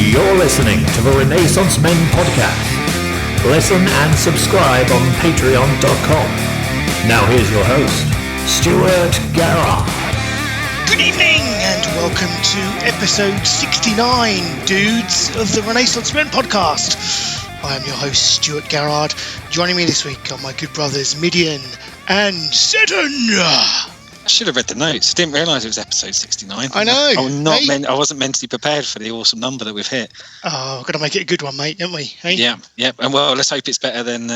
You're listening to the Renaissance Men podcast. Listen and subscribe on patreon.com. Now here's your host, Stuart Garrard. Good evening and welcome to episode 69, dudes, of the Renaissance Men podcast. I am your host, Stuart Garrard. Joining me this week are my good brothers Mideon and Seddon. I should have read the notes. Didn't realise it was episode 69. I know. I wasn't mentally prepared for the awesome number that we've hit. Oh, we've got to make it a good one, mate, haven't we? Hey? Yeah. And well, let's hope it's better than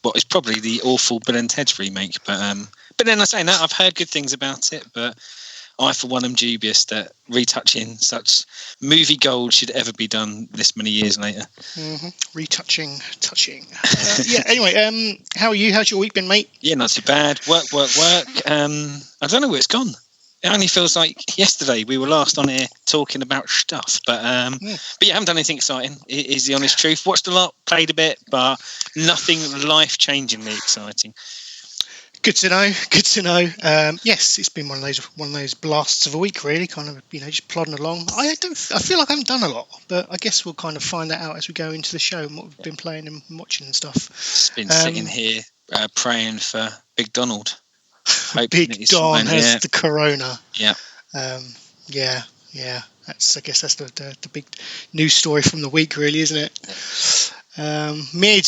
what is probably the awful Bill and Ted's remake. But then I'm saying that, I've heard good things about it, but I, for one, am dubious that retouching such movie gold should ever be done this many years later. Mm-hmm. Retouching, touching. Anyway, how are you? How's your week been, mate? Yeah, not too bad. Work. I don't know where it's gone. It only feels like yesterday we were last on here talking about stuff. But you haven't done anything exciting, is the honest truth. Watched a lot, played a bit, but nothing life-changingly exciting. Good to know. Yes, it's been one of those blasts of a week, really. Kind of, just plodding along. I feel like I haven't done a lot, but I guess we'll kind of find that out as we go into the show and what we've been playing and watching and stuff. Just been sitting here praying for Big Donald. Big Don has the corona. Yeah. Yeah. I guess that's the big news story from the week, really, isn't it? Mid,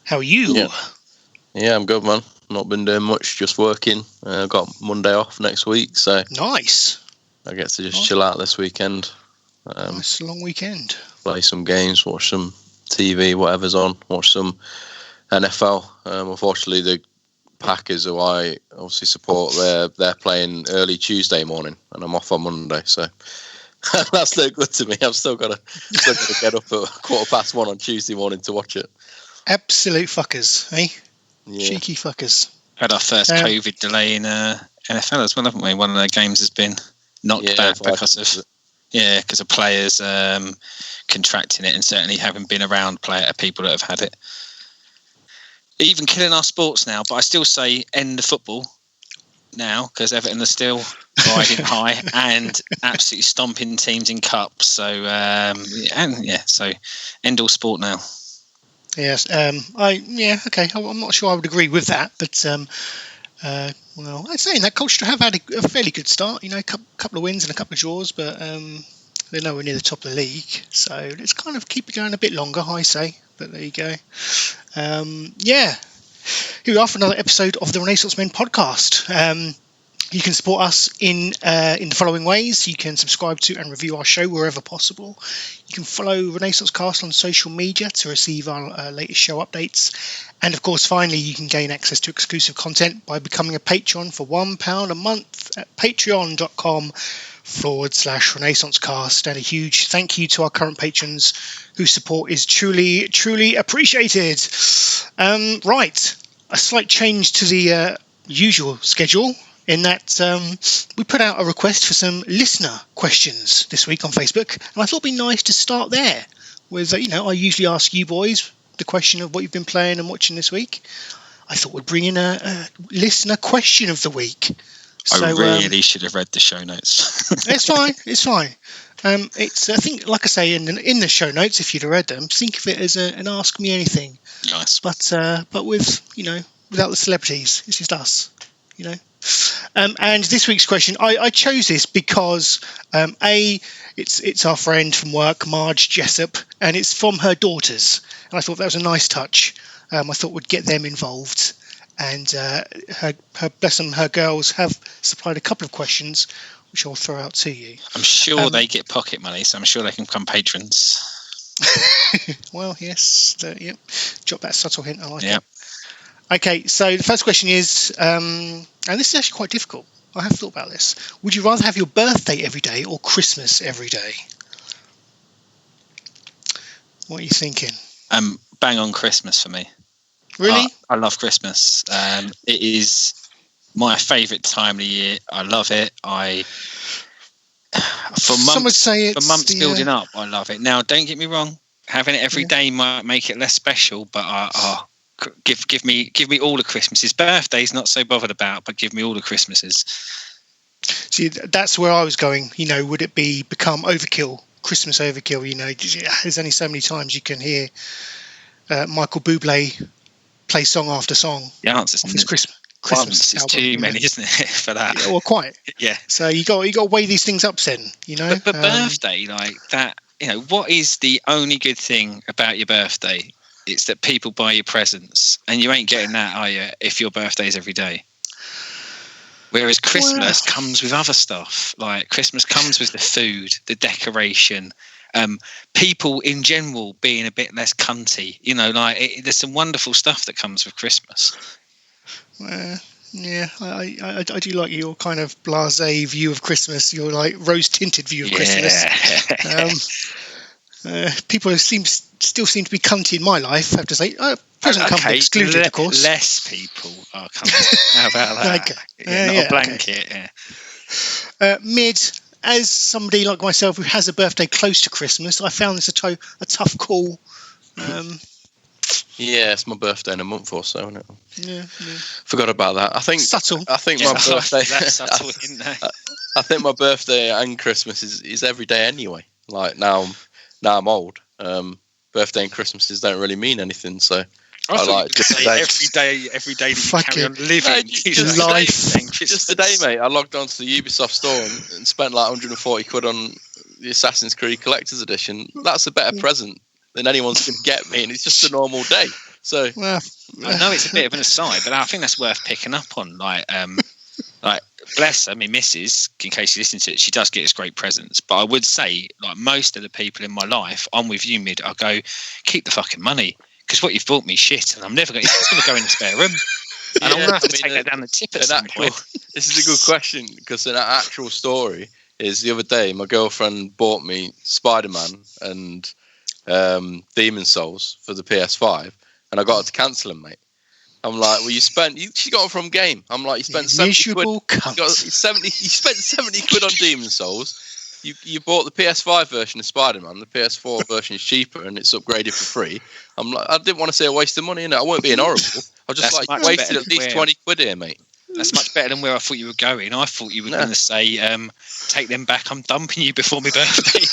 how are you? Yeah, I'm good, man. Not been doing much, just working. Got Monday off next week, so nice. I get to just chill out this weekend. Nice long weekend. Play some games, watch some TV, whatever's on. Watch some NFL. Unfortunately, the Packers, who I obviously support, they're playing early Tuesday morning, and I'm off on Monday, so that's no good to me. I've still got to get up at 1:15 on Tuesday morning to watch it. Absolute fuckers, eh? Yeah. Cheeky fuckers. Had our first COVID delay in NFL as well, haven't we? One of the games has been knocked back because of players contracting it, and certainly having been around people that have had it. Even killing our sports now, but I still say end the football now, because Everton are still riding high and absolutely stomping teams in cups. So so end all sport now. Yes, okay. I'm not sure I would agree with that, but I'd say in that culture have had a fairly good start. A couple of wins and a couple of draws, but they're nowhere near the top of the league. So let's kind of keep it going a bit longer, I say. But there you go. Here we are for another episode of the Renaissance Men podcast. You can support us in the following ways. You can subscribe to and review our show wherever possible. You can follow Renaissance Cast on social media to receive our latest show updates. And of course, finally, you can gain access to exclusive content by becoming a patron for £1 a month at patreon.com/RenaissanceCast. And a huge thank you to our current patrons whose support is truly, truly appreciated. Right, a slight change to the usual schedule, in that we put out a request for some listener questions this week on Facebook, and I thought it'd be nice to start there with, I usually ask you boys the question of what you've been playing and watching this week. I thought we'd bring in a listener question of the week. So, I really should have read the show notes. It's fine. It's I think, like I say in the show notes, if you'd have read them, think of it as an Ask Me Anything. Nice. But with, without the celebrities. It's just us, And this week's question, I chose this because it's our friend from work, Marge Jessup, and it's from her daughters, and I thought that was a nice touch. I thought we'd get them involved, and her bless them, her girls have supplied a couple of questions, which I'll throw out to you. I'm sure they get pocket money, so I'm sure they can become patrons. Well, yes, drop that subtle hint. I like it. Okay, so the first question is, and this is actually quite difficult. I have thought about this. Would you rather have your birthday every day or Christmas every day? What are you thinking? Bang on Christmas for me. Really? I love Christmas. It is my favourite time of the year. I love it. For months building up, I love it. Now, don't get me wrong. Having it every day might make it less special, but give me all the Christmases. Birthdays not so bothered about, but give me all the Christmases. See, that's where I was going. Would it become overkill Christmas overkill. There's only so many times you can hear Michael Bublé play song after song. The answer's his Christmas is album, too many, isn't it, for that? Yeah, well, quite. Yeah. So you got to weigh these things up, then. But birthday like that. What is the only good thing about your birthday? It's that people buy you presents, and you ain't getting that, are you? If your birthday's every day. Whereas Christmas comes with other stuff. Like Christmas comes with the food, the decoration, people in general being a bit less cunty. There's some wonderful stuff that comes with Christmas. Yeah, I do like your kind of blasé view of Christmas. Your like rose-tinted view of Christmas. People still seem to be cunty in my life. I have to say, present company excluded, of course. Less people are cunty. How about that? Okay. Not a blanket. Okay. Yeah. Mid, as somebody like myself who has a birthday close to Christmas, I found this a tough call. Yeah, it's my birthday in a month or so, isn't it? Yeah. Forgot about that. I think subtle. I think my birthday. That's subtle, isn't there? I think my birthday and Christmas is every day anyway. Like now I'm old. Birthday and Christmases don't really mean anything. So I like just every day that you carry on living. Just today, mate. I logged onto the Ubisoft store and spent like 140 quid on the Assassin's Creed Collector's Edition. That's a better present than anyone's going to get me, and it's just a normal day. So I know it's a bit of an aside, but I think that's worth picking up on. Like bless her, missus, in case you listen to it, she does get us great presents. But I would say, like most of the people in my life, I'm with you, Mid. I go, keep the fucking money, because what you've bought me shit, and it's going to go in the spare room. And I'm going to have to take that down the tip at some point. This is a good question, because an actual story is the other day, my girlfriend bought me Spider-Man and Demon Souls for the PS5, and I got her to cancel them, mate. I'm like, well, she got them from Game. I'm like, you spent 70 quid. You spent 70 quid on Demon Souls. You bought the PS5 version of Spider-Man. The PS4 version is cheaper and it's upgraded for free. I'm like, I didn't want to say a waste of money, innit? I weren't being horrible. I just wasted at least 20 quid here, mate. That's much better than where I thought you were going. I thought you were going to say, take them back, I'm dumping you before my birthday.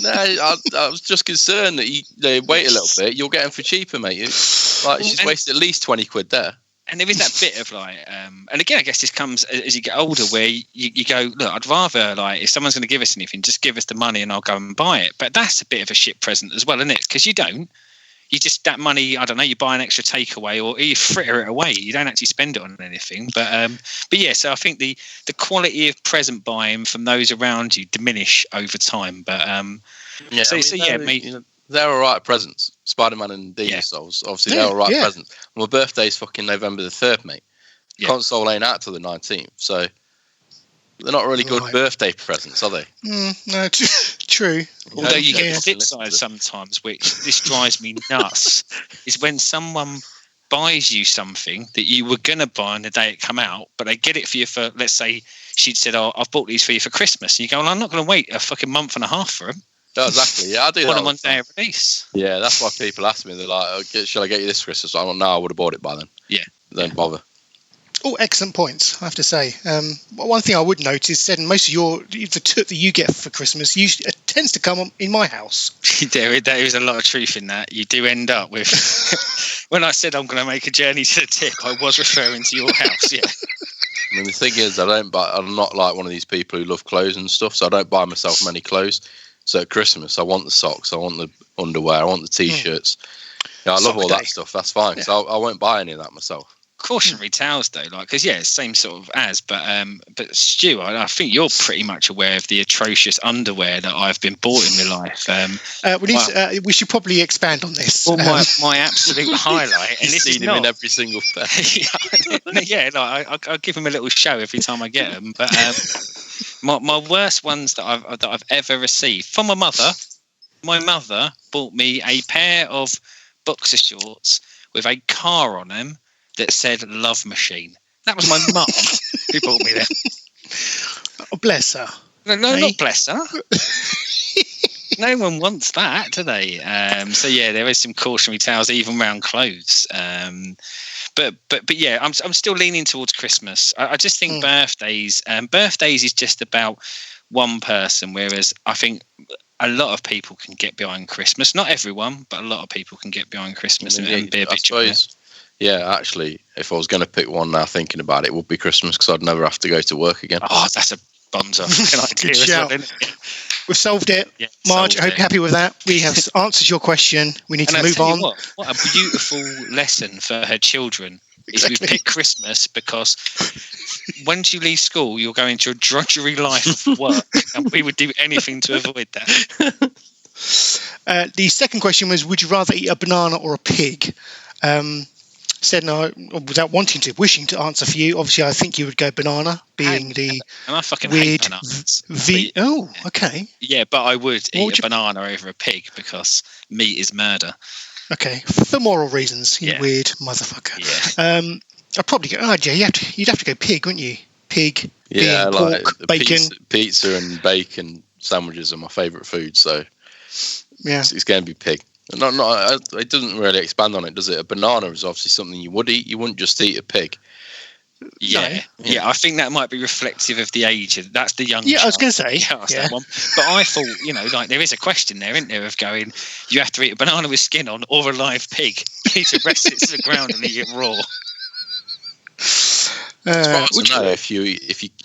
No, I was just concerned that they wait a little bit, you'll get them for cheaper, mate. She's wasted at least 20 quid there. And there is that bit of like, and again, I guess this comes as you get older, where you go, look, I'd rather, like, if someone's going to give us anything, just give us the money and I'll go and buy it. But that's a bit of a shit present as well, isn't it? Because you just, that money, I don't know, you buy an extra takeaway or you fritter it away. You don't actually spend it on anything. But yeah, so I think the quality of present buying from those around you diminish over time. But they're all right presents. Spider-Man and Demon Souls, obviously they're all right presents. My birthday's fucking November the 3rd, mate. Yeah. Console ain't out till the 19th, so they're not really good birthday presents, are they? No, true. Although you get the flip side sometimes, which this drives me nuts, is when someone buys you something that you were going to buy on the day it come out, but they get it for you for, let's say, she'd said, oh, I've bought these for you for Christmas. And you go, well, I'm not going to wait a fucking month and a half for them. No, exactly. Yeah, I do that. One day of release. Yeah, that's why people ask me. They're like, "Shall I get you this for Christmas?" I'm like, "No, I would have bought it by then." Yeah, don't bother. Oh, excellent points, I have to say. One thing I would note is, Seddon, most of the took that you get for Christmas tends to come in my house. There is a lot of truth in that. You do end up with. When I said I'm going to make a journey to the tip, I was referring to your house. Yeah. I mean, the thing is, I'm not like one of these people who love clothes and stuff, so I don't buy myself many clothes. So at Christmas, I want the socks, I want the underwear, I want the T-shirts. Yeah, I love all that stuff. That's fine. So I won't buy any of that myself. Cautionary tales, though, like, because same sort of as, but Stu, I think you're pretty much aware of the atrocious underwear that I've been bought in my life. We should probably expand on this. Well, my absolute highlight, and this seen him in every single pair. I'll give him a little show every time I get them. But my worst ones that I've ever received from my mother. My mother bought me a pair of boxer shorts with a car on them that said "Love Machine." That was my mum who bought me them. Oh, bless her. No, not bless her. No one wants that, do they? So yeah, there is some cautionary tales even around clothes. But yeah, I'm still leaning towards Christmas. I just think birthdays is just about one person, whereas I think a lot of people can get behind Christmas. Not everyone, but a lot of people can get behind Christmas and be a bit suppose. Yeah, actually, if I was going to pick one now, thinking about it, would be Christmas because I'd never have to go to work again. Oh, that's a bums off idea as well, isn't it? We've solved it. Yeah, Marge, I hope you're happy with that. We have answered your question. We need to move on. What a beautiful lesson for her children is we pick Christmas because once you leave school, you're going to a drudgery life of work, and we would do anything to avoid that. The second question was, would you rather eat a banana or a pig? Said no, without wishing to answer for you. Obviously, I think you would go banana, being the and I fucking weird hate bananas. Okay. Yeah, but I would eat a banana over a pig because meat is murder. Okay, for moral reasons, you weird motherfucker. Yeah. I'd probably go. Oh, yeah, you'd have to go pig, wouldn't you? Pig, bean, pork, bacon. Pizza and bacon sandwiches are my favourite food, so yeah, it's going to be pig. It doesn't really expand on it, does it? A banana is obviously something you would eat. You wouldn't just eat a pig. Yeah. I think that might be reflective of the age. That's the young. Yeah, I was going to say. That one. But I thought, there is a question there, isn't there, of going, you have to eat a banana with skin on or a live pig. You need to rest it to the ground and eat it raw.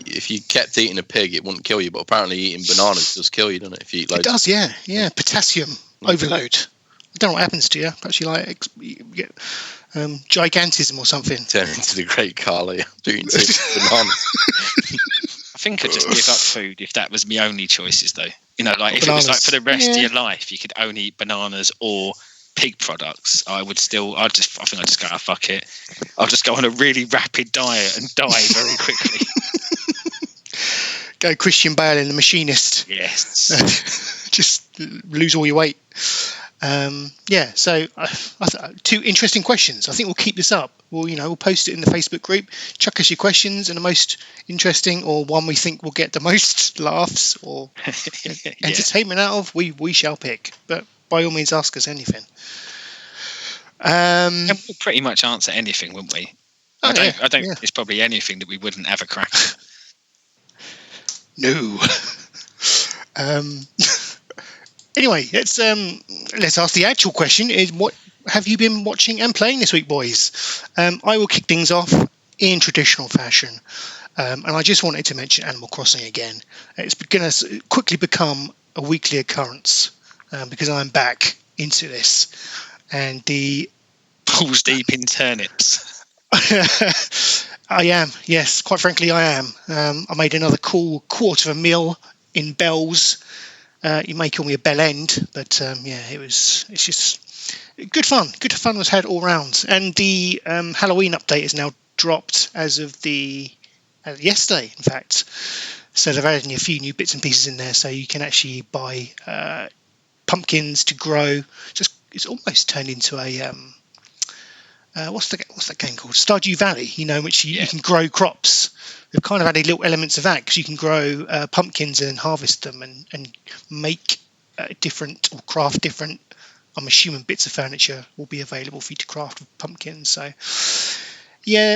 If you kept eating a pig, it wouldn't kill you. But apparently, eating bananas does kill you, doesn't it? If you eat loads. It does, yeah. Potassium overload. I don't know what happens to you. Perhaps you get gigantism or something. Turn into the great Carly doing bananas. I think I'd just give up food if that was my only choices, though. If bananas. It was like for the rest of your life, you could only eat bananas or pig products. I think I'd just go, fuck it. I'll just go on a really rapid diet and die very quickly. Go Christian Bale in The Machinist. Yes. Just lose all your weight. So two interesting questions. I think we'll keep this up. We'll post it in the Facebook group. Chuck us your questions and the most interesting, or one we think will get the most laughs or entertainment out of. We shall pick. But by all means, ask us anything. And we'll pretty much answer anything, wouldn't we? I don't think there's probably anything that we wouldn't have a crack at. No. Anyway, let's ask the actual question: is what have you been watching and playing this week, boys? I will kick things off in traditional fashion, and I just wanted to mention Animal Crossing again. It's going to quickly become a weekly occurrence because I'm back into this, and the balls deep in turnips. I am, yes. Quite frankly, I am. I made another cool quarter of a meal in Bells. You may call me a bell end, but it's just good fun. Good fun was had all round. And the Halloween update is now dropped as of yesterday, in fact. So they've added a few new bits and pieces in there, so you can actually buy pumpkins to grow. It's almost turned into a what's that game called? Stardew Valley. In which you can grow crops. They've kind of added little elements of that because you can grow pumpkins and harvest them and make different or craft different. I'm assuming bits of furniture will be available for you to craft with pumpkins. So,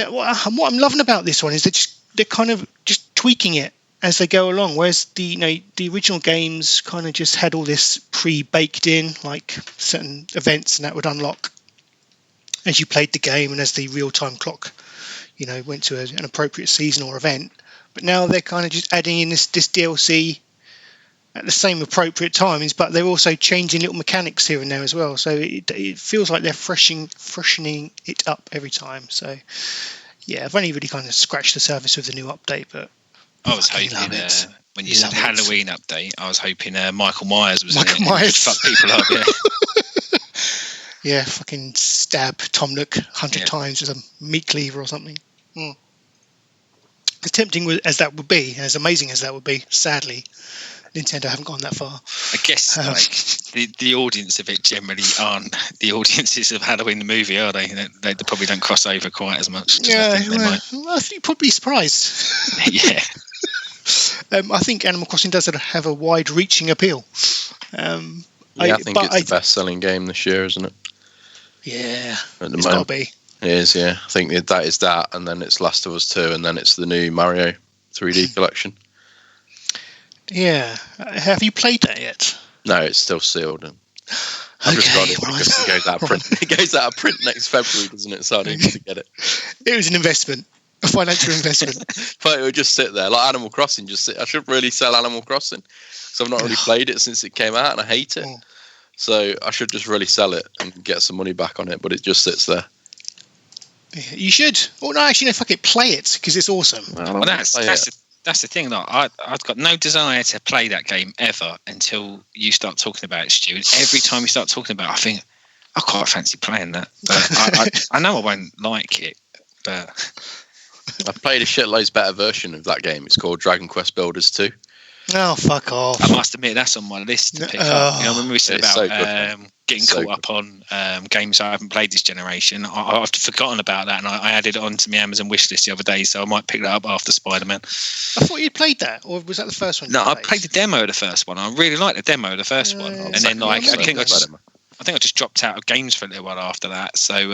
what I'm loving about this one is they're kind of just tweaking it as they go along. Whereas the original games kind of just had all this pre-baked in, like certain events and that would unlock as you played the game and as the real-time clock went to an appropriate season or event. But now they're kind of just adding in this DLC at the same appropriate times, but they're also changing little mechanics here and there as well. So it feels like they're freshening it up every time. So I've only really kind of scratched the surface with the new update, but I was hoping when you said Halloween update, I was hoping Michael Myers was Michael in it. Myers. Fuck people up, yeah. Yeah, fucking stab Tom Nook 100 times with a meat cleaver or something. As tempting as that would be, as amazing as that would be, sadly, Nintendo haven't gone that far. I guess the audience of it generally aren't the audiences of Halloween the movie, are they? They probably don't cross over quite as much. I think you'd probably be surprised. Yeah. I think Animal Crossing does have a wide-reaching appeal. I think it's the best-selling game this year, isn't it? Yeah, it's got to be. It is, yeah. I think that is that, and then it's Last of Us 2, and then it's the new Mario 3D collection. Yeah. Have you played that yet? No, it's still sealed. And I've just got it because it goes out of print. It goes out of print next February, doesn't it? So I need to get it. It was an investment, a financial investment. But it would just sit there like Animal Crossing. I should really sell Animal Crossing, so I've not really played it since it came out, and I hate it. So I should just really sell it and get some money back on it. But it just sits there. You should. Oh no, actually, no. Fuck it, play it because it's awesome. Well, that's the thing. Like, I've got no desire to play that game ever until you start talking about it, Stu. Every time you start talking about it, I think I quite fancy playing that. But I know I won't like it, but I've played a shitloads better version of that game. It's called Dragon Quest Builders 2. Oh, fuck off. I must admit, that's on my list to pick up. You know, when we said about getting caught up on games I haven't played this generation, I've forgotten about that, and I added it onto my Amazon wishlist the other day, so I might pick that up after Spider-Man. I thought you'd played that, or was that the first one? No, I played the demo of the first one. I really liked the demo of the first one, and then I think I just dropped out of games for a little while after that, so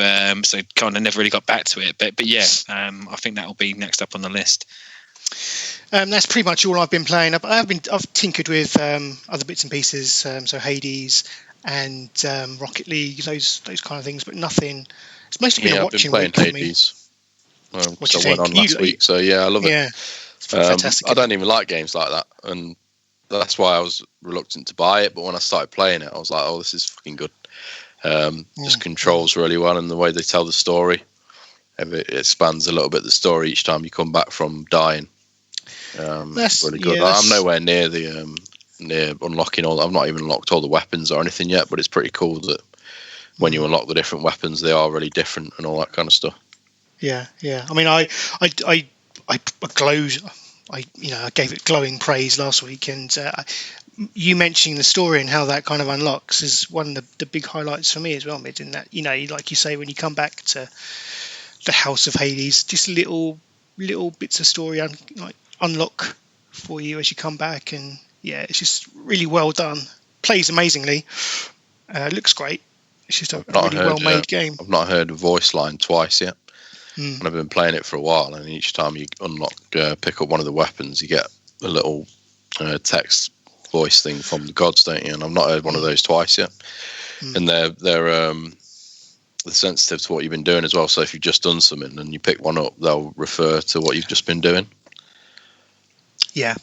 kind of never really got back to it. But yeah, I think that will be next up on the list. That's pretty much all I've been playing. I've tinkered with other bits and pieces, so Hades and Rocket League, those kind of things, but nothing. It's mostly been a watching week for me. Hades. Which I went on last week, so yeah, I love it. Yeah, it's fantastic. I don't even like games like that, and that's why I was reluctant to buy it. But when I started playing it, I was like, "Oh, this is fucking good." Just controls really well, and the way they tell the story, it expands a little bit the story each time you come back from dying. That's really good. I'm nowhere near near unlocking all. I've not even unlocked all the weapons or anything yet, but it's pretty cool that when you unlock the different weapons, they are really different and all that kind of stuff. Yeah. I mean, I glowed. I gave it glowing praise last week, and you mentioning the story and how that kind of unlocks is one of the big highlights for me as well, Mid. In that, like you say, when you come back to the House of Hades, just little bits of story unlock for you as you come back, and yeah, it's just really well done. Plays amazingly, looks great. It's just a really well-made game. I've not heard a voice line twice yet, and I've been playing it for a while. And each time you pick up one of the weapons, you get a little text voice thing from the gods, don't you? And I've not heard one of those twice yet. And they're sensitive to what you've been doing as well. So if you've just done something and you pick one up, they'll refer to what you've just been doing. Yeah.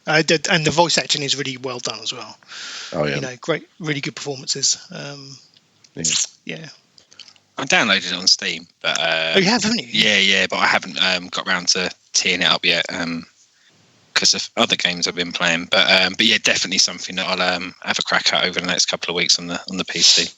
And the voice acting is really well done as well. Oh yeah. Great, really good performances. Yeah. I downloaded it on Steam, but you have, haven't you? Yeah, but I haven't got around to teeing it up yet because of other games I've been playing. But yeah, definitely something that I'll have a crack at over the next couple of weeks on the PC.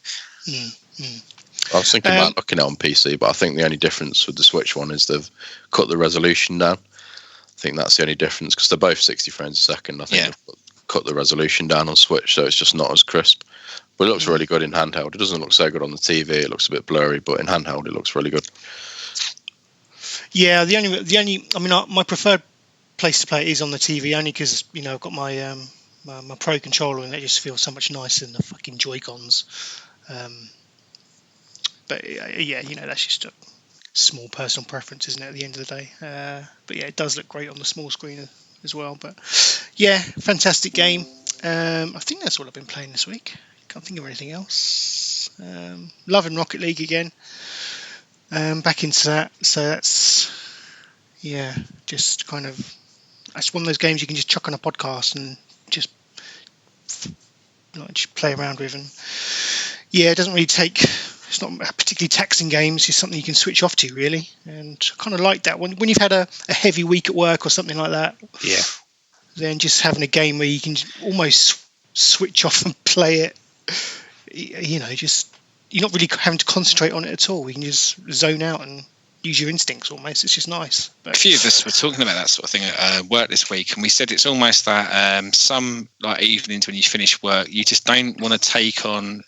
I was thinking about looking at it on PC, but I think the only difference with the Switch one is they've cut the resolution down. I think that's the only difference because they're both 60 frames a second. I think they've cut the resolution down on Switch, so it's just not as crisp. But it looks really good in handheld. It doesn't look so good on the TV. It looks a bit blurry, but in handheld, it looks really good. Yeah, the only. I mean, my preferred place to play it is on the TV, only because I've got my my Pro controller and it just feels so much nicer than the fucking Joy-Cons. But yeah, that's just a small personal preference, isn't it? At the end of the day, but yeah, it does look great on the small screen as well. But yeah, fantastic game. I think that's all I've been playing this week. Can't think of anything else. Loving Rocket League again. Back into that. So that's just kind of that's one of those games you can just chuck on a podcast and just play around with. And yeah, it doesn't really take. It's not a particularly taxing game. It's just something you can switch off to, really. And I kind of like that. When you've had a heavy week at work or something like that, then just having a game where you can almost switch off and play it, just you're not really having to concentrate on it at all. You can just zone out and use your instincts almost. It's just nice. But a few of us were talking about that sort of thing at work this week, and we said it's almost that some evenings when you finish work, you just don't want to take on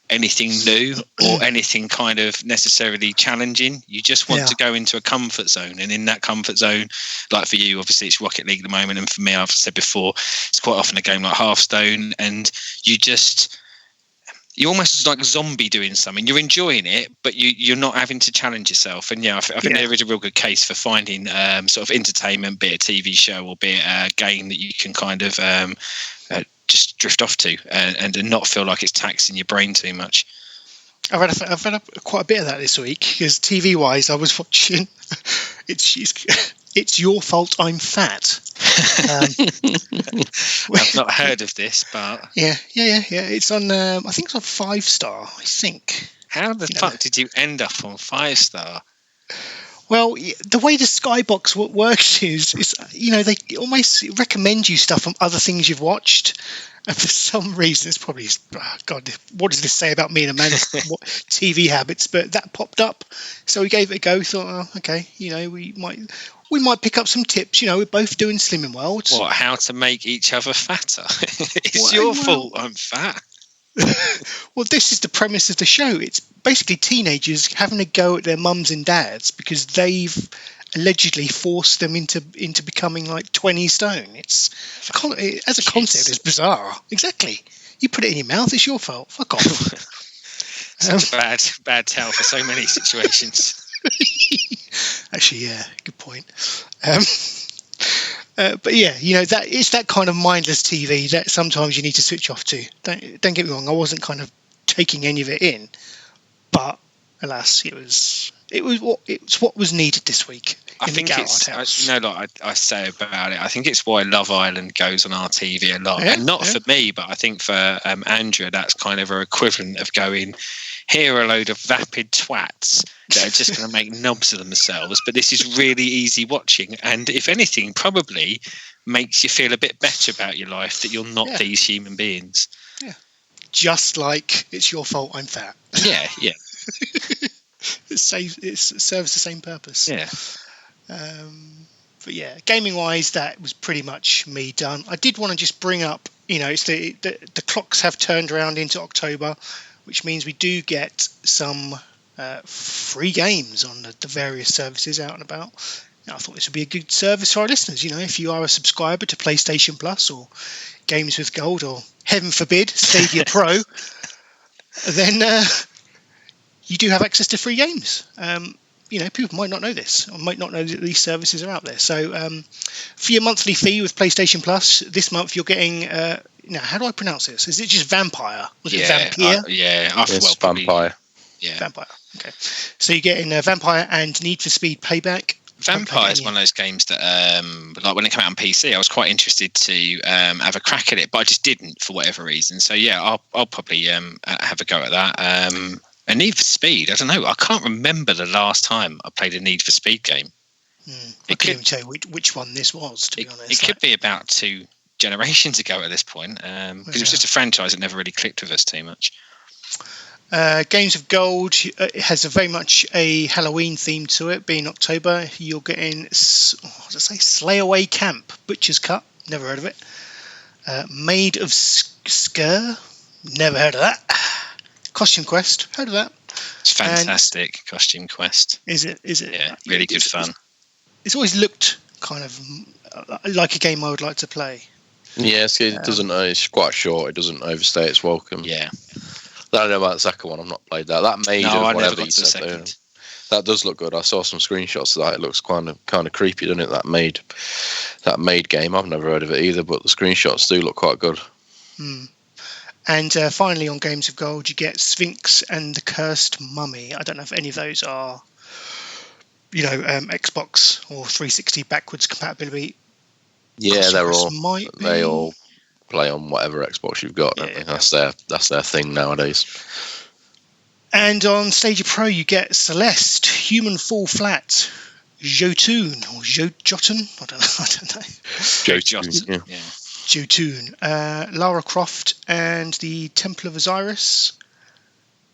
anything new or anything kind of necessarily challenging. You just want to go into a comfort zone, and in that comfort zone, like for you, obviously it's Rocket League at the moment, and for me, I've said before, it's quite often a game like Hearthstone, and you you're almost like a zombie doing something. You're enjoying it, but you're not having to challenge yourself. And I think there is a real good case for finding sort of entertainment, be it a TV show or be it a game that you can kind of just drift off to and not feel like it's taxing your brain too much. I've had quite a bit of that this week because TV wise, I was watching. It's Your Fault I'm Fat. I've not heard of this, but yeah. It's on. I think it's on 5-star. I think. How the fuck did you end up on 5-star? Well, the way the Skybox works is they almost recommend you stuff from other things you've watched. And for some reason, it's probably, God, what does this say about me and Amanda's TV habits? But that popped up, so we gave it a go. Thought, okay, we might pick up some tips. We're both doing Slimming World. What? How to make each other fatter? It's your fault I'm fat. Well, this is the premise of the show. It's basically teenagers having a go at their mums and dads because they've allegedly forced them into becoming like 20 stone. As a concept, it's bizarre. Exactly. You put it in your mouth, it's your fault. Fuck off. Such a bad tell for so many situations. Actually, yeah, good point. But yeah, that it's that kind of mindless TV that sometimes you need to switch off to. Don't get me wrong, I wasn't kind of taking any of it in, but alas, it's what was needed this week. I think it's like I say about it. I think it's why Love Island goes on our TV a lot, and not for me, but I think for Andrea, that's kind of her equivalent of going, here are a load of vapid twats that are just going to make knobs of themselves, but this is really easy watching, and if anything, probably makes you feel a bit better about your life that you're not these human beings. Yeah, just like It's Your Fault I'm Fat. Yeah. It serves the same purpose. Yeah. But yeah, gaming wise, that was pretty much me done. I did want to just bring up, it's the clocks have turned around into October, which means we do get some free games on the various services out and about. I thought this would be a good service for our listeners. If you are a subscriber to PlayStation Plus or Games with Gold or, heaven forbid, Stadia Pro, then you do have access to free games. People might not know this or might not know that these services are out there. So for your monthly fee with PlayStation Plus, this month you're getting, how do I pronounce this? Is it just Vampire? Was it Vampire? It's Vampire. Yeah. Vampire. Okay. So you're getting Vampire and Need for Speed Payback. Vampire is one of those games that, like when it came out on PC, I was quite interested to have a crack at it, but I just didn't for whatever reason. So yeah, I'll probably have a go at that. A Need for Speed, I don't know. I can't remember the last time I played a Need for Speed game. I couldn't even tell you which one this was, to be honest. It could be about 2 generations ago at this point, because it was just a franchise that never really clicked with us too much. Games of Gold, it has very much a Halloween theme to it. Being October, you're getting, Slayaway Camp, Butcher's Cut, never heard of it. Maid of Sker, never heard of that. Costume Quest, heard of that. It's fantastic, Costume Quest. Is it? Yeah, really good fun. It's always looked kind of like a game I would like to play. Yes, it doesn't. It's quite short. It doesn't overstay its welcome. Yeah. I don't know about the second one. I've not played that. That Maid of whatever you said there. That does look good. I saw some screenshots of that. It looks kind of creepy, doesn't it? That Maid game. I've never heard of it either, but the screenshots do look quite good. And finally, on Games of Gold, you get Sphinx and the Cursed Mummy. I don't know if any of those are, Xbox or 360 backwards compatibility. Yeah, they all play on whatever Xbox you've got. Yeah. That's their thing nowadays. And on Stadia Pro, you get Celeste, Human Fall Flat, Jotun or Jotun. I don't know. Jotun. Yeah. Jotun, Lara Croft and the Temple of Osiris,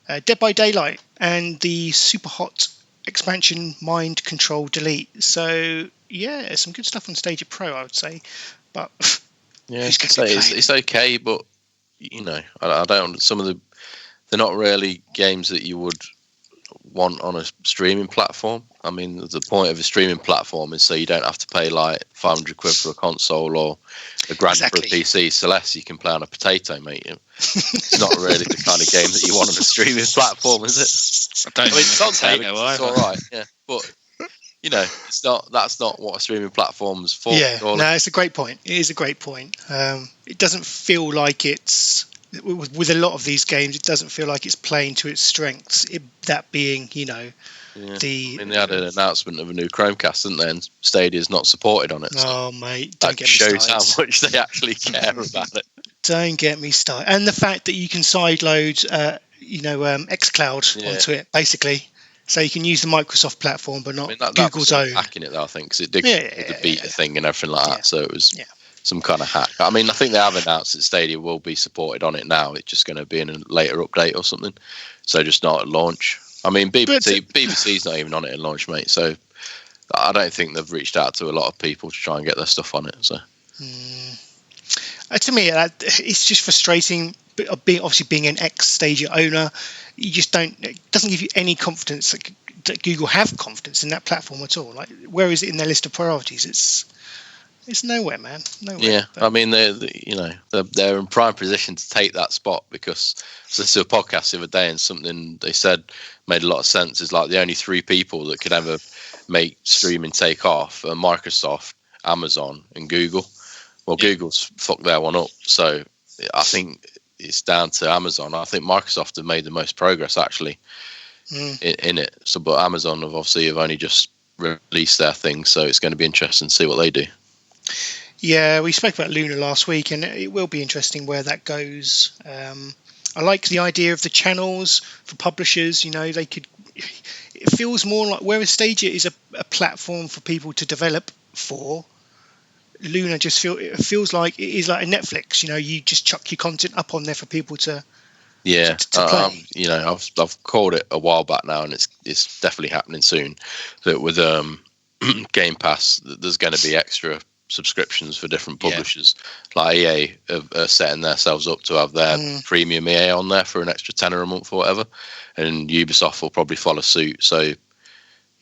Dead by Daylight, and the super hot expansion Mind Control Delete. So yeah, some good stuff on Stadia Pro, I would say. But yeah, it's okay, but I don't. Some of they're not really games that you would want on a streaming platform. I mean, the point of a streaming platform is so you don't have to pay like 500 quid for a console or a grand for a PC. So less you can play on a potato, mate. It's not really the kind of game that you want on a streaming platform, is it? I mean, it's all right, yeah, but you know, it's not. That's not what a streaming platform's for. Yeah, no, it's a great point. It is a great point. It doesn't feel like it's with a lot of these games. It doesn't feel like it's playing to its strengths. That being, you know, they had an announcement of a new Chromecast, didn't they? And Stadia's not supported on it. So oh, mate, don't get me started. Shows how much they actually care about it. Don't get me started. And the fact that you can sideload, xCloud onto it, basically. So you can use the Microsoft platform, but not Google's own. Hacking it, though, I think, because it did the beta thing and everything like that. So it was some kind of hack. I mean, I think they have announced that Stadia will be supported on it now. It's just going to be in a later update or something. So just not at launch. I mean, BBC's not even on it at launch, mate. So I don't think they've reached out to a lot of people to try and get their stuff on it. So to me, it's just frustrating. Being an ex-Stadia owner, you just don't. It doesn't give you any confidence that Google have confidence in that platform at all. Like, where is it in their list of priorities? It's nowhere, man. Nowhere. Yeah, I mean, they're in prime position to take that spot because I listened to a podcast the other day and something they said made a lot of sense. Is like the only three people that could ever make streaming take off are Microsoft, Amazon, and Google. Well, Google's fucked their one up, so I think it's down to Amazon. I think Microsoft have made the most progress actually in it. So, but Amazon have only just released their thing, so it's going to be interesting to see what they do. Yeah, we spoke about Luna last week, and it will be interesting where that goes. I like the idea of the channels for publishers. You know, they could. It feels more like whereas Stadia is a platform for people to develop for. Luna just feels like it is like a Netflix. You know, you just chuck your content up on there for people to play. You know, I've called it a while back now, and it's definitely happening soon. That with Game Pass, there's going to be extra subscriptions for different publishers. Like EA are setting themselves up to have their premium EA on there for an extra £10 a month or whatever, and Ubisoft will probably follow suit. So.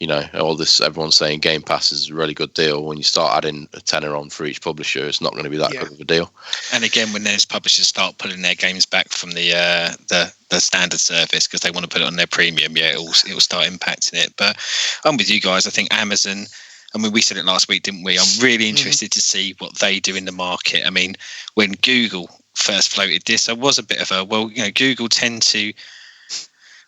You know, everyone's saying Game Pass is a really good deal. When you start adding a £10 on for each publisher, it's not going to be that good of a deal. And again, when those publishers start pulling their games back from the standard service because they want to put it on their premium, it will start impacting it. But I'm with you guys. I think Amazon. I mean, we said it last week, didn't we? I'm really interested to see what they do in the market. I mean, when Google first floated this, I was a bit of Google tend to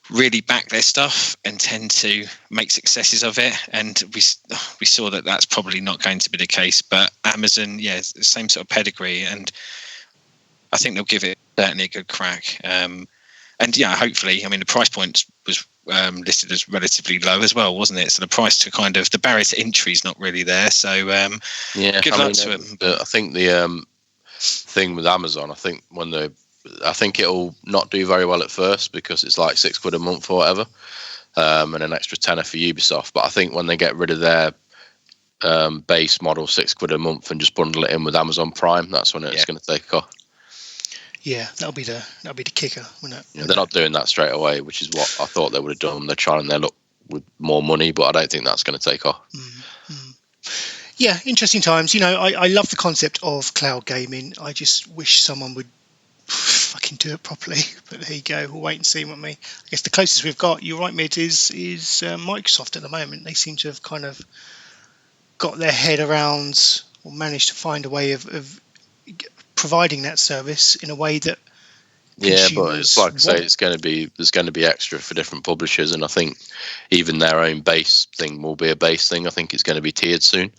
really back their stuff and tend to make successes of it, and we saw that that's probably not going to be the case. But Amazon, same sort of pedigree, and I think they'll give it certainly a good crack. Hopefully, I mean, the price point was listed as relatively low as well, wasn't it? So the price to the barrier to entry is not really there. So good luck to them. I think the thing with Amazon, I think it'll not do very well at first because it's like £6 a month or whatever, and an extra £10 for Ubisoft. But I think when they get rid of their base model £6 a month and just bundle it in with Amazon Prime, that's when it's going to take off. Yeah, that'll be the kicker, won't it? They're not doing that straight away, which is what I thought they would have done. They're trying their luck with more money, but I don't think that's going to take off. Yeah, interesting times. You know, I love the concept of cloud gaming. I just wish someone would fucking do it properly, but there you go. We'll wait and see. I guess the closest we've got, you're right, Mid, is Microsoft at the moment. They seem to have kind of got their head around or managed to find a way of providing that service in a way that but it's like I say, there's going to be extra for different publishers, and I think even their own base thing will be a base thing. I think it's going to be tiered soon.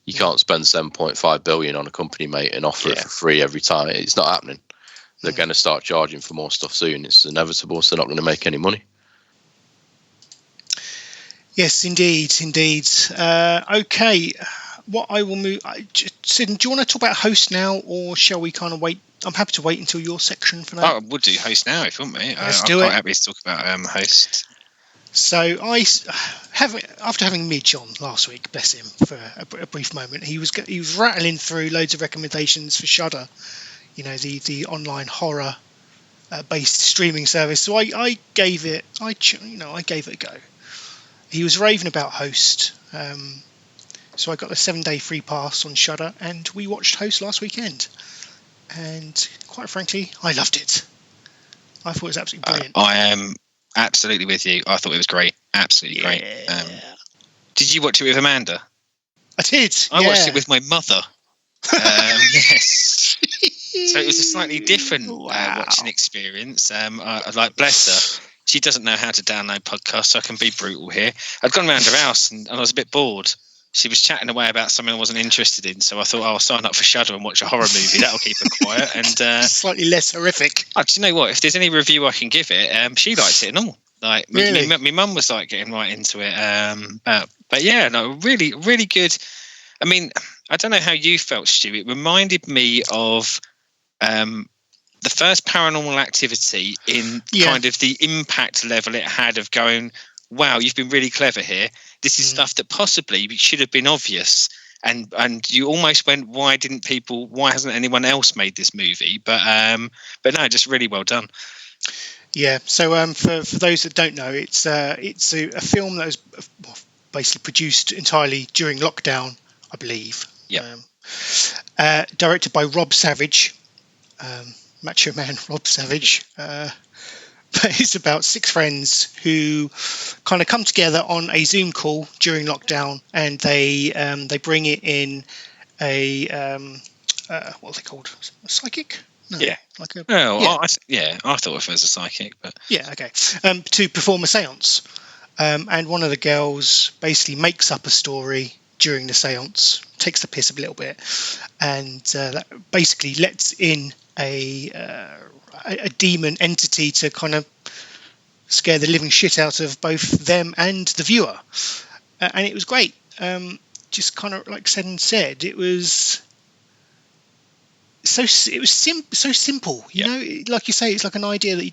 You can't spend 7.5 billion on a company, mate, and offer it for free every time. It's not happening. They're going to start charging for more stuff soon. It's inevitable, so they're not going to make any money. Yes, indeed. Okay, what I will move... Seddon, do you want to talk about host now, or shall we kind of wait? I'm happy to wait until your section for that. I would do host now if you want me. Let's I'm quite happy to talk about host. So after having Midge on last week, bless him, for a brief moment, he was rattling through loads of recommendations for Shudder. You know, the online horror based streaming service. So I gave it a go. he was raving about Host. So I got a 7-day free pass on Shudder, and we watched Host last weekend. And quite frankly, I loved it. I thought it was absolutely brilliant. I am absolutely with you. I thought it was great. Absolutely great. Did you watch it with Amanda? I did. I watched it with my mother. Yes. So it was a slightly different watching experience. I bless her. She doesn't know how to download podcasts, so I can be brutal here. I'd gone around her house and I was a bit bored. She was chatting away about something I wasn't interested in, so I thought, I'll sign up for Shudder and watch a horror movie. That'll keep her quiet. And slightly less horrific. Do you know what? If there's any review I can give it, she likes it and all. Like, really? My mum was like getting right into it. But yeah, no, really, really good. I mean, I don't know how you felt, Stu. It reminded me of the first Paranormal Activity in kind of the impact level it had of going, wow, you've been really clever here. This is stuff that possibly should have been obvious. And you almost went, why hasn't anyone else made this movie? But no, just really well done. Yeah. So for those that don't know, it's a film that was basically produced entirely during lockdown, I believe. Yeah. Directed by Rob Savage, Macho Man Rob Savage. But it's about 6 friends who kind of come together on a Zoom call during lockdown, and they bring it in a what are they called? A psychic? No, yeah. Like a, I thought it was a psychic, but yeah, okay. To perform a séance, and one of the girls basically makes up a story during the séance, takes the piss a little bit, and that basically lets in a demon entity to kind of scare the living shit out of both them and the viewer, and it was great. Just kind of like Seddon said, it was so simple. You know, like you say, it's like an idea that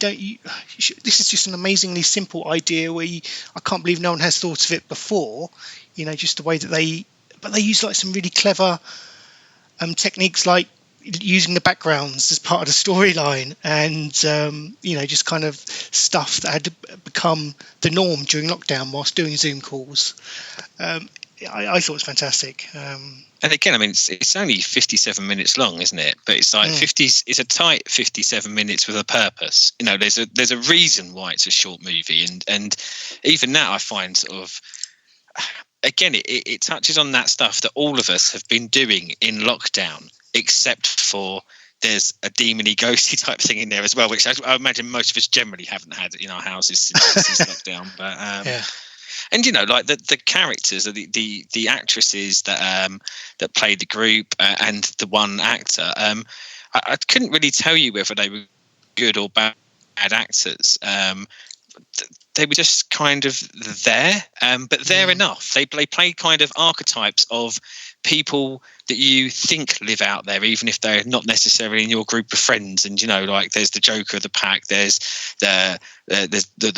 this is just an amazingly simple idea where I can't believe no one has thought of it before. You know, just the way that they use like some really clever techniques, like using the backgrounds as part of the storyline, and just kind of stuff that had to become the norm during lockdown whilst doing Zoom calls. I thought it was fantastic. And again, I mean, it's only 57 minutes long, isn't it? But it's like it's a tight 57 minutes with a purpose. You know, there's a reason why it's a short movie, and even that I find sort of, again, it touches on that stuff that all of us have been doing in lockdown, except for there's a demony ghosty type thing in there as well, which I imagine most of us generally haven't had in our houses since lockdown. But and you know, like the characters, the actresses that played the group and the one actor, I couldn't really tell you whether they were good or bad actors. They were just kind of there, but they're enough. They play kind of archetypes of people that you think live out there, even if they're not necessarily in your group of friends. And you know, like there's the joker of the pack, there's the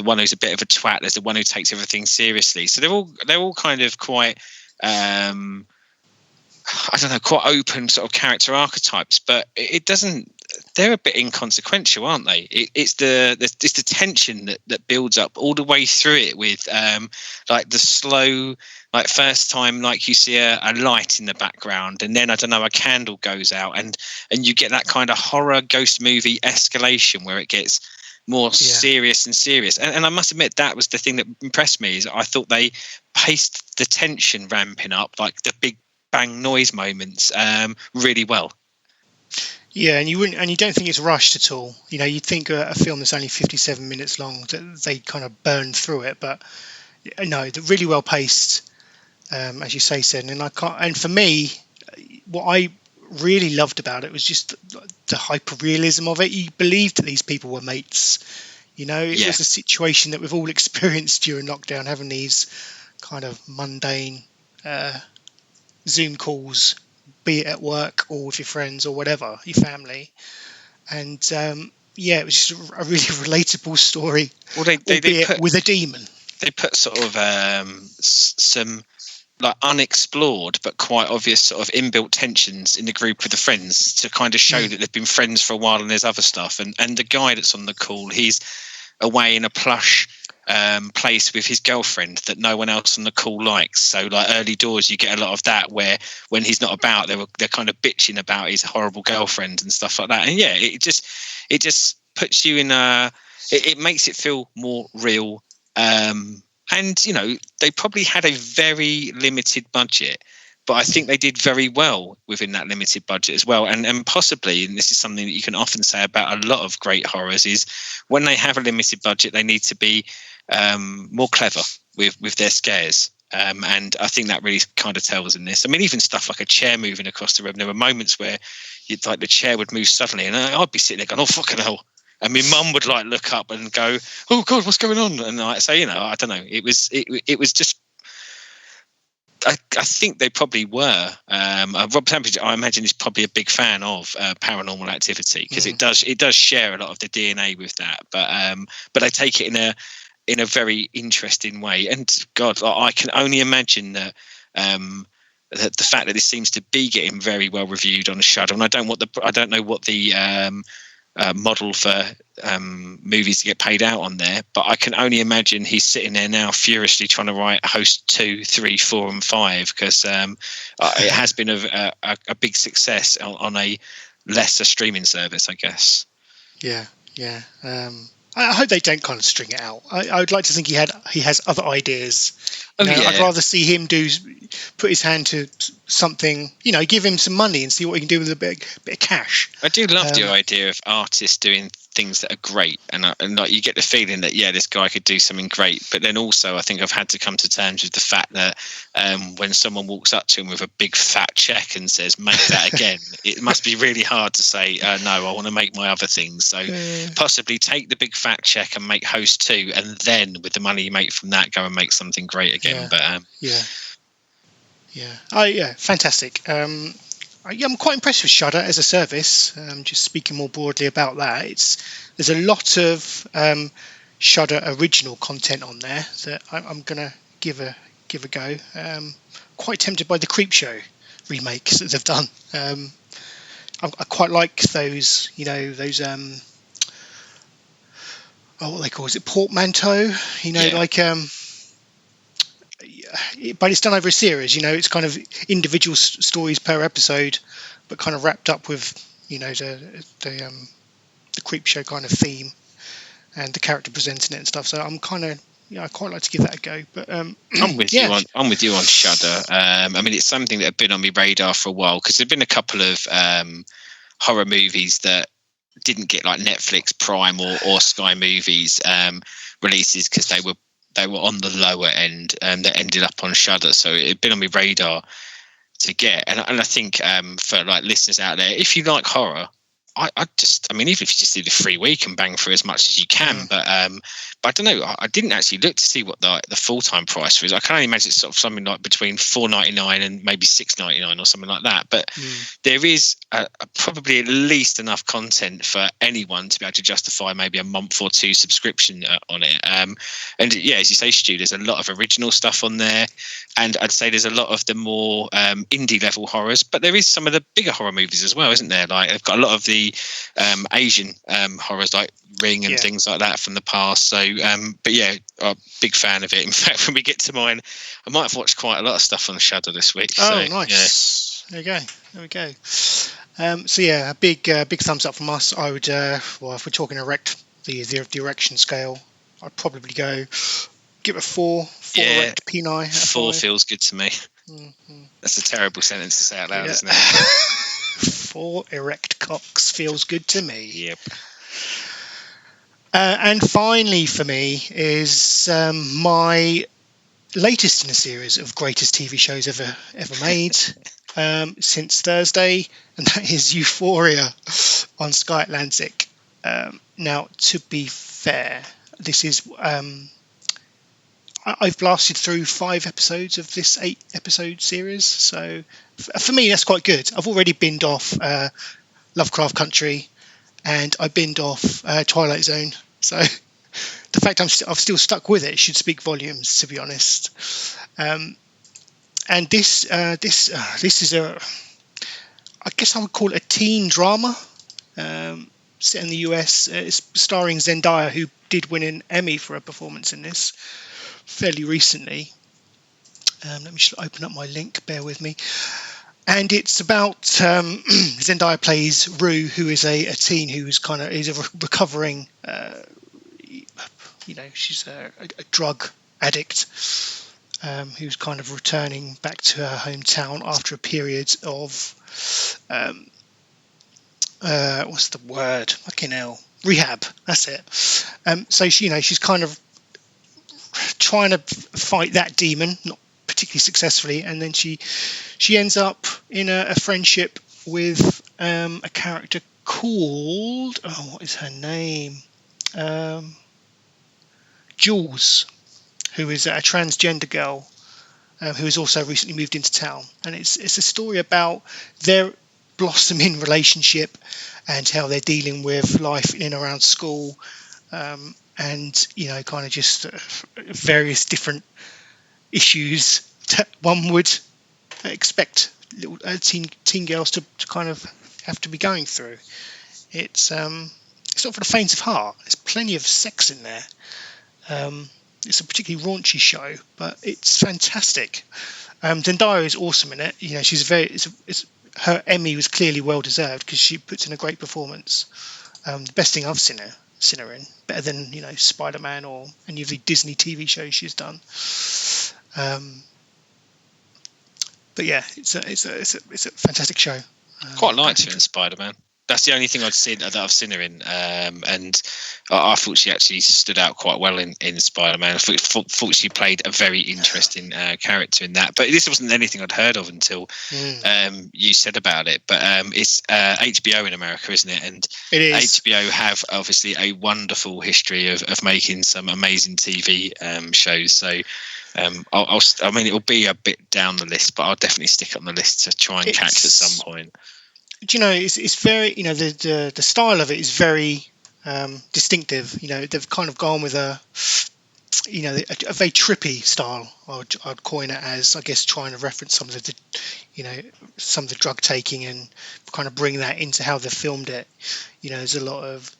one who's a bit of a twat, there's the one who takes everything seriously. So they're all kind of quite quite open sort of character archetypes, but it doesn't. They're a bit inconsequential, aren't they? It's the tension that builds up all the way through it, with like the slow, like first time, like you see a light in the background, and then I don't know, a candle goes out, and you get that kind of horror ghost movie escalation where it gets more serious and serious. And I must admit, that was the thing that impressed me, is I thought they paced the tension ramping up, like the big bang noise moments, really well. Yeah, and you don't think it's rushed at all. You know, you'd think a film that's only 57 minutes long that they kind of burn through it, but no, they're really well paced, as you say, Sid. And for me, what I really loved about it was just the hyper realism of it. You believed that these people were mates. You know, it was a situation that we've all experienced during lockdown, having these kind of mundane Zoom calls, be it at work or with your friends or whatever, your family. And it was just a really relatable story. Well, they put, with a demon. They put sort of some like unexplored but quite obvious sort of inbuilt tensions in the group with the friends to kind of show that they've been friends for a while, and there's other stuff. And the guy that's on the call, he's away in a plush place with his girlfriend that no one else on the call likes. So like early doors, you get a lot of that where when he's not about, they're kind of bitching about his horrible girlfriend and stuff like that. And yeah, it just puts you in it makes it feel more real. And they probably had a very limited budget, but I think they did very well within that limited budget as well. And possibly, and this is something that you can often say about a lot of great horrors, is when they have a limited budget, they need to be more clever with their scares. And I think that really kind of tells in this. I mean, even stuff like a chair moving across the room. There were moments where you'd like the chair would move suddenly, and I'd be sitting there going, "Oh fucking hell!" And my mum would like look up and go, "Oh God, what's going on?" And I say, I don't know. It was just. I think they probably were. Rob Tampage, I imagine, is probably a big fan of Paranormal Activity because it does share a lot of the DNA with that. But they take it in a very interesting way. And God, I can only imagine that. The fact that this seems to be getting very well reviewed on Shudder, and I don't know what the model for movies to get paid out on there, but I can only imagine he's sitting there now furiously trying to write Host 2, 3, 4 and 5 because it has been a big success on a lesser streaming service, I guess. Yeah. I hope they don't kind of string it out. I would like to think he has other ideas. I'd rather see him put his hand to something, give him some money and see what he can do with a bit of cash. I do love the idea of artists doing things that are great, and like you get the feeling that this guy could do something great. But then also, I think I've had to come to terms with the fact that when someone walks up to him with a big fat check and says "make that again," it must be really hard to say no. I want to make my other things. So possibly take the big fat check and make Host 2, and then with the money you make from that, go and make something great again. But fantastic. I'm quite impressed with Shudder as a service. Just speaking more broadly about that, there's a lot of Shudder original content on there that I'm gonna give a go. Quite tempted by the Creepshow remakes that they've done. I quite like those. Those what they call it portmanteau. But it's done over a series. It's kind of individual stories per episode, but kind of wrapped up with the Creepshow kind of theme and the character presenting it and stuff. So I'm kind of I quite like to give that a go. But I'm with you on Shudder. I mean, it's something that had been on my radar for a while because there've been a couple of horror movies that didn't get like Netflix, Prime, or Sky Movies releases because they were on the lower end and that ended up on Shudder. So it'd been on my radar to get. And I think for like listeners out there, if you like horror, even if you just do the free week and bang through as much as you can, but I don't know. I didn't actually look to see what the full time price is. I can only imagine it's sort of something like between $4.99 and maybe $6.99 or something like that. But there is probably at least enough content for anyone to be able to justify maybe a month or two subscription on it. And as you say, Stu, there's a lot of original stuff on there, and I'd say there's a lot of the more indie level horrors. But there is some of the bigger horror movies as well, isn't there? Like they've got a lot of the Asian horrors like Ring and things like that from the past. So I'm a big fan of it. In fact, when we get to mine, I might have watched quite a lot of stuff on Shudder this week. Oh, nice. There we go. A big thumbs up from us. I would if we're talking the erection scale, I'd probably give it a 4 erect peni. 4 feels good to me. Mm-hmm. That's a terrible sentence to say out loud, isn't it? 4 erect cocks feels good to me. Yep. And finally for me is my latest in a series of greatest TV shows ever made since Thursday, and that is Euphoria on Sky Atlantic. Now, to be fair, this is I've blasted through 5 episodes of this 8-episode series, so for me that's quite good. I've already binned off Lovecraft Country, and I binned off Twilight Zone, so the fact I've still stuck with it should speak volumes, to be honest. And this is I guess I would call it a teen drama. set in the US. It's starring Zendaya, who did win an Emmy for a performance in this fairly recently. Let me just open up my link. Bear with me. And it's about Zendaya plays Rue, who is a teen who's is a recovering, she's a drug addict who's kind of returning back to her hometown after a period of what's the word? Fucking hell, rehab. That's it. So she's kind of trying to fight that demon, not particularly successfully, and then she ends up in a friendship with a character called what is her name? Jules, who is a transgender girl who has also recently moved into town, and it's a story about their blossoming relationship and how they're dealing with life in and around school, and kind of just various different issues that one would expect little teen girls to kind of have to be going through. It's not for the faint of heart. There's plenty of sex in there. It's a particularly raunchy show, but it's fantastic. Zendaya is awesome in it. She's her Emmy was clearly well deserved because she puts in a great performance. The best thing I've seen her in, better than Spider-Man or any of the Disney TV shows she's done. But yeah, it's a fantastic show. Quite liked her in Spider-Man. That's the only thing I've seen her in, and I thought she actually stood out quite well in Spider-Man. I thought she played a very interesting character in that. But this wasn't anything I'd heard of until you said about it. But it's HBO in America, isn't it? And it is. HBO have obviously a wonderful history of making some amazing TV shows. So it'll be a bit down the list, but I'll definitely stick it on the list to try and catch at some point. It's very, the style of it is very distinctive. They've kind of gone with a very trippy style. I'd coin it as, I guess, trying to reference some of the drug taking and kind of bring that into how they've filmed it. There's a lot of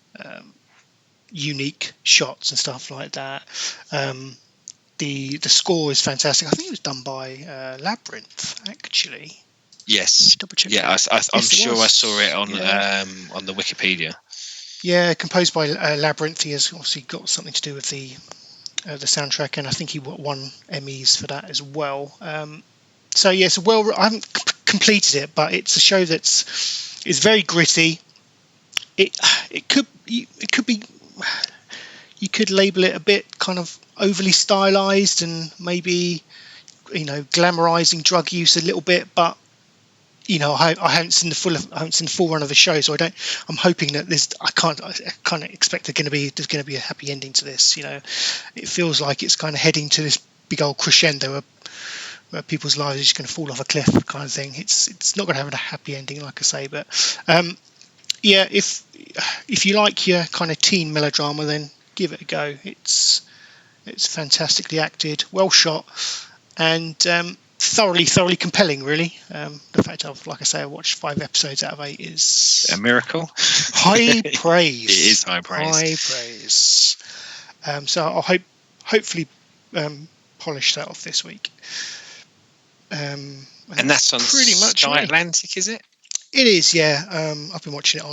unique shots and stuff like that. The score is fantastic. I think it was done by Labyrinth, actually. Yes. Double check. Yeah, I'm sure I saw it on the Wikipedia. Yeah, composed by Labyrinth. He has obviously got something to do with the soundtrack, and I think he won Emmys for that as well. So yes, I haven't completed it, but it's a show it's very gritty. It could be. You could label it a bit kind of overly stylized and maybe glamorizing drug use a little bit, but I haven't seen the full run of the show, so I'm hoping that I can't expect there's going to be a happy ending to this. It feels like it's kind of heading to this big old crescendo where people's lives are just going to fall off a cliff kind of thing. It's not going to have a happy ending, like I say, but yeah, if you like your kind of teen melodrama, then give it a go. It's fantastically acted, well shot, and thoroughly compelling, really. The fact I watched 5 episodes out of 8 is a miracle. High praise. It is high praise. So I'll hopefully polish that off this week. And that's on pretty much Sky Atlantic, is it? It is, yeah. I've been watching it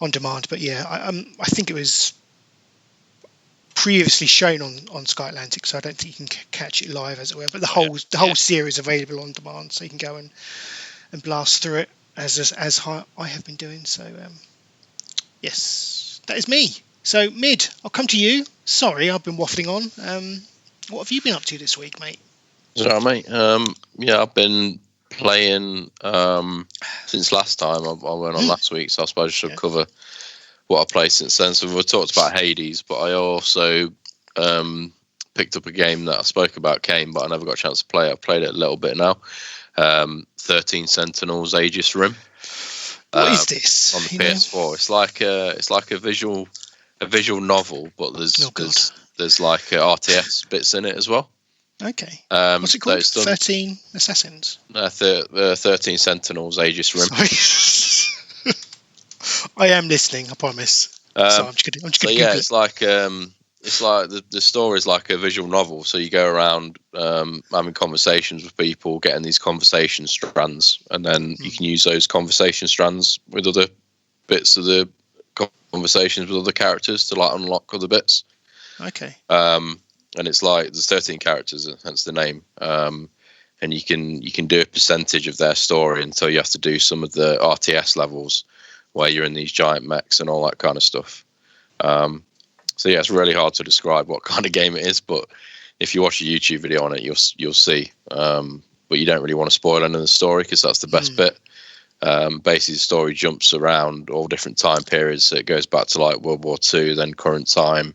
on demand, but yeah, I think it was previously shown on Sky Atlantic, so I don't think you can catch it live, as it were. But the whole series available on demand, so you can go and blast through it as I have been doing. So yes, that is me. So Mid, I'll come to you. Sorry, I've been waffling on. What have you been up to this week, mate? Sorry, mate. Yeah, I've been playing since last time. I went on last week, so I suppose I should cover what I played since then. So we've talked about Hades, but I also picked up a game that I spoke about, Kane, but I never got a chance to play it. I've played it a little bit now. 13 Sentinels Aegis Rim. What is this? On the PS4. It's like a visual novel, but there's like RTS bits in it as well. Okay. What's it called? 13 Assassins. 13 Sentinels Aegis Rim. I am listening. I promise. So I'm just gonna Google it. It's like the story is like a visual novel. So you go around having conversations with people, getting these conversation strands, and then you can use those conversation strands with other bits of the conversations with other characters to like unlock other bits. Okay. And it's like there's 13 characters, hence the name. And you can do a percentage of their story until you have to do some of the RTS levels where you're in these giant mechs and all that kind of stuff. So yeah, it's really hard to describe what kind of game it is, but if you watch a YouTube video on it, you'll see. But you don't really want to spoil any of the story because that's the best bit. Basically, the story jumps around all different time periods. So it goes back to like World War II, then current time,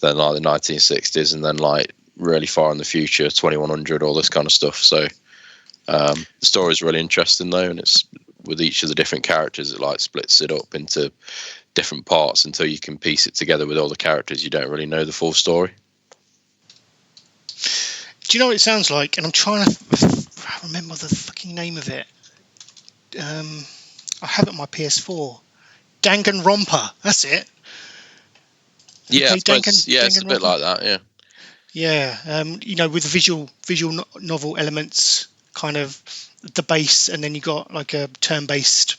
then like the 1960s, and then like really far in the future, 2100, all this kind of stuff. So the story is really interesting though, and it's with each of the different characters, it like splits it up into different parts until you can piece it together with all the characters. You don't really know the full story. Do you know what it sounds like? And I'm trying to remember the fucking name of it. I have it on my PS4. Danganronpa. That's it. Yeah, it's a bit like that. Yeah. Yeah. With visual novel elements, kind of the base, and then you got like a turn-based,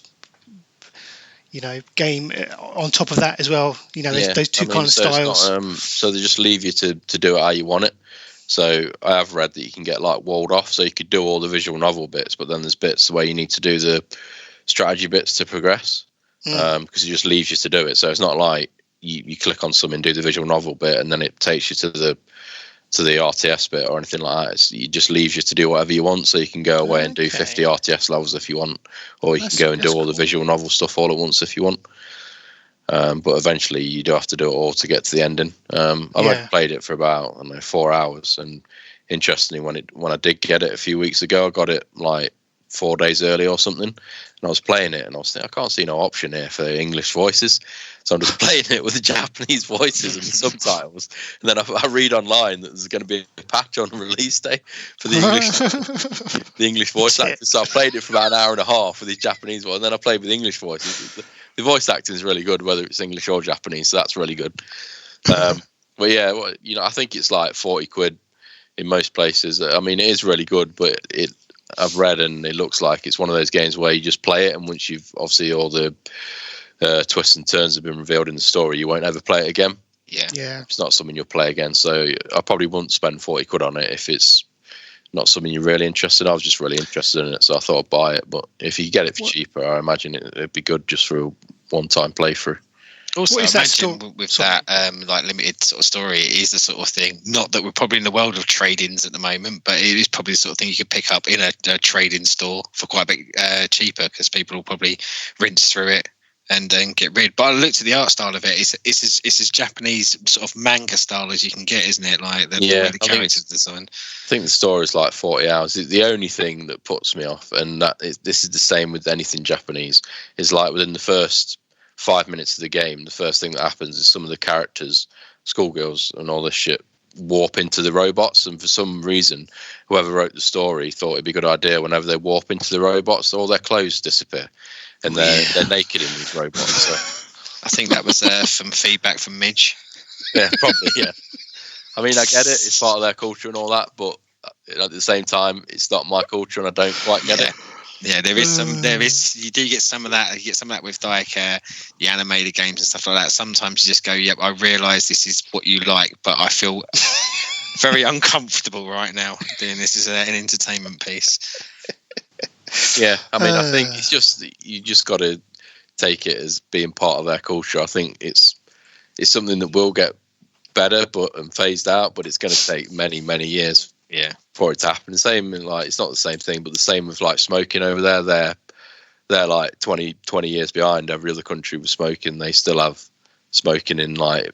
game on top of that as well. Those two kind of styles. So they just leave you to do it how you want it. So I have read that you can get like walled off, so you could do all the visual novel bits, but then there's bits where you need to do the strategy bits to progress, because it just leaves you to do it. So it's not like you click on something, do the visual novel bit, and then it takes you to the RTS bit or anything like that. It just leaves you to do whatever you want, so you can go away and do 50 RTS levels if you want, or you can go and do all the visual novel stuff all at once if you want. But eventually you do have to do it all to get to the ending. I've only played it for about 4 hours, and interestingly, when I did get it a few weeks ago, I got it like 4 days early or something, and I was playing it and I was thinking, I can't see no option here for English voices, so I'm just playing it with the Japanese voices and the subtitles, and then I read online that there's going to be a patch on release day for the English voice actors. So I played it for about an hour and a half with the Japanese one, and then I played with English voices. The voice acting is really good, whether it's English or Japanese, so that's really good. But yeah, I think it's like 40 quid in most places. I mean, it is really good, but I've read and it looks like it's one of those games where you just play it, and once you've obviously all the twists and turns have been revealed in the story, you won't ever play it again. Yeah. It's not something you'll play again, so I probably wouldn't spend 40 quid on it if it's not something you're really interested in. I was just really interested in it, so I thought I'd buy it. But if you get it for cheaper, I imagine it'd be good just for a one-time playthrough. Also, I imagine with that like limited sort of story, it is the sort of thing, not that we're probably in the world of trade-ins at the moment, but it is probably the sort of thing you could pick up in a trade-in store for quite a bit cheaper, because people will probably rinse through it and then get rid. But I looked at the art style of it. It's as Japanese sort of manga style as you can get, isn't it? Like the way the characters designed. I think the story is like 40 hours. The only thing that puts me off, and this is the same with anything Japanese, is like within the first 5 minutes of the game, the first thing that happens is some of the characters, schoolgirls and all this shit, warp into the robots, and for some reason whoever wrote the story thought it'd be a good idea whenever they warp into the robots, all their clothes disappear and they're naked in these robots. So I think that was some feedback from Midge. Yeah, probably. Yeah, I mean, I get it, it's part of their culture and all that, but at the same time it's not my culture and I don't quite get it. Yeah, you do get some of that. You get some of that with like the animated games and stuff like that. Sometimes you just go, yep, I realise this is what you like, but I feel very uncomfortable right now doing this as an entertainment piece. Yeah, I mean, I think it's just, you just got to take it as being part of their culture. I think it's something that will get better and phased out, but it's going to take many, many years. Yeah, for it to happen. The same, like, it's not the same thing, but the same with like smoking over there. They're like 20 years behind every other country with smoking. They still have smoking in like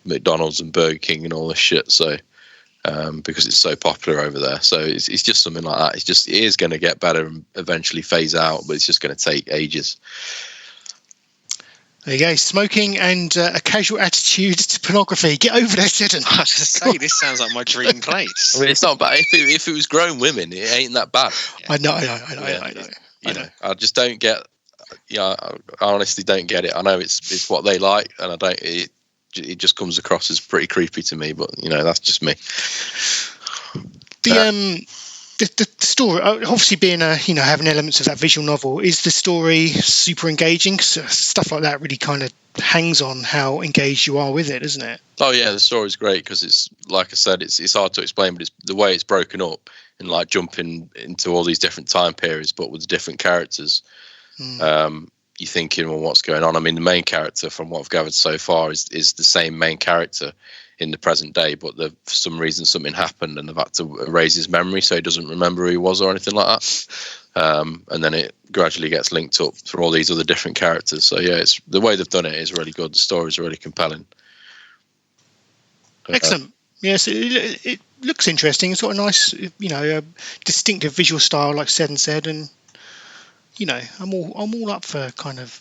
McDonald's and Burger King and all this shit. So because it's so popular over there, so it's just something like that. It is going to get better and eventually phase out, but it's just going to take ages. There you go. Smoking and a casual attitude to pornography. Get over there, Seddon. I was just say, this sounds like my dream place. I mean, it's not bad. If it was grown women, it ain't that bad. Yeah. I know. You know, I just don't get. I honestly don't get it. I know it's what they like, and I don't. It just comes across as pretty creepy to me. But that's just me. The story, obviously being having elements of that visual novel, is the story super engaging? Stuff like that really kind of hangs on how engaged you are with it, isn't it? Oh yeah, the story's great because it's, like I said, it's hard to explain, but it's the way it's broken up and like jumping into all these different time periods, but with different characters. You're thinking, well, what's going on? I mean, the main character, from what I've gathered so far, is the same main character in the present day, but for some reason something happened and they've had to erase his memory so he doesn't remember who he was or anything like that. And then it gradually gets linked up through all these other different characters. So yeah, it's the way they've done it is really good. The story's really compelling. Excellent. Yes, it looks interesting. It's got a nice, distinctive visual style, like Seddon said, and I'm all up for kind of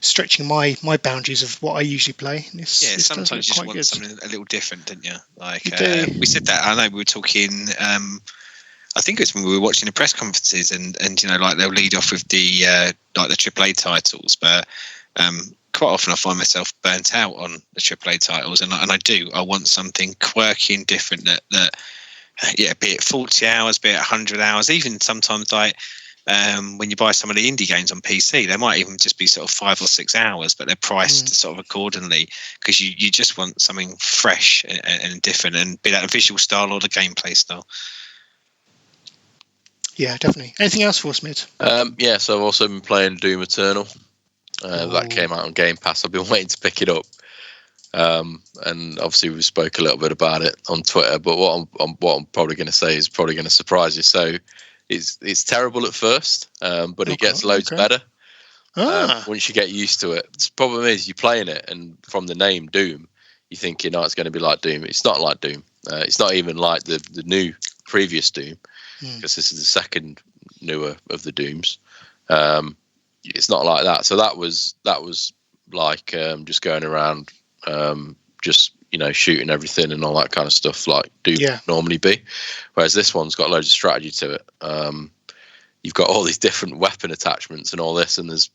stretching my boundaries of what I usually play. Sometimes you just want something a little different, don't you? Like we said that. I know we were talking. I think it's when we were watching the press conferences, and like they'll lead off with the like the AAA titles, but quite often I find myself burnt out on the AAA titles, and I want something quirky and different that be it 40 hours, be it 100 hours, even sometimes like. When you buy some of the indie games on PC, they might even just be sort of 5 or 6 hours, but they're priced sort of accordingly because you just want something fresh and different, and be that a visual style or the gameplay style. Yeah, definitely. Anything else for us, Mid? So I've also been playing Doom Eternal. That came out on Game Pass. I've been waiting to pick it up. And obviously we spoke a little bit about it on Twitter, but what I'm probably going to say is probably going to surprise you. So it's terrible at first, but it gets loads better once you get used to it. The problem is you're playing it, and from the name Doom, you're thinking, it's going to be like Doom. It's not like Doom. It's not even like the new previous Doom, because this is the second newer of the Dooms. It's not like that. So that was like just going around, just shooting everything and all that kind of stuff like Doom normally be. Whereas this one's got loads of strategy to it. You've got all these different weapon attachments and all this, and there's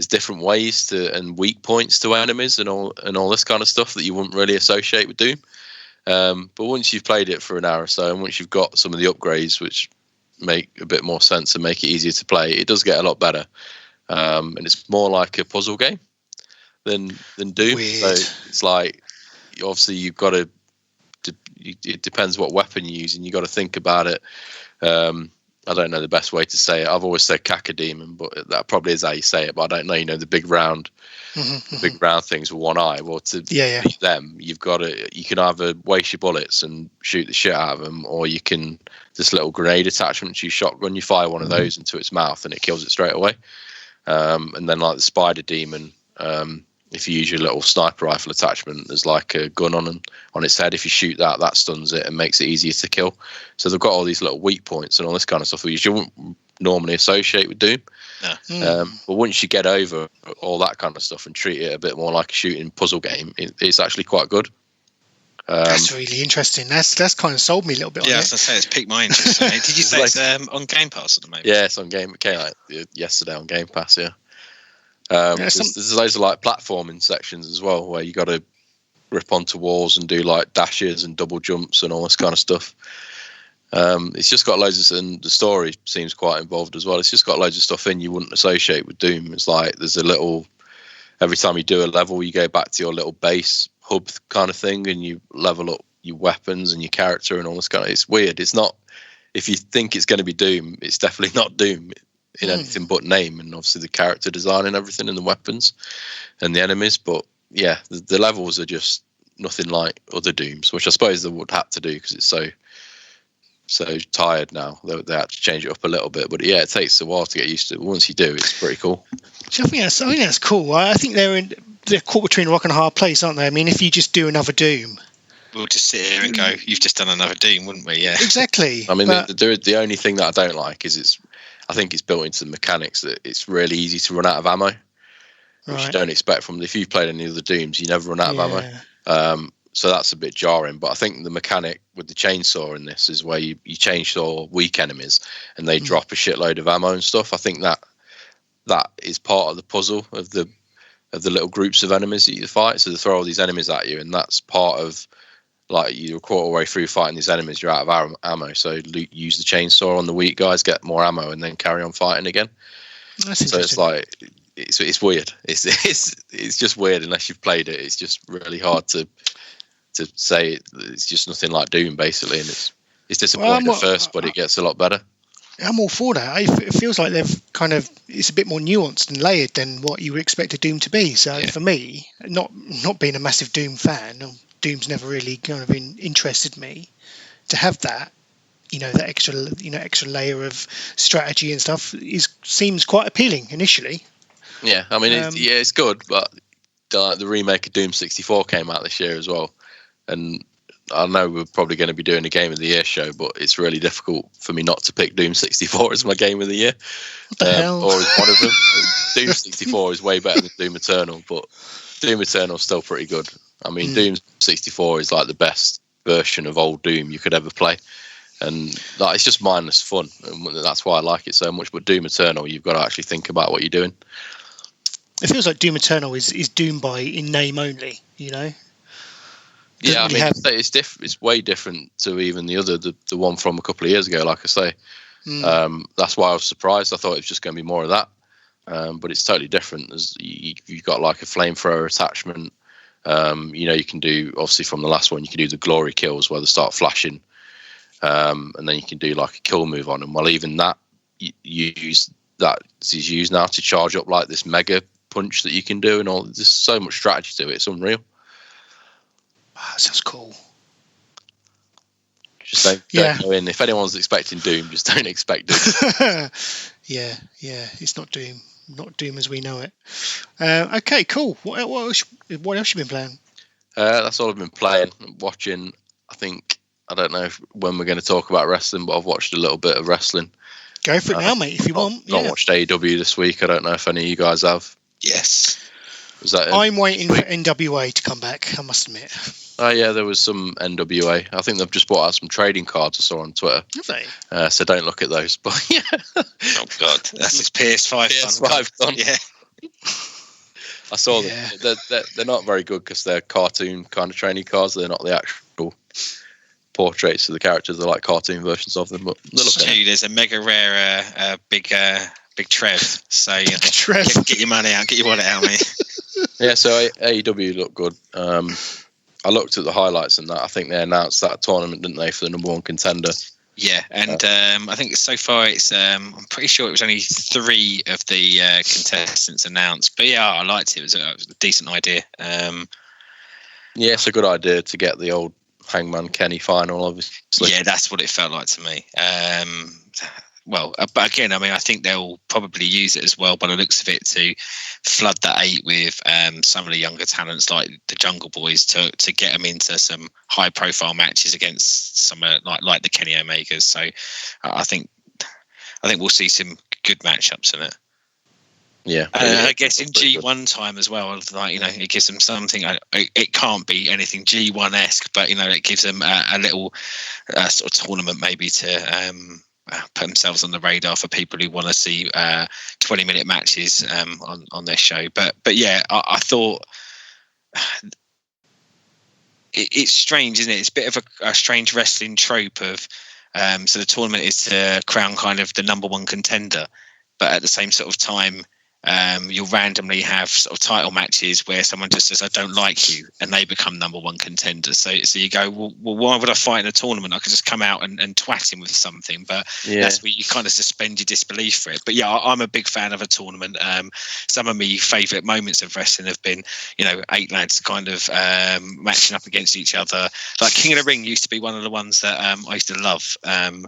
different ways to and weak points to enemies and all this kind of stuff that you wouldn't really associate with Doom. But once you've played it for an hour or so, and once you've got some of the upgrades which make a bit more sense and make it easier to play, it does get a lot better. And it's more like a puzzle game than Doom. Weird. So it's like, obviously you've got to it depends what weapon you use, and you got to think about it. I don't know the best way to say it. I've always said cacodemon, but that probably is how you say it, but I don't know, the big round big round things with one eye. Well, to beat them, you can either waste your bullets and shoot the shit out of them, or you can, this little grenade attachment, you shotgun, you fire one of those into its mouth and it kills it straight away. And then like the spider demon, if you use your little sniper rifle attachment, there's like a gun on its head. If you shoot that stuns it and makes it easier to kill. So they've got all these little weak points and all this kind of stuff which you wouldn't normally associate with Doom. But once you get over all that kind of stuff and treat it a bit more like a shooting puzzle game, it's actually quite good. That's really interesting. That's kind of sold me a little bit. Yeah, as I say, it's piqued my interest. Did you say it's on Game Pass at the moment? Yeah, it's on Game. It came out yesterday on Game Pass. Yeah. There's loads of like platforming sections as well where you got to rip onto walls and do like dashes and double jumps and all this kind of stuff. It's just got loads of, and the story seems quite involved as well. It's just got loads of stuff in you wouldn't associate with Doom. It's like there's a little, every time you do a level, you go back to your little base hub kind of thing, and you level up your weapons and your character and all this kind of. It's weird. It's not. If you think it's going to be Doom, it's definitely not Doom in anything but name, and obviously the character design and everything, and the weapons and the enemies. But yeah, the levels are just nothing like other Dooms, which I suppose they would have to do because it's so tired now. They had to change it up a little bit, but yeah, it takes a while to get used to it. Once you do, it's pretty cool. So I think that's cool. I think they're caught between a rock and a hard place, aren't they? I mean, if you just do another Doom, we'll just sit here and go, "You've just done another Doom," wouldn't we? Yeah, exactly. I mean, the only thing that I don't like is I think it's built into the mechanics that it's really easy to run out of ammo, which you don't expect from. If you've played any of the Dooms, you never run out of ammo. So that's a bit jarring. But I think the mechanic with the chainsaw in this is where you chainsaw weak enemies and they drop a shitload of ammo and stuff. I think that that is part of the puzzle of the little groups of enemies that you fight. So they throw all these enemies at you, and that's part of, like, you're a quarter way through fighting these enemies, you're out of ammo. So use the chainsaw on the weak guys, get more ammo, and then carry on fighting again. So it's like it's weird. It's just weird unless you've played it. It's just really hard to say. It's just nothing like Doom, basically, and it's disappointing at first, but it gets a lot better. I'm all for that. It feels like it's a bit more nuanced and layered than what you would expect a Doom to be. So for me, not being a massive Doom fan, Doom's never really kind of interested me. To have that, that extra layer of strategy and stuff seems quite appealing initially. Yeah, I mean, it's good, but the remake of Doom 64 came out this year as well, and I know we're probably going to be doing a Game of the Year show, but it's really difficult for me not to pick Doom 64 as my Game of the Year. What the hell? Or as one of them. Doom 64 is way better than Doom Eternal, but Doom Eternal is still pretty good. I mean, Doom 64 is like the best version of old Doom you could ever play. And it's just mindless fun. And that's why I like it so much. But Doom Eternal, you've got to actually think about what you're doing. It feels like Doom Eternal is Doom in name only, Yeah, I mean, it's different. It's way different to even the one from a couple of years ago. Like I say, that's why I was surprised. I thought it was just going to be more of that, but it's totally different. As you've got like a flamethrower attachment. You can do, obviously from the last one, you can do the glory kills where they start flashing, and then you can do like a kill move on them. Well, even that is used now to charge up like this mega punch that you can do, and all. There's so much strategy to it. It's unreal. That sounds cool. Just don't go in. If anyone's expecting Doom, just don't expect Doom. yeah, it's not Doom as we know it. Okay, cool. What else you been playing? That's all I've been playing. Watching. I don't know when we're going to talk about wrestling, but I've watched a little bit of wrestling. Go for it now, mate, if you want. Not watched AEW this week. I don't know if any of you guys have. Yes. I'm waiting for NWA to come back, I must admit. Oh, yeah, there was some NWA. I think they've just bought out some trading cards I saw on Twitter. Have they? So don't look at those. But yeah. Oh, God. That's his PS5 gone. Yeah. I saw them. They're not very good because they're cartoon kind of trading cards. They're not the actual portraits of the characters. They're like cartoon versions of them. But there's a mega rare big Trev. So get your money out, get your wallet out, mate. Yeah, so AEW looked good. I looked at the highlights and that. I think they announced that tournament, didn't they, for the number one contender? Yeah, and I think so far it's I'm pretty sure it was only 3 of the contestants announced. But yeah, I liked it. It was a decent idea. Yeah, it's a good idea to get the old Hangman Kenny final, obviously. Yeah, that's what it felt like to me. Well, but again, I mean, I think they'll probably use it as well by the looks of it to flood that 8 with some of the younger talents like the Jungle Boys to get them into some high profile matches against some like the Kenny Omegas. So I think we'll see some good matchups in it. Yeah, I guess in G1 time as well, like it gives them something. It can't be anything G1-esque, but it gives them a little sort of tournament maybe to put themselves on the radar for people who want to see 20-minute matches on their show. But yeah, I thought it's strange, isn't it? It's a bit of a strange wrestling trope of so the tournament is to crown kind of the number one contender, but at the same sort of time you'll randomly have sort of title matches where someone just says, I don't like you, and they become number one contenders. So you go, well, why would I fight in a tournament? I could just come out and twat him with something. But that's where you kind of suspend your disbelief for it. But yeah, I'm a big fan of a tournament. Some of my favourite moments of wrestling have been, 8 lads kind of matching up against each other. Like King of the Ring used to be one of the ones that I used to love. And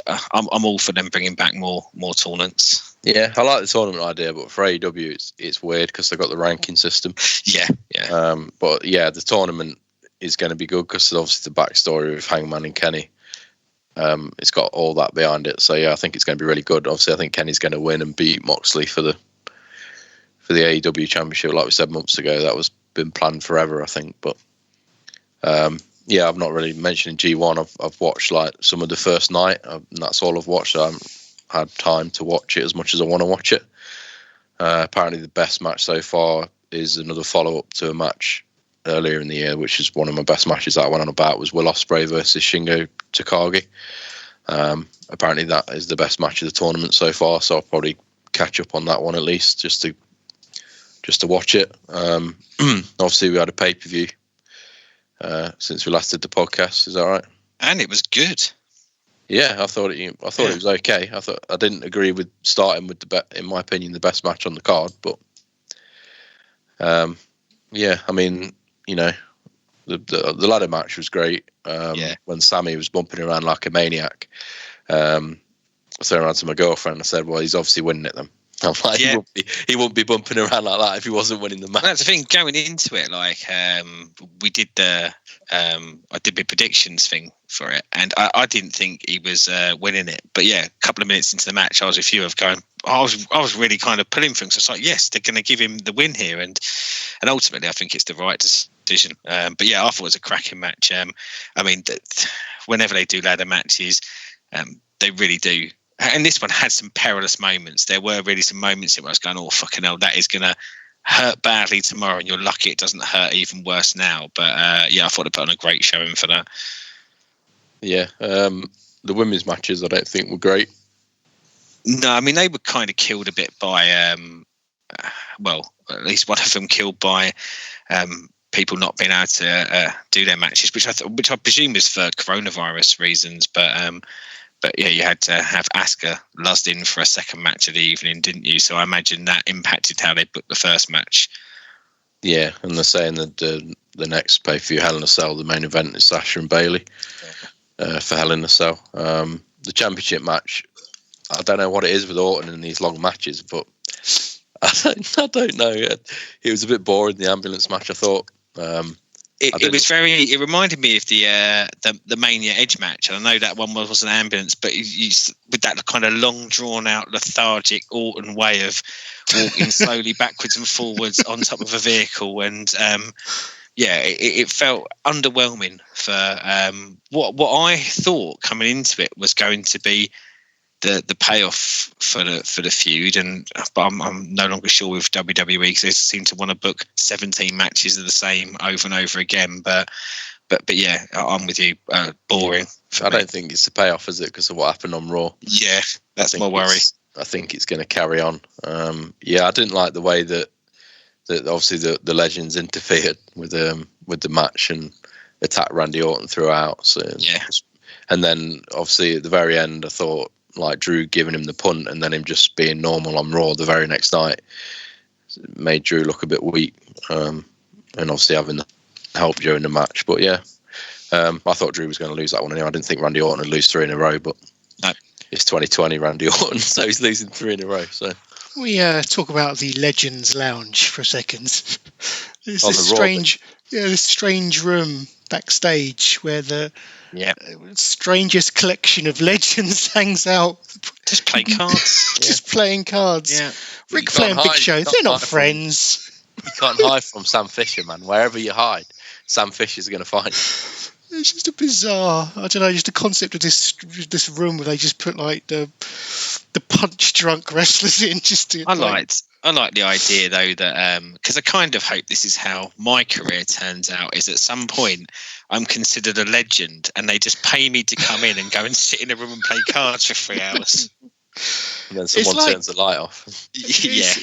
I'm all for them bringing back more tournaments. Yeah, I like the tournament idea, but for AEW, it's weird because they've got the ranking system. Yeah. But yeah, the tournament is going to be good because obviously the backstory of Hangman and Kenny. It's got all that behind it, so yeah, I think it's going to be really good. Obviously, I think Kenny's going to win and beat Moxley for the AEW Championship, like we said months ago. That was been planned forever, I think. But yeah, I've not really mentioned G1. I've watched like some of the first night, and that's all I've watched. I haven't had time to watch it as much as I want to watch it. Apparently, the best match so far is another follow-up to a match earlier in the year, which is one of my best matches that I went on about, was Will Ospreay versus Shingo Takagi. Apparently, that is the best match of the tournament so far, so I'll probably catch up on that one at least, just to watch it. Obviously, we had a pay-per-view since we last did the podcast. Is that right? And it was good. Yeah, I thought it was okay. I didn't agree with starting with in my opinion, the best match on the card, but yeah, I mean, you know, the ladder match was great. When Sammy was bumping around like a maniac. I turned around to my girlfriend and I said, "Well, he's obviously winning it then." I'm like, he wouldn't be bumping around like that if he wasn't winning the match. That's the thing, going into it, like, we did I did my predictions thing for it, and I didn't think he was winning it. But yeah, a couple of minutes into the match, I was a few of going, I was really kind of pulling things. So it's like, yes, they're going to give him the win here, and ultimately, I think it's the right decision. But yeah, I thought it was a cracking match. I mean, whenever they do ladder matches, they really do. And this one had some perilous moments. There were really some moments where I was going, oh, fucking hell, that is going to hurt badly tomorrow, and you're lucky it doesn't hurt even worse now. But yeah, I thought they put on a great showing for that. Yeah, the women's matches I don't think were great. No, I mean, they were kind of killed a bit by, well, at least one of them killed by people not being able to do their matches, which I presume is for coronavirus reasons. But yeah, you had to have Asuka lost in for a second match of the evening, didn't you? So I imagine that impacted how they booked the first match. Yeah, and they're saying that the next pay-per-view, Hell in a Cell, the main event is Sasha and Bayley for Hell in a Cell. The championship match, I don't know what it is with Orton in these long matches, but I don't know. It was a bit boring, the ambulance match, I thought. It was very. It reminded me of the Mania Edge match. And I know that one was an ambulance, but with that kind of long, drawn out, lethargic Orton way of walking slowly backwards and forwards on top of a vehicle, and it felt underwhelming for what I thought coming into it was going to be the payoff for the feud, but I'm no longer sure with WWE because they seem to want to book 17 matches of the same over and over again. But yeah, I'm with you. Boring. I don't think it's the payoff, is it? Because of what happened on Raw. Yeah, that's my worry. I think it's going to carry on. I didn't like the way that obviously the legends interfered with the match and attacked Randy Orton throughout. So yeah, and then obviously at the very end, I thought, like, Drew giving him the punt and then him just being normal on Raw the very next night made Drew look a bit weak, and obviously having the help during the match. But yeah, I thought Drew was going to lose that one anyway. I didn't think Randy Orton would lose 3 in a row, but no. It's 2020 Randy Orton, so he's losing 3 in a row. So we talk about the Legends Lounge for a second. There's this strange room backstage where the strangest collection of legends hangs out. Just play cards. Just playing cards. Yeah. Ric Flair and Big Show, they're not friends. You can't hide from Sam Fisher, man. Wherever you hide, Sam Fisher's going to find you. It's just a bizarre, I don't know, just the concept of this room where they just put like the punch drunk wrestlers in just to. I like the idea though that because I kind of hope this is how my career turns out. Is at some point I'm considered a legend and they just pay me to come in and go and sit in a room and play cards for 3 hours. And then someone turns the light off. Yeah,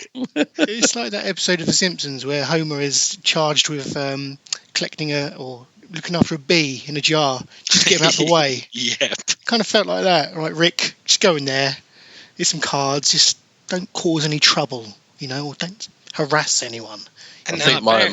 it's like that episode of The Simpsons where Homer is charged with collecting or looking after a bee in a jar, just get him out of the way. Yeah, kind of felt like that. Right, Rick, just go in there, here's some cards, just don't cause any trouble, or don't harass anyone. And I think my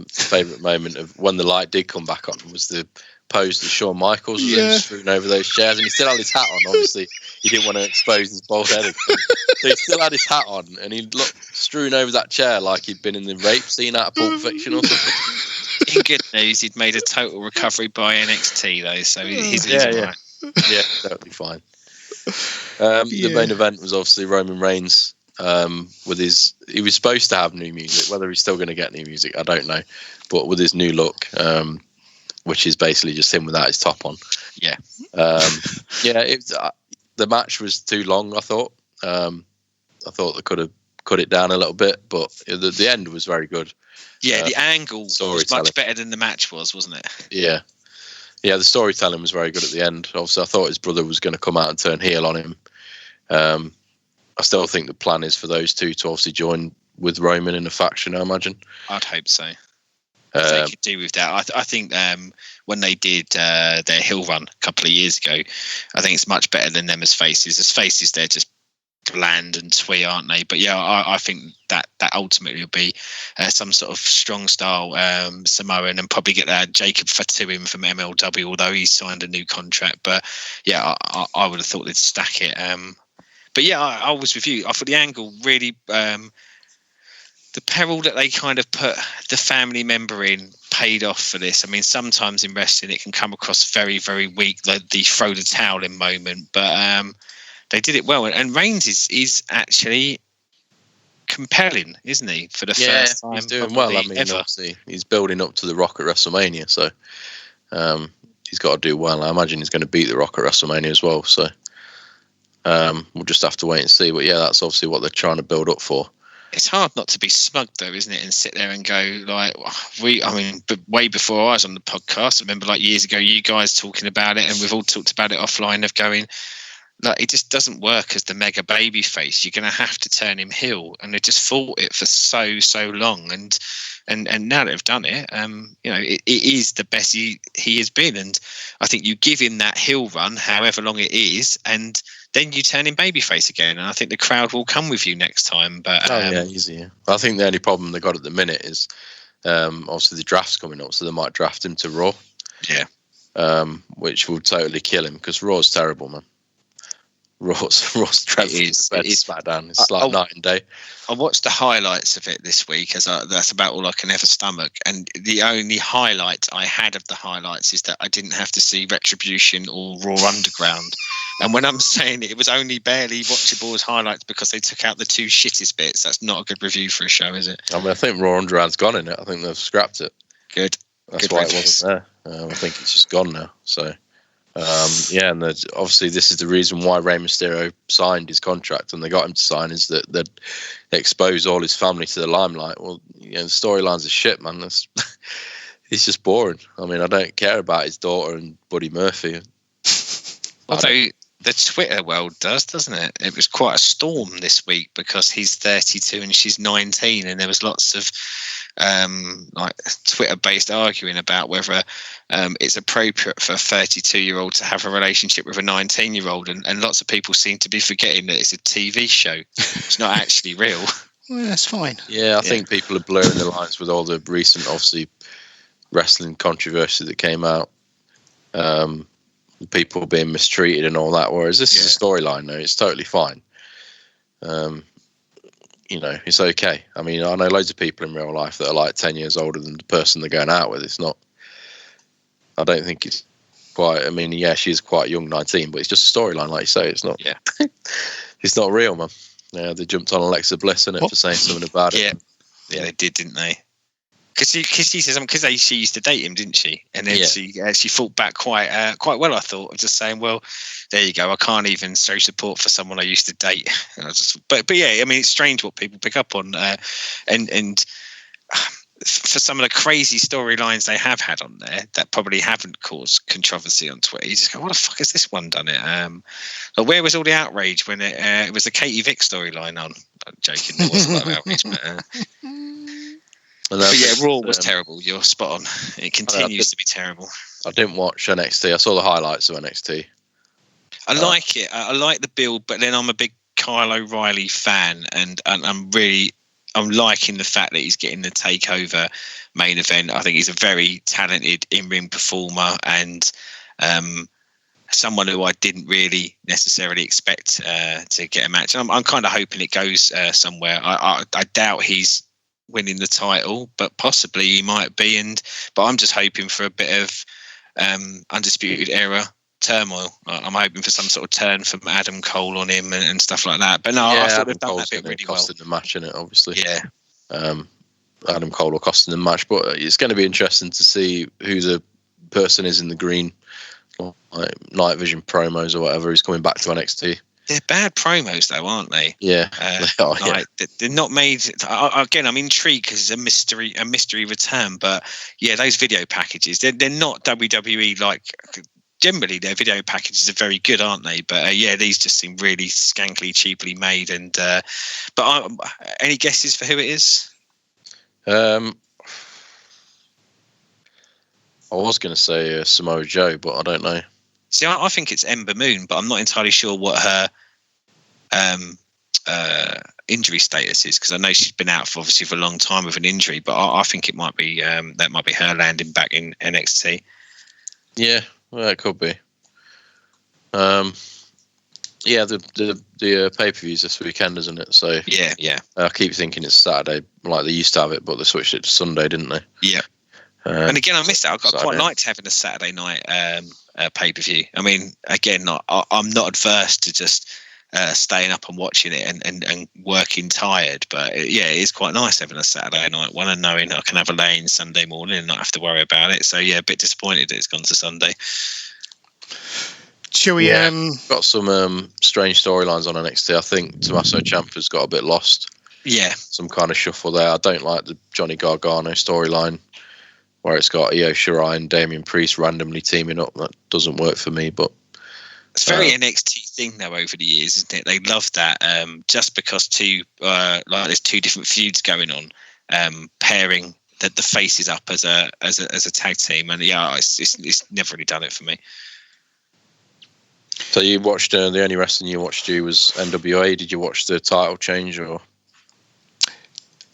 favourite moment of when the light did come back on was the pose that Shawn Michaels was in, strewn over those chairs, and he still had his hat on. Obviously, he didn't want to expose his bald head, so he still had his hat on, and he looked strewn over that chair like he'd been in the rape scene out of Pulp Fiction or something. In good news, he'd made a total recovery by NXT though, so he's right. Yeah, totally fine. The main event was obviously Roman Reigns with his. He was supposed to have new music. Whether he's still going to get new music, I don't know. But with his new look, which is basically just him without his top on. Yeah. The match was too long. I thought. I thought they could cut it down a little bit, but the end was very good. Yeah, the angle was much better than the match wasn't it? Yeah. Yeah, the storytelling was very good at the end. Obviously, I thought his brother was going to come out and turn heel on him. I still think the plan is for those two to obviously join with Roman in a faction, I imagine. I'd hope so. They could do with that. I think when they did their heel run a couple of years ago, I think it's much better than them as faces. As faces, they're just bland and twee, aren't they? But yeah, I think that ultimately will be some sort of strong style Samoan, and probably get Jacob Fatu in from MLW, although he's signed a new contract. But yeah, I would have thought they'd stack it. But yeah, I was with you. I thought the angle really, the peril that they kind of put the family member in paid off for this. I mean, sometimes in wrestling it can come across very, very weak, like the throw the towel in moment, but they did it well. And Reigns is actually compelling, isn't he? For the first time, he's doing well. I mean, obviously he's building up to The Rock at WrestleMania, so he's got to do well. I imagine he's going to beat The Rock at WrestleMania as well. So we'll just have to wait and see. But yeah, that's obviously what they're trying to build up for. It's hard not to be smug, though, isn't it? And sit there and go, like, but way before I was on the podcast, I remember like years ago, you guys talking about it, and we've all talked about it offline, of going, like, it just doesn't work as the mega baby face. You're going to have to turn him heel, and they just fought it for so long, and now they've done it. It is the best he has been, and I think you give him that heel run, however long it is, and then you turn him babyface again, and I think the crowd will come with you next time. But easy. Yeah. I think the only problem they got at the minute is obviously the draft's coming up, so they might draft him to Raw. Yeah, which will totally kill him, because Raw's terrible, man. Raw's dreadful. It's SmackDown. It's like night and day. I watched the highlights of it this week, as that's about all I can ever stomach. And the only highlight I had of the highlights is that I didn't have to see Retribution or Raw Underground. And when I'm saying it was only barely watchable as highlights because they took out the two shittest bits, that's not a good review for a show, is it? I mean, I think Raw Underground's gone in it. I think they've scrapped it. Good. That's good why it wasn't there. I think it's just gone now. So, and obviously this is the reason why Rey Mysterio signed his contract, and they got him to sign, is that they'd expose all his family to the limelight. Well, the storylines are shit, man. It's just boring. I mean, I don't care about his daughter and Buddy Murphy. Although the Twitter world doesn't it? It was quite a storm this week because he's 32 and she's 19, and there was lots of like Twitter-based arguing about whether it's appropriate for a 32-year-old to have a relationship with a 19-year-old, and lots of people seem to be forgetting that it's a TV show. It's not actually real. Well, that's fine. Yeah, I think people are blurring the lines with all the recent, obviously, wrestling controversy that came out. People being mistreated and all that, whereas this is a storyline now. It's totally fine. It's okay. I mean, I know loads of people in real life that are like 10 years older than the person they're going out with. It's not, I don't think it's quite, I mean, yeah, she's quite young, 19, but it's just a storyline, like you say. It's not, it's not real, man. Yeah, they jumped on Alexa Bliss in it for saying something about it. Yeah, they did, didn't they? Because she says, because she used to date him, didn't she? And then she fought back quite well, I thought, of just saying, well, there you go. I can't even show support for someone I used to date. But yeah, I mean, it's strange what people pick up on, and for some of the crazy storylines they have had on there that probably haven't caused controversy on Twitter, you just go, what the fuck has this one done it? But where was all the outrage when it was the Katie Vick storyline on? I'm joking, there was a lot of outrage, but yeah, Raw was terrible. You're spot on. It continues to be terrible. I didn't watch NXT. I saw the highlights of NXT. I like it. I like the build, but then I'm a big Kyle O'Reilly fan, and I'm liking the fact that he's getting the takeover main event. I think he's a very talented in-ring performer, and someone who I didn't really necessarily expect to get a match. I'm kind of hoping it goes somewhere. I doubt he's winning the title, but possibly he might be, but I'm just hoping for a bit of Undisputed Era turmoil. I'm hoping for some sort of turn from Adam Cole on him and stuff like that. But no, I thought they've done that bit really well. Costing the match in it, obviously. Yeah. Adam Cole will costing the match, but it's going to be interesting to see who the person is in the green, like Night Vision promos or whatever, who's coming back to NXT. They're bad promos, though, aren't they? Yeah, they are. Like, they're not made. Again, I'm intrigued because it's a mystery return. But yeah, those video packages, they're not WWE like. Generally, their video packages are very good, aren't they? But yeah, these just seem really skankily, cheaply made. And but any guesses for who it is? I was going to say Samoa Joe, but I don't know. See, I think it's Ember Moon, but I'm not entirely sure what her injury status is, because I know she's been out for a long time with an injury. But I think it might be that might be her landing back in NXT. Yeah, well, it could be. Yeah, the pay-per-view's this weekend, isn't it? So yeah. I keep thinking it's Saturday, like they used to have it, but they switched it to Sunday, didn't they? Yeah. And again, I missed out. I quite liked having a Saturday night pay-per-view. I mean, again, I'm not adverse to just staying up and watching it and working tired. But yeah, it is quite nice having a Saturday night one and knowing I can have a lay-in Sunday morning and not have to worry about it. So yeah, a bit disappointed that it's gone to Sunday. Shall we? Got some strange storylines on NXT. I think Tommaso Ciampa's got a bit lost. Yeah. Some kind of shuffle there. I don't like the Johnny Gargano storyline, where it's got Io Shirai and Damian Priest randomly teaming up. That doesn't work for me, but it's very NXT thing though over the years, isn't it? They love that just because there's two different feuds going on, pairing the faces up as a tag team, and yeah, it's never really done it for me. So you watched the only wrestling you watched was NWA. Did you watch the title change or?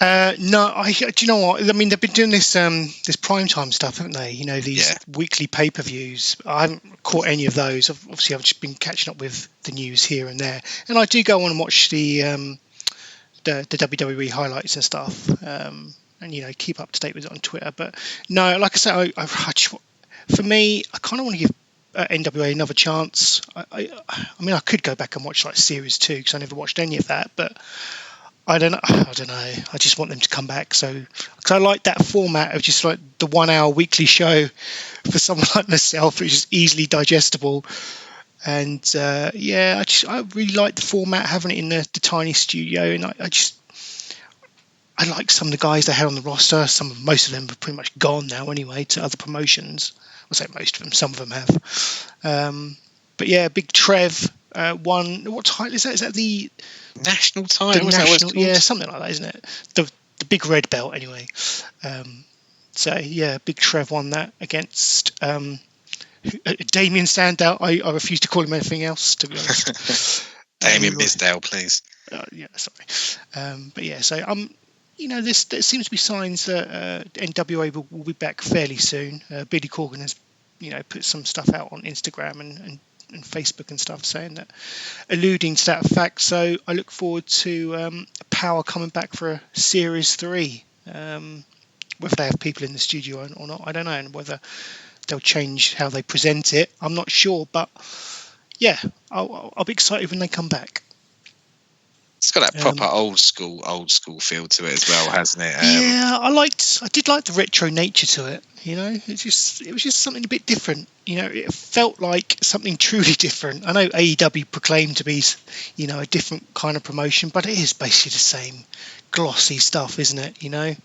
No, do you know what? I mean, they've been doing this primetime stuff, haven't they? You know, these weekly pay-per-views. I haven't caught any of those. Obviously, I've just been catching up with the news here and there, and I do go on and watch the WWE highlights and stuff, and keep up to date with it on Twitter. But no, like I said, for me, I kind of want to give NWA another chance. I mean, I could go back and watch like Series 2 because I never watched any of that, but I don't know. I just want them to come back. So, because I like that format of just like the 1 hour weekly show for someone like myself, which is easily digestible. And I really like the format, having it in the tiny studio. And I like some of the guys they had on the roster. Most of them are pretty much gone now anyway to other promotions. I'll say most of them. Some of them have. But yeah, Big Trev won. What title is that? Is that the national title? Something like that, isn't it? The big red belt, anyway. So yeah, Big Trev won that against Damien Sandow. I refuse to call him anything else, to be honest. Damien Bisdale, please. Sorry. But yeah, so there seems to be signs that NWA will be back fairly soon. Billy Corgan has, put some stuff out on Instagram and Facebook and stuff saying that, alluding to that fact. So I look forward to Power coming back for a Series 3. Whether they have people in the studio or not, I don't know, and whether they'll change how they present it, I'm not sure. But yeah, I'll be excited when they come back. It's got that proper old school feel to it as well, hasn't it? Yeah, I did like the retro nature to it. It was just something a bit different. It felt like something truly different. I know AEW proclaimed to be, a different kind of promotion, but it is basically the same glossy stuff, isn't it?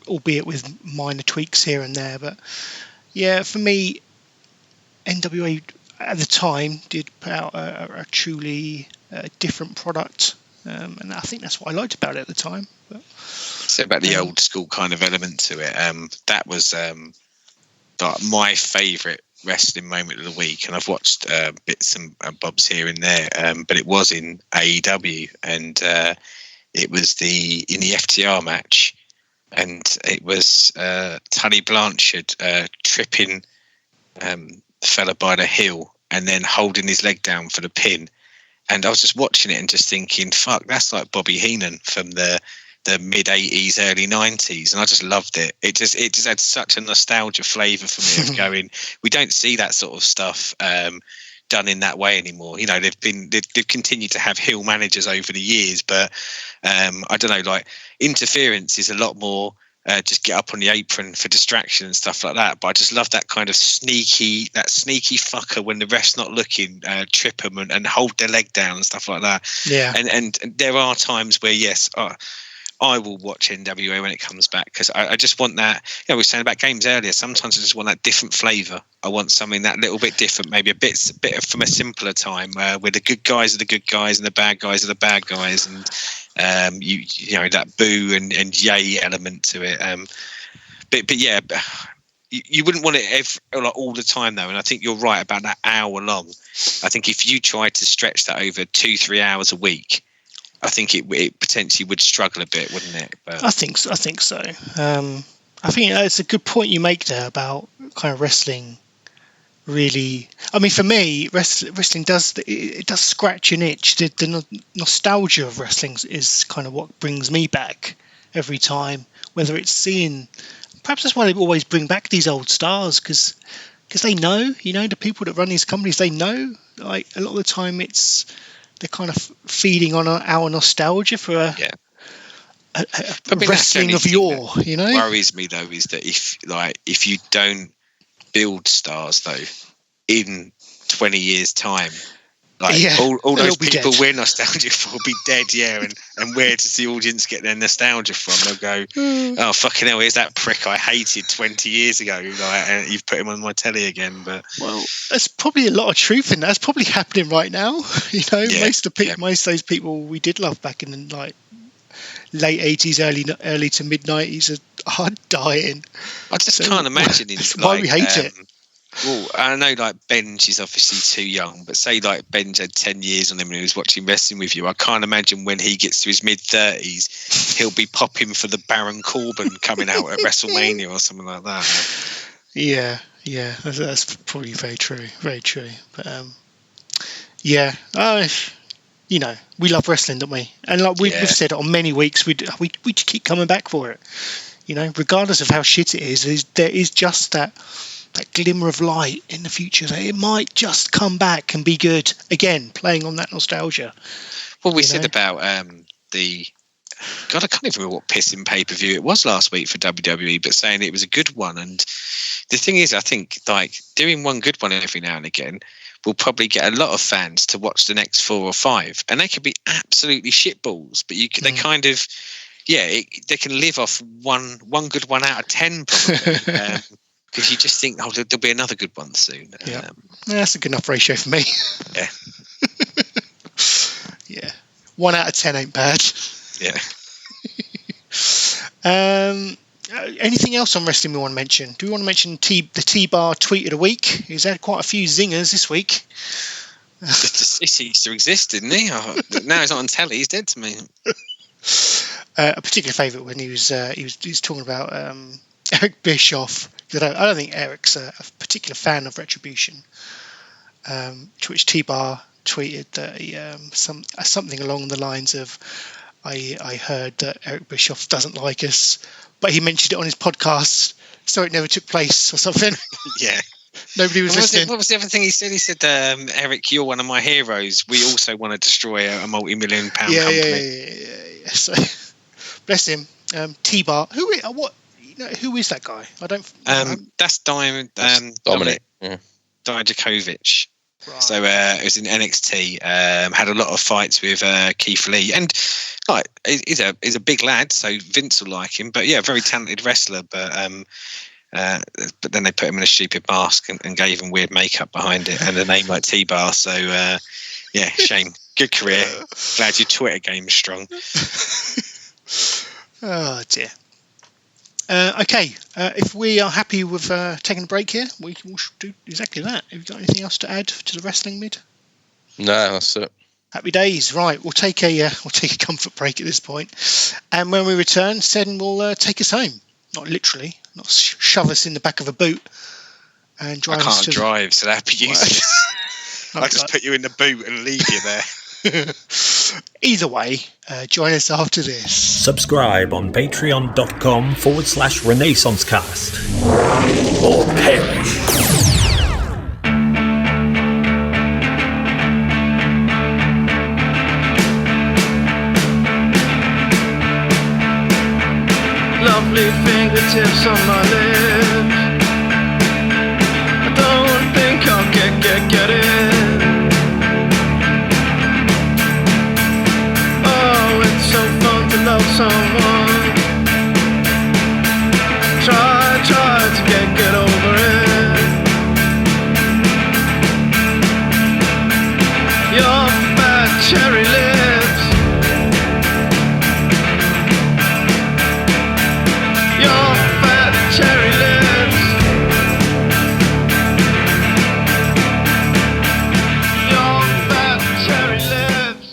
Albeit with minor tweaks here and there. But yeah, for me, NWA at the time did put out a truly different product, and I think that's what I liked about it at the time. But, so about the old school kind of element to it, that was my favourite wrestling moment of the week, and I've watched bits and bobs here and there, but it was in AEW, and it was in the FTR match, and it was Tully Blanchard tripping the fella by the heel and then holding his leg down for the pin. And I was just watching it and just thinking, fuck, that's like Bobby Heenan from the mid 80s, early 90s. And I just loved it. It just had such a nostalgia flavour for me of going, we don't see that sort of stuff done in that way anymore. They've continued to have heel managers over the years, but I don't know, like interference is a lot more just get up on the apron for distraction and stuff like that. But I just love that kind of sneaky fucker when the ref's not looking, trip them and hold their leg down and stuff like that. Yeah. And there are times where, yes, I will watch NWA when it comes back, because I just want that. We were saying about games earlier. Sometimes I just want that different flavour. I want something that little bit different, maybe a bit from a simpler time, where the good guys are the good guys and the bad guys are the bad guys, and you know, that boo and yay element to it. But yeah, you wouldn't want it all the time though. And I think you're right about that hour long. I think if you tried to stretch that over 2-3 hours a week, I think it potentially would struggle a bit, wouldn't it? But I think so. I think it's a good point you make there about kind of wrestling. Really, I mean, for me, wrestling does scratch an itch. The nostalgia of wrestling is kind of what brings me back every time. Whether it's seeing, perhaps that's why they always bring back these old stars, because they know, the people that run these companies, they know. Like a lot of the time, they're kind of feeding on our nostalgia for a wrestling of yore. Worries me though is that if you don't build stars though in 20 years time, all those people we're nostalgic for will be dead. And where does the audience get their nostalgia from? They'll go, oh fucking hell, here's that prick I hated 20 years ago, and you've put him on my telly again. But there's probably a lot of truth in that. It's probably happening right now. Most of those people we did love back in the late 80s, early to mid 90s are dying. I just can't imagine it. That's why we hate it. Well, I know Benj is obviously too young, but say Benj had 10 years on him and he was watching wrestling with you. I can't imagine when he gets to his mid 30s, he'll be popping for the Baron Corbin coming out at WrestleMania or something like that. Yeah, that's probably very true, very true. But we love wrestling, don't we? And we've said on many weeks, we keep coming back for it. Regardless of how shit it is, there is just that glimmer of light in the future that it might just come back and be good again, playing on that nostalgia. Well, we said about I can't even remember what pissing pay-per-view it was last week for WWE, but saying it was a good one. And the thing is, I think doing one good one every now and again will probably get a lot of fans to watch the next 4 or 5, and they could be absolutely shitballs, but they kind of they can live off one good one out of 10 probably. Because you just think, there'll be another good one soon. Yeah, that's a good enough ratio for me. Yeah. Yeah. 1 out of 10 ain't bad. Yeah. Anything else on wrestling we want to mention? Do we want to mention the T-Bar tweet of the week? He's had quite a few zingers this week. He used to exist, didn't he? Now he's not on telly. He's dead to me. A particular favourite when he was talking about Eric Bischoff. I don't think Eric's a particular fan of Retribution. To which T-Bar tweeted that he, something along the lines of, I heard that Eric Bischoff doesn't like us, but he mentioned it on his podcast, so it never took place or something. Yeah. Nobody was listening. What was the other thing he said? He said, Eric, you're one of my heroes. We also want to destroy a multi-million pound company. Yeah. So, bless him. T-Bar. Who is that guy? I don't. That's Dominic. Dijakovic. Right. So it was in NXT. Had a lot of fights with Keith Lee, and he's a big lad, so Vince will like him. But very talented wrestler. But then they put him in a stupid mask and gave him weird makeup behind it, and a name like T-Bar. So shame. Good career. Glad your Twitter game is strong. Oh dear. Okay, if we are happy with taking a break here, we should do exactly that. Have you got anything else to add to the wrestling mid? No, that's it. Happy days. Right, we'll take a comfort break at this point, and when we return, Seddon will take us home. Not literally, not shove us in the back of a boot and drive us. I can't drive, so that'd be useless. I'll just put you in the boot and leave you there. Either way, join us after this. Subscribe on patreon.com/RenaissanceCast or perish. lovely fingertips on my lips. I don't think I'll get it. Oh, it's so fun to love someone. Try to get over it. Your fat cherry lips. Your fat cherry lips. Your fat cherry lips.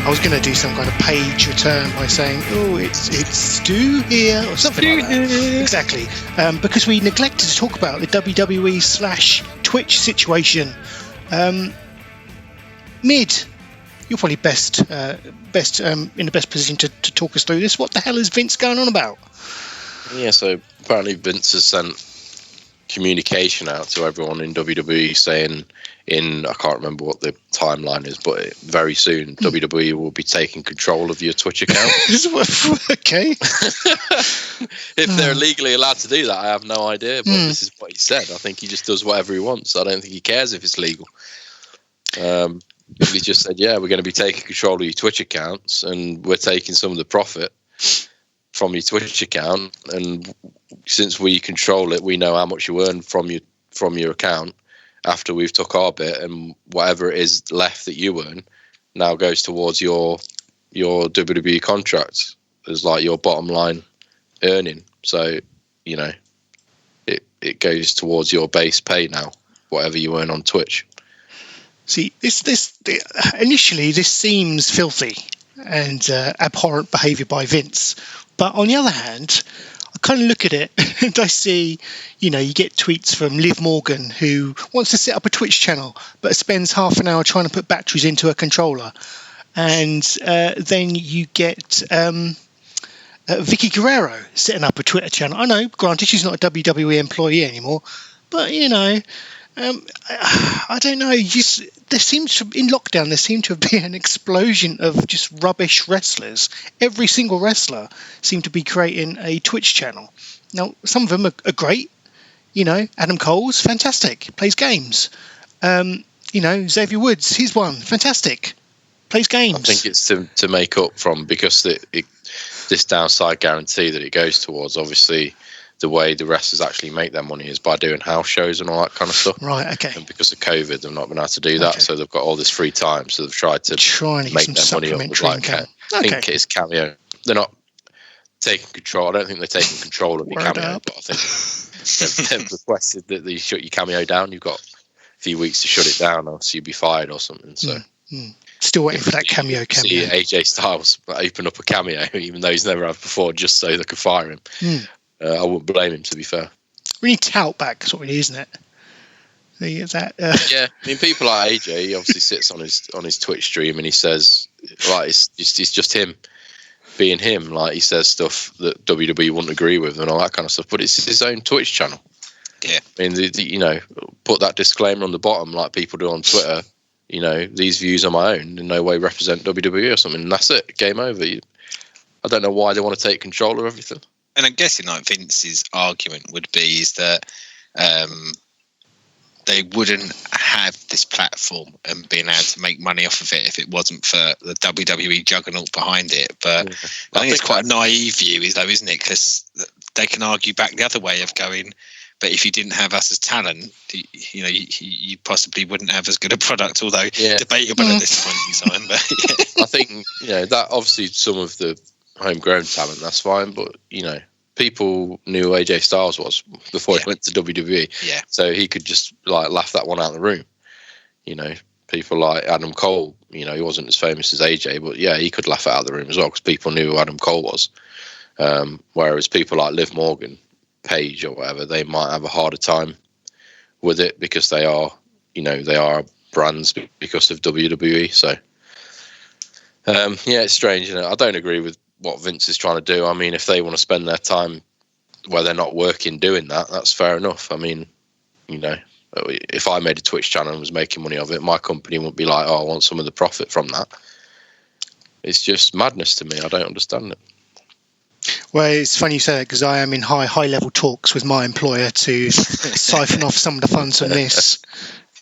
I was going to do some kind of page return by saying, "Oh, it's Stu here" or something like that. Exactly, because we neglected to talk about the WWE/Twitch situation. Mid, you're probably best in the best position to talk us through this. What the hell is Vince going on about? Yeah, so apparently Vince has sent communication out to everyone in WWE saying, I can't remember what the timeline is, but very soon WWE will be taking control of your Twitch account. Okay. If they're legally allowed to do that, I have no idea, but this is what he said. I think he just does whatever he wants. I don't think he cares if it's legal. He just said, yeah, we're going to be taking control of your Twitch accounts, and we're taking some of the profit from your Twitch account, and since we control it, we know how much you earn from your account after we've took our bit, and whatever it is left that you earn now goes towards your WWE contract as like your bottom line earning. So, you know, it goes towards your base pay now, whatever you earn on Twitch. See, initially this seems filthy and abhorrent behaviour by Vince, but on the other hand, I kind of look at it and I see, you know, you get tweets from Liv Morgan, who wants to set up a Twitch channel but spends half an hour trying to put batteries into a controller, and then you get Vicky Guerrero setting up a Twitter channel. I know, granted, she's not a WWE employee anymore, but you know. I don't know. There seems to, in lockdown, there seemed to have been an explosion of just rubbish wrestlers. Every single wrestler seemed to be creating a Twitch channel. Now, some of them are great. You know, Adam Cole's fantastic, plays games. You know, Xavier Woods, he's one, fantastic, plays games. I think it's to make up from, because this downside guarantee that it goes towards, obviously. The way the wrestlers actually make their money is by doing house shows and all that kind of stuff. Right, okay. And because of COVID, they've not been able to do that, so they've got all this free time. So they've tried to make their money up with like I think it's cameo. They're not taking control. I don't think they're taking control of your cameo, but I think they've requested that they shut your cameo down. You've got a few weeks to shut it down, or else you'd be fired or something. So still waiting for that cameo. See AJ Styles open up a cameo, even though he's never had before, just so they could fire him. I wouldn't blame him, to be fair. We need tout back, that's what we need, isn't it? Yeah, I mean, people like AJ, he obviously sits on his Twitch stream and he says, like, it's just him being him. Like, he says stuff that WWE wouldn't agree with and all that kind of stuff, but it's his own Twitch channel. Yeah. I mean, you know, put that disclaimer on the bottom like people do on Twitter. You know, these views are my own, in no way represent WWE or something. And that's it, game over. I don't know why they want to take control of everything. And I'm guessing like Vince's argument would be is that they wouldn't have this platform and being able to make money off of it if it wasn't for the WWE juggernaut behind it. But I think it's quite a naive view, isn't it? Because they can argue back the other way of going, but if you didn't have us as talent, you know, you possibly wouldn't have as good a product, although debatable at this point in time. But yeah. I think, you know, that obviously some of the homegrown talent, that's fine, but you know, people knew who AJ Styles was before he went to WWE, so he could just like laugh that one out of the room. You know, people like Adam Cole, you know, he wasn't as famous as AJ, but yeah, he could laugh it out of the room as well because people knew who Adam Cole was. Whereas people like Liv Morgan, Paige, or whatever, they might have a harder time with it because they are, you know, they are brands because of WWE. So yeah, it's strange. You know, I don't agree with what Vince is trying to do. I mean, if they want to spend their time where they're not working doing that, that's fair enough. I mean, you know, if I made a Twitch channel and was making money of it, my company wouldn't be like, oh, I want some of the profit from that. It's just madness to me. I don't understand it. Well, it's funny you say that because I am in high level talks with my employer to siphon off some of the funds from this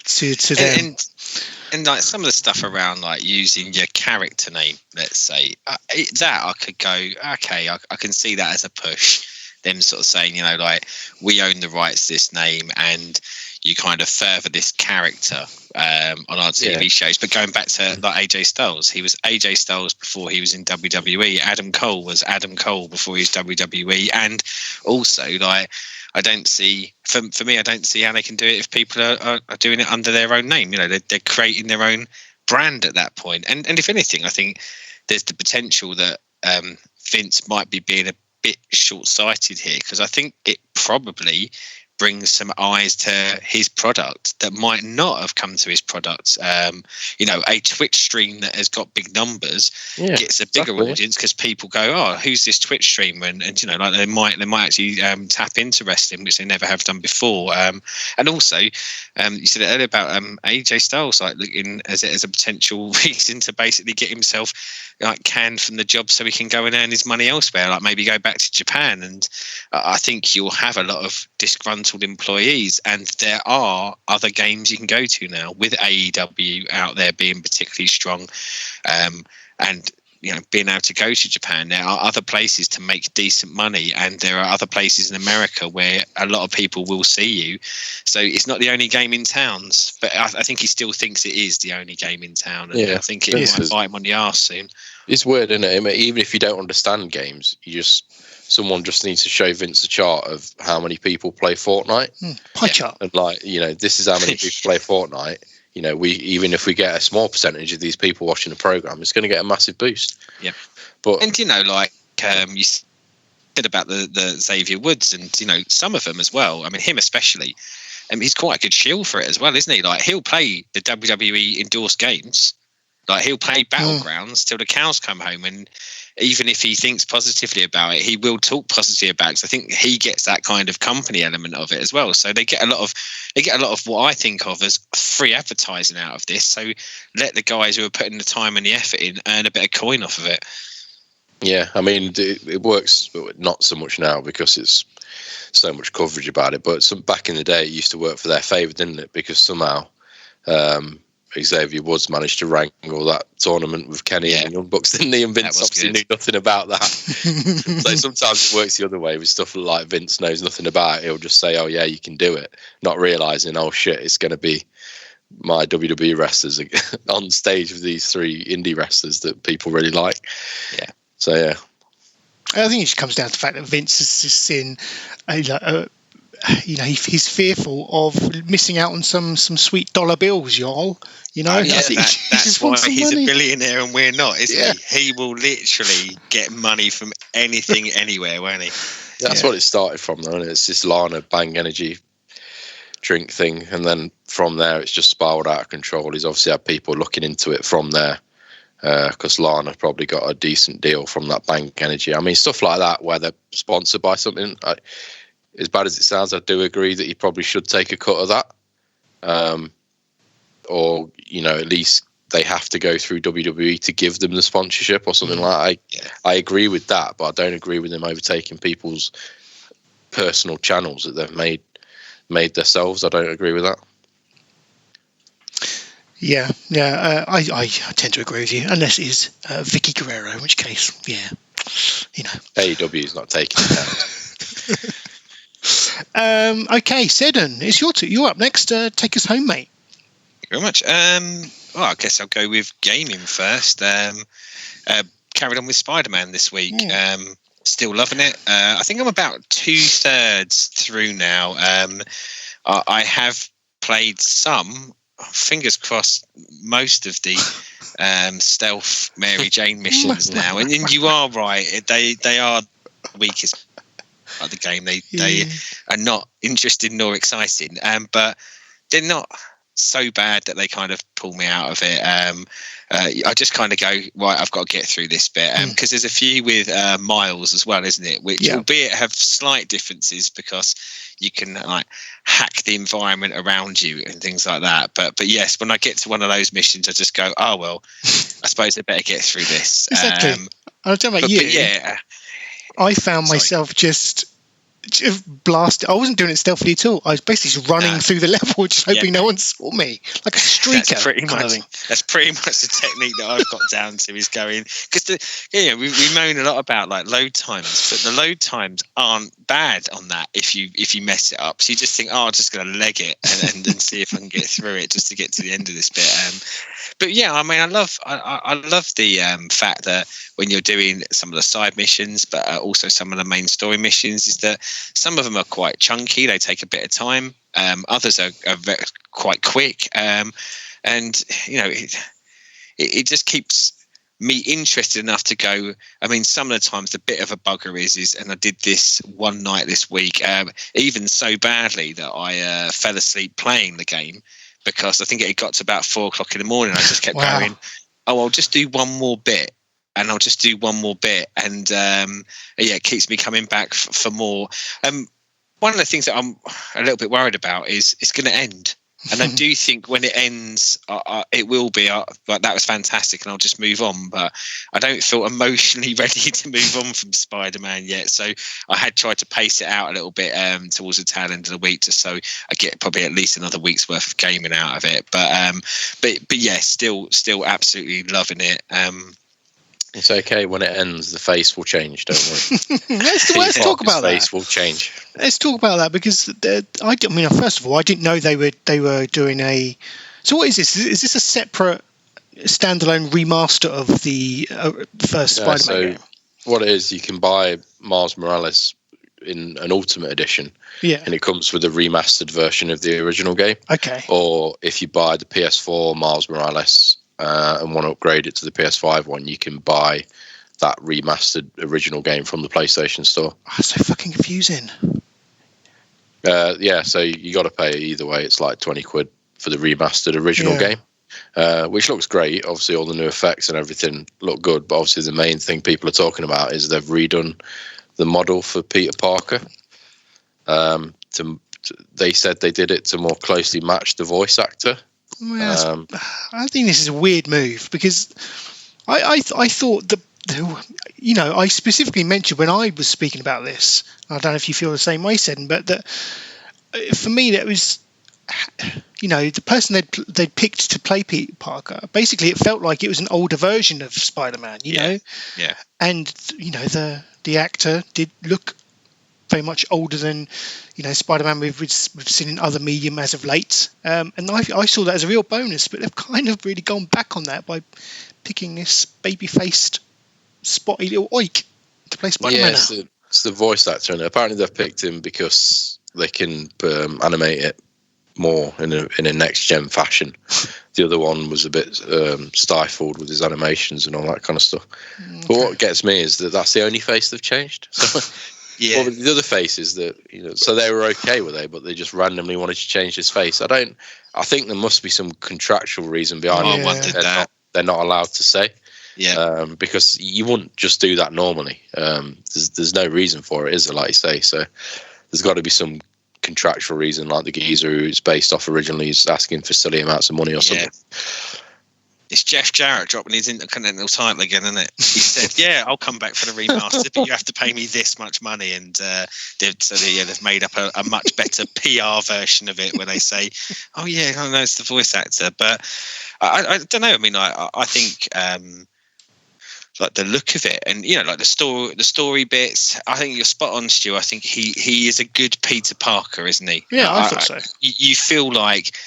to them. And like some of the stuff around like using your character name, let's say, that I could go, okay, I can see that as a push. Them sort of saying, like, we own the rights to this name and you kind of further this character on our TV shows. But going back to like AJ Styles, he was AJ Styles before he was in WWE. Adam Cole was Adam Cole before he was WWE. And also, like, I don't see, for me, I don't see how they can do it if people are doing it under their own name. They're creating their own brand at that point. And if anything, I think there's the potential that Vince might be being a bit short-sighted here, because I think it probably brings some eyes to his product that might not have come to his product. A Twitch stream that has got big numbers gets a bigger audience because people go, oh, who's this Twitch streamer? And like they might actually tap into wrestling, which they never have done before. And also, you said it earlier about AJ Styles, like looking as a potential reason to basically get himself like canned from the job so he can go and earn his money elsewhere, like maybe go back to Japan. And I think you'll have a lot of disgruntled employees, and there are other games you can go to now with AEW out there being particularly strong, and being able to go to Japan. There are other places to make decent money, and there are other places in America where a lot of people will see you. So it's not the only game in towns, but I think he still thinks it is the only game in town, and I think it might bite him on the arse soon. It's weird, isn't it? Even if you don't understand games, someone just needs to show Vince a chart of how many people play Fortnite. Pie chart. And this is how many people play Fortnite. Even if we get a small percentage of these people watching the program, it's going to get a massive boost. Yeah. But you said about the Xavier Woods, and some of them as well. I mean, him especially. He's quite a good shield for it as well, isn't he? Like, he'll play the WWE endorsed games. Like, he'll play Battlegrounds till the cows come home, and even if he thinks positively about it, he will talk positively about it. Because I think he gets that kind of company element of it as well. So they get a lot of what I think of as free advertising out of this. So let the guys who are putting the time and the effort in earn a bit of coin off of it. Yeah, I mean, it works not so much now because it's so much coverage about it. But back in the day, it used to work for their favour, didn't it? Because somehow Xavier Woods managed to wrangle that tournament with Kenny and Young Bucks, didn't he? And Vince obviously knew nothing about that. So sometimes it works the other way with stuff like Vince knows nothing about it. He'll just say, oh yeah, you can do it, not realising, oh shit, it's going to be my WWE wrestlers on stage with these three indie wrestlers that people really like. Yeah. So yeah. I think it just comes down to the fact that Vince is just seeing he's fearful of missing out on some sweet dollar bills, y'all. That's why he's money. A billionaire and we're not, isn't he? He will literally get money from anything, anywhere, won't he? That's what it started from, though. And it's this Lana Bang Energy drink thing, and then from there it's just spiraled out of control. He's obviously had people looking into it from there, because Lana probably got a decent deal from that Bang Energy. I mean, stuff like that where they're sponsored by something. As bad as it sounds, I do agree that he probably should take a cut of that. Or, at least they have to go through WWE to give them the sponsorship or something like that. I agree with that, but I don't agree with them overtaking people's personal channels that they've made themselves. I don't agree with that. Yeah. I tend to agree with you, unless it is Vicky Guerrero, in which case, AEW is not taking it down. Okay, Seddon, it's you're up next. Take us home, mate. Thank you very much. I guess I'll go with gaming first. Carried on with Spider-Man this week. Still loving it. I think I'm about 2/3 through now. I have played some, fingers crossed, most of the stealth Mary Jane missions now. And you are right. They are the weakest part of the game. They are not interesting nor exciting. But they're not so bad that they kind of pull me out of it. I just kind of go, right, I've got to get through this bit, because there's a few with Miles as well, isn't it, which albeit have slight differences because you can like hack the environment around you and things like that, but yes, when I get to one of those missions I just go, oh well, I suppose I better get through this. Exactly. I don't know about you. But yeah, I found myself just blasted. I wasn't doing it stealthily at all. I was basically just running through the level, just hoping no one saw me, like a streaker. That's pretty much the technique that I've got down to, is going, because we moan a lot about like load times, but the load times aren't bad on that if you mess it up. So you just think, I'm just going to leg it and see if I can get through it just to get to the end of this bit. But yeah, I mean, I love the fact that when you're doing some of the side missions, but also some of the main story missions, is that some of them are quite chunky. They take a bit of time. Others are quite quick. And, it just keeps me interested enough to go. I mean, some of the times the bit of a bugger is, and I did this one night this week, even so badly that I fell asleep playing the game, because I think it got to about 4:00 in the morning. I just kept going, I'll just do one more bit. And I'll just do one more bit, and it keeps me coming back for more. One of the things that I'm a little bit worried about is it's going to end, and I do think when it ends, it will be like, that was fantastic, and I'll just move on. But I don't feel emotionally ready to move on from Spider-Man yet, so I had tried to pace it out a little bit towards the tail end of the week, just so I get probably at least another week's worth of gaming out of it. But yeah, still absolutely loving it. It's okay when it ends. The face will change. Don't worry. let's talk about that. The face will change. Let's talk about that, because first of all, I didn't know they were doing a. So what is this? Is this a separate standalone remaster of the first Spider-Man game? What it is, you can buy Miles Morales in an Ultimate Edition, and it comes with a remastered version of the original game. Okay. Or if you buy the PS4 Miles Morales and want to upgrade it to the PS5 one, you can buy that remastered original game from the PlayStation Store. Oh, that's so fucking confusing. So you got to pay either way. It's like 20 quid for the remastered original game, which looks great. Obviously, all the new effects and everything look good, but obviously the main thing people are talking about is they've redone the model for Peter Parker. They said they did it to more closely match the voice actor. I think this is a weird move, because I thought I specifically mentioned when I was speaking about this, I don't know if you feel the same way, Seddon, but that for me, that was the person they'd picked to play Peter Parker. Basically, it felt like it was an older version of Spider-Man, know? Yeah. And the actor did look very much older than Spider-Man we've seen in other medium as of late, and I saw that as a real bonus. But they've kind of really gone back on that by picking this baby-faced, spotty little oik to play Spider-Man. Yeah, it's the voice actor, and apparently they've picked him because they can animate it more in a next-gen fashion. The other one was a bit stifled with his animations and all that kind of stuff. Okay. But what gets me is that's the only face they've changed. So, well, the other faces that so they were okay with it, but they just randomly wanted to change his face. I think there must be some contractual reason behind it. They're not allowed to say. Yeah. Because you wouldn't just do that normally. There's no reason for it, is there? Like you say, so there's got to be some contractual reason, like the geezer who's based off originally is asking for silly amounts of money or something. It's Jeff Jarrett dropping his Intercontinental title again, isn't it? He said, I'll come back for the remaster, but you have to pay me this much money. And they've made up a much better PR version of it where they say, it's the voice actor. But I don't know. I mean, I think like the look of it and, like the story bits, I think you're spot on, Stu. I think he is a good Peter Parker, isn't he? Yeah, I thought so. You feel like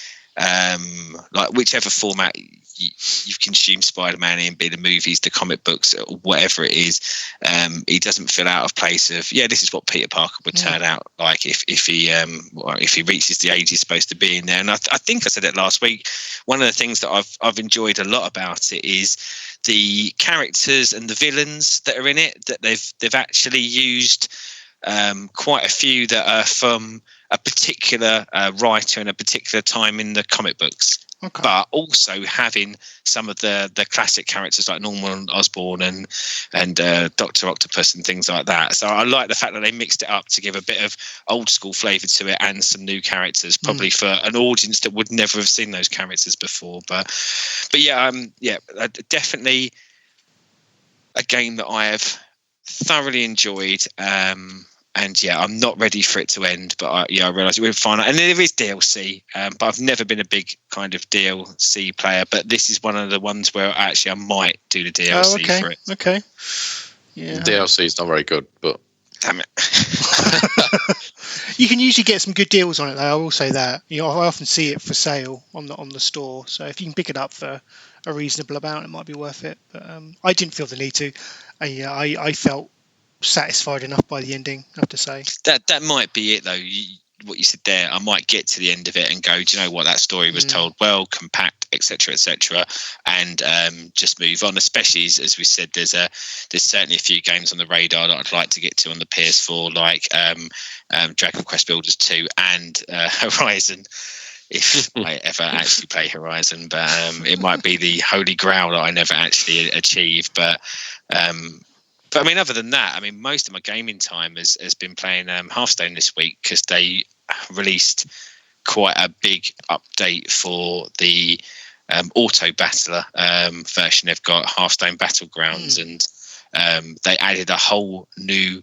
whichever format you've consumed Spider-Man in, be the movies, the comic books, whatever it is, he doesn't feel out of place of this is what Peter Parker would turn out like if he reaches the age he's supposed to be in there. And I think I said it last week, one of the things that I've enjoyed a lot about it is the characters and the villains that are in it, that they've actually used quite a few that are from a particular writer in a particular time in the comic books. Okay. But also having some of the classic characters like Norman Osborn and Dr. Octopus and things like that. So I like the fact that they mixed it up to give a bit of old school flavour to it and some new characters, probably for an audience that would never have seen those characters before. But definitely a game that I have thoroughly enjoyed. And yeah, I'm not ready for it to end, but I realise it will find out. And there is DLC, but I've never been a big kind of DLC player. But this is one of the ones where actually I might do the DLC for it. Okay. Yeah. DLC is not very good, but damn it. You can usually get some good deals on it, though. I will say that. I often see it for sale on the store. So if you can pick it up for a reasonable amount, it might be worth it. But I didn't feel the need to. I felt satisfied enough by the ending, I have to say. That might be it, though. What you said there, I might get to the end of it and go, do you know what, that story was told well, compact, etc., and just move on. Especially as we said, there's certainly a few games on the radar that I'd like to get to on the PS4, like Dragon Quest Builders 2 and Horizon. If I ever actually play Horizon, but it might be the holy grail that I never actually achieve. But I mean, other than that, I mean, most of my gaming time has been playing Hearthstone this week, because they released quite a big update for the Auto Battler version. They've got Hearthstone Battlegrounds, and they added a whole new,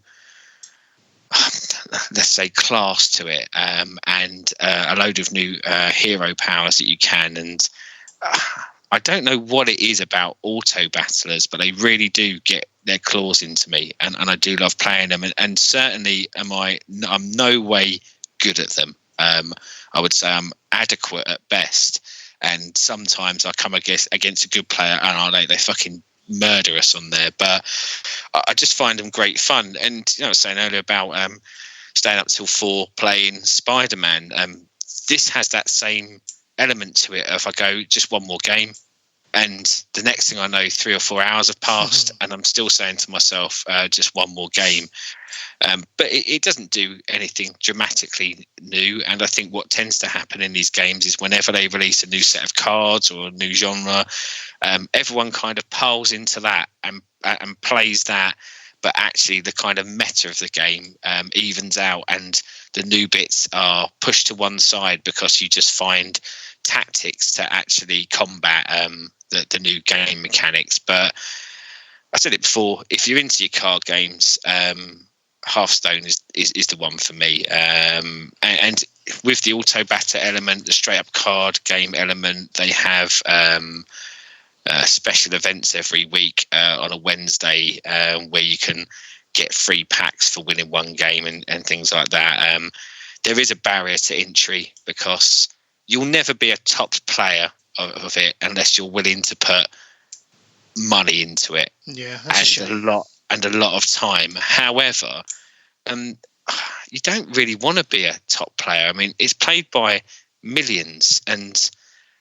let's say, class to it, and a load of new hero powers that you can. And I don't know what it is about auto battlers, but they really do get their claws into me, and I do love playing them. And certainly I'm no way good at them. I would say I'm adequate at best, and sometimes I come against a good player and they fucking murder us on there. But I just find them great fun. And I was saying earlier about staying up till 4 playing Spider-Man. This has that same element to it. If I go just one more game, and the next thing I know, 3 or 4 hours have passed, and I'm still saying to myself, just one more game. But it doesn't do anything dramatically new. And I think what tends to happen in these games is whenever they release a new set of cards or a new genre, everyone kind of piles into that and plays that. But actually the kind of meta of the game evens out, and the new bits are pushed to one side because you just find tactics to actually combat the new game mechanics. But I said it before, if you're into your card games, Hearthstone is the one for me. And with the auto batter element, the straight up card game element, they have special events every week on a Wednesday where you can get free packs for winning one game and things like that. There is a barrier to entry because you'll never be a top player of it unless you're willing to put money into it. Yeah, and a lot of time. However, you don't really want to be a top player. I mean, it's played by millions, and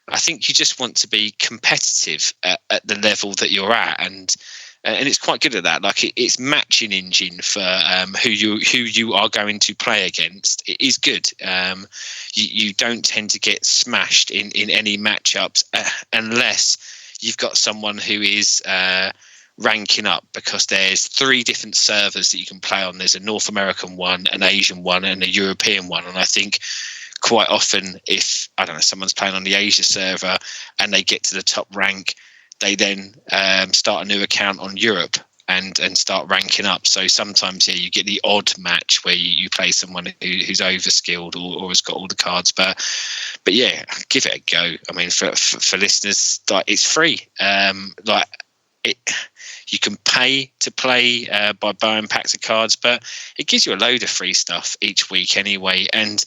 I think you just want to be competitive at the level that you're at, and it's quite good at that. Like it's matching engine for who you are going to play against. It is good. You don't tend to get smashed in any matchups unless you've got someone who is ranking up, because there's 3 different servers that you can play on. There's a North American one, an Asian one, and a European one. And I think quite often, if someone's playing on the Asia server and they get to the top rank, they then start a new account on Europe and start ranking up. So sometimes you get the odd match where you play someone who's overskilled or has got all the cards. But yeah, give it a go. I mean, for listeners, like, it's free. You can pay to play by buying packs of cards, but it gives you a load of free stuff each week anyway. And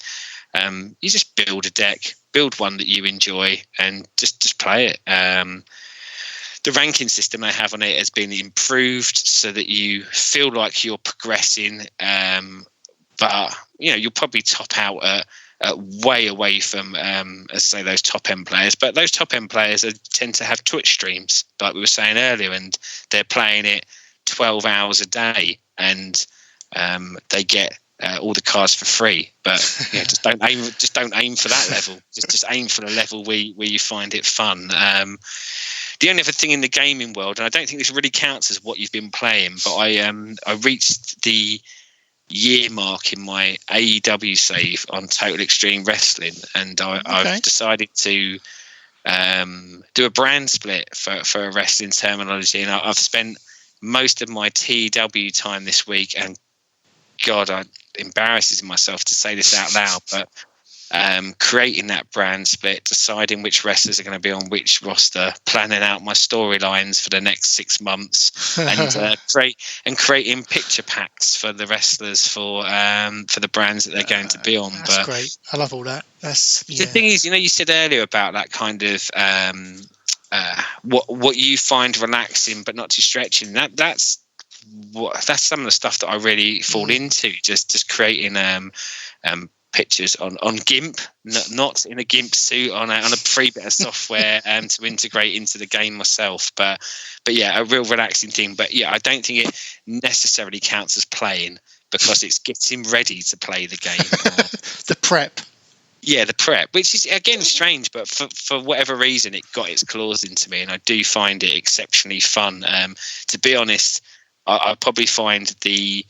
you just build a deck, build one that you enjoy, and just play it. The ranking system they have on it has been improved so that you feel like you're progressing, but you'll probably top out way away from, as I say, those top end players. But those top end players tend to have Twitch streams, like we were saying earlier, and they're playing it 12 hours a day, and they get all the cards for free. But just don't aim for that level. Just aim for the level where you find it fun. The only other thing in the gaming world, and I don't think this really counts as what you've been playing, but I reached the year mark in my AEW save on Total Extreme Wrestling, and I've decided to do a brand split for a wrestling terminology, and I've spent most of my TEW time this week, and God, it embarrasses myself to say this out loud, but creating that brand split, deciding which wrestlers are going to be on which roster, planning out my storylines for the next 6 months, and creating picture packs for the wrestlers for the brands that they're going to be on. That's great. I love all that. The thing is, you said earlier about that kind of what you find relaxing but not too stretching. That's some of the stuff that I really fall into. Just creating pictures on GIMP, not in a GIMP suit, on a free bit of software to integrate into the game myself. But yeah, a real relaxing thing. But yeah, I don't think it necessarily counts as playing, because it's getting ready to play the game. The prep. Yeah, the prep, which is again strange, but for whatever reason it got its claws into me, and I do find it exceptionally fun. To be honest, I probably find the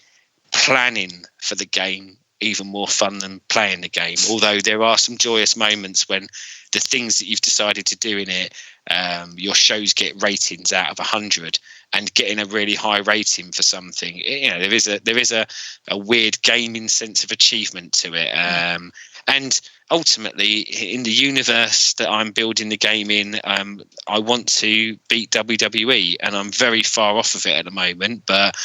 planning for the game even more fun than playing the game, although there are some joyous moments when the things that you've decided to do in it, your shows get ratings out of 100, and getting a really high rating for something, there is a weird gaming sense of achievement to it, and ultimately in the universe that I'm building the game in, I want to beat WWE, and I'm very far off of it at the moment, but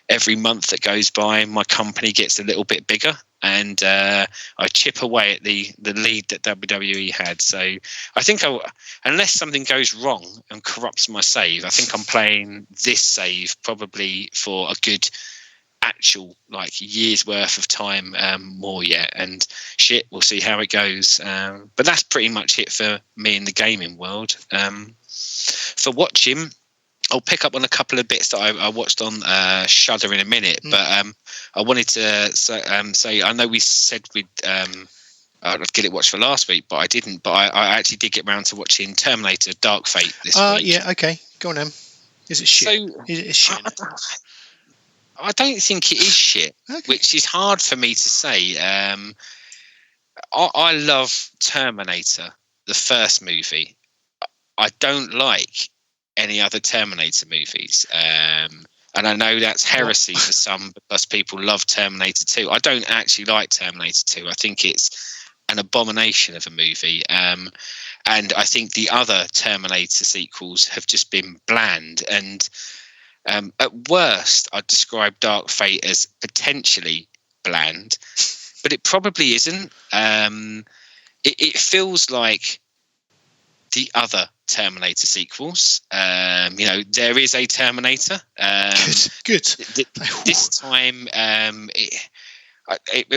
every month that goes by, my company gets a little bit bigger, and I chip away at the lead that WWE had. So I think unless something goes wrong and corrupts my save, I think I'm playing this save probably for a good actual year's worth of time more yet. And shit, we'll see how it goes. But that's pretty much it for me in the gaming world. For watching, I'll pick up on a couple of bits that I watched on Shudder in a minute, but I wanted to say, I know we said I'd get it watched for last week, but I didn't. But I actually did get round to watching Terminator Dark Fate this week. Yeah, okay. Go on, Em. Is it shit? Is it shit? I don't think it is shit, okay. Which is hard for me to say. I love Terminator, the first movie. I don't like any other Terminator movies, and I know that's heresy for some, because people love Terminator 2. I don't actually like Terminator 2. I think it's an abomination of a movie, and I think the other Terminator sequels have just been bland, and at worst I'd describe Dark Fate as potentially bland, but it probably isn't. It feels like the other Terminator sequels. There is a Terminator. Good. This time, it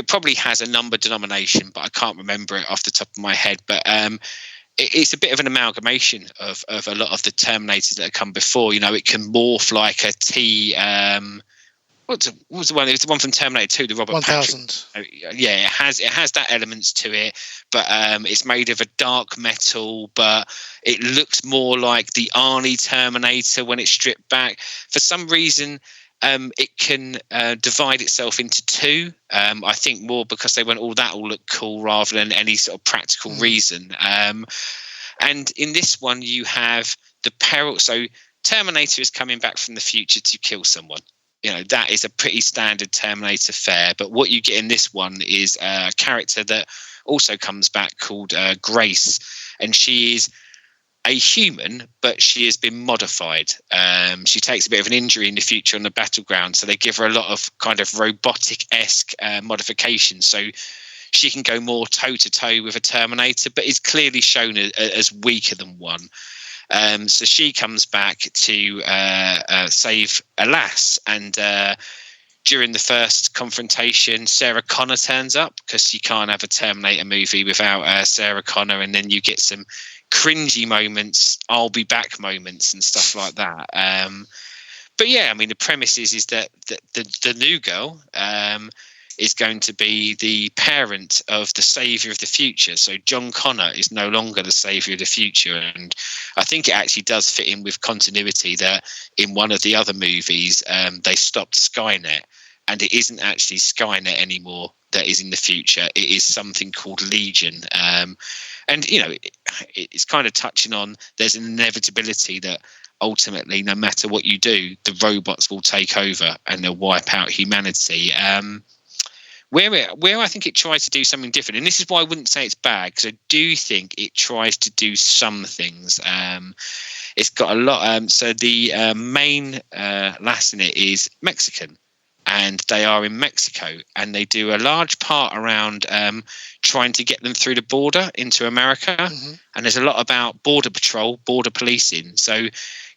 probably has a number denomination, but I can't remember it off the top of my head. But it's a bit of an amalgamation of a lot of the Terminators that have come before. It can morph like a T. What was the one? It was the one from Terminator 2, the Robert 1000. Yeah, it has that elements to it, but it's made of a dark metal, but it looks more like the Arnie Terminator when it's stripped back. For some reason, it can divide itself into two. I think more because they went, that'll look cool, rather than any sort of practical reason. And in this one, you have the peril. So Terminator is coming back from the future to kill someone. That is a pretty standard Terminator fare. But what you get in this one is a character that also comes back called Grace. And she is a human, but she has been modified. She takes a bit of an injury in the future on the battleground. So they give her a lot of kind of robotic-esque modifications. So she can go more toe-to-toe with a Terminator, but is clearly shown as weaker than one. So she comes back to save a lass, and during the first confrontation, Sarah Connor turns up, because you can't have a Terminator movie without Sarah Connor, and then you get some cringy moments, I'll be back moments and stuff like that. But yeah, I mean, the premise is that the new girl is going to be the parent of the savior of the future. So John Connor is no longer the savior of the future. And I think it actually does fit in with continuity that in one of the other movies, they stopped Skynet, and it isn't actually Skynet anymore that is in the future. It is something called Legion. And, it's kind of touching on, there's an inevitability that ultimately, no matter what you do, the robots will take over and they'll wipe out humanity. Where I think it tries to do something different, and this is why I wouldn't say it's bad, because I do think it tries to do some things. It's got a lot. So the main lass in it is Mexican, and they are in Mexico, and they do a large part around trying to get them through the border into America. Mm-hmm. And there's a lot about border patrol, border policing. So,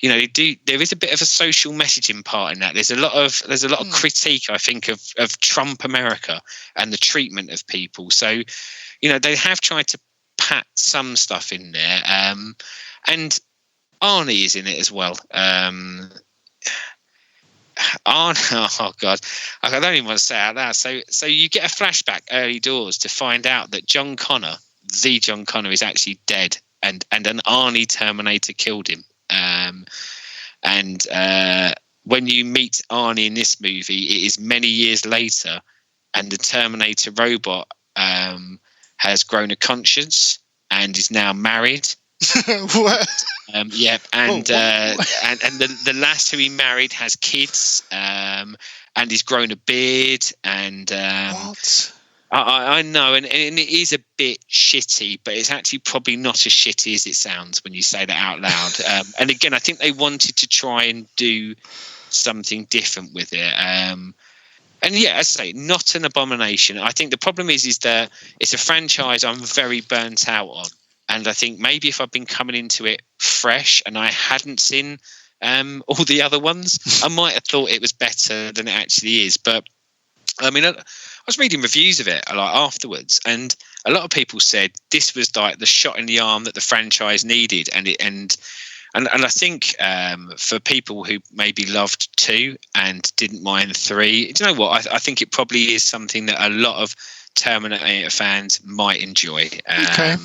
you know, there is a bit of a social messaging part in that. There's a lot of critique, I think, of Trump America and the treatment of people. So, you know, they have tried to pat some stuff in there. And Arnie is in it as well. Arnie, oh God, I don't even want to say it out loud. So you get a flashback early doors to find out that John Connor, the John Connor, is actually dead, and an Arnie Terminator killed him. When you meet Arnie in this movie, it is many years later, and the Terminator robot has grown a conscience and is now married. What? Yep, and the lass who he married has kids, and he's grown a beard, and what? I know, and it is a bit shitty, but it's actually probably not as shitty as it sounds when you say that out loud. And again, I think they wanted to try and do something different with it. And yeah, as I say, not an abomination. I think the problem is that it's a franchise I'm very burnt out on. And I think maybe if I'd been coming into it fresh and I hadn't seen all the other ones, I might have thought it was better than it actually is. But I mean, I was reading reviews of it like afterwards, and a lot of people said this was like the shot in the arm that the franchise needed. And I think for people who maybe loved 2 and didn't mind 3, do you know what? I think it probably is something that a lot of Terminator fans might enjoy. Okay.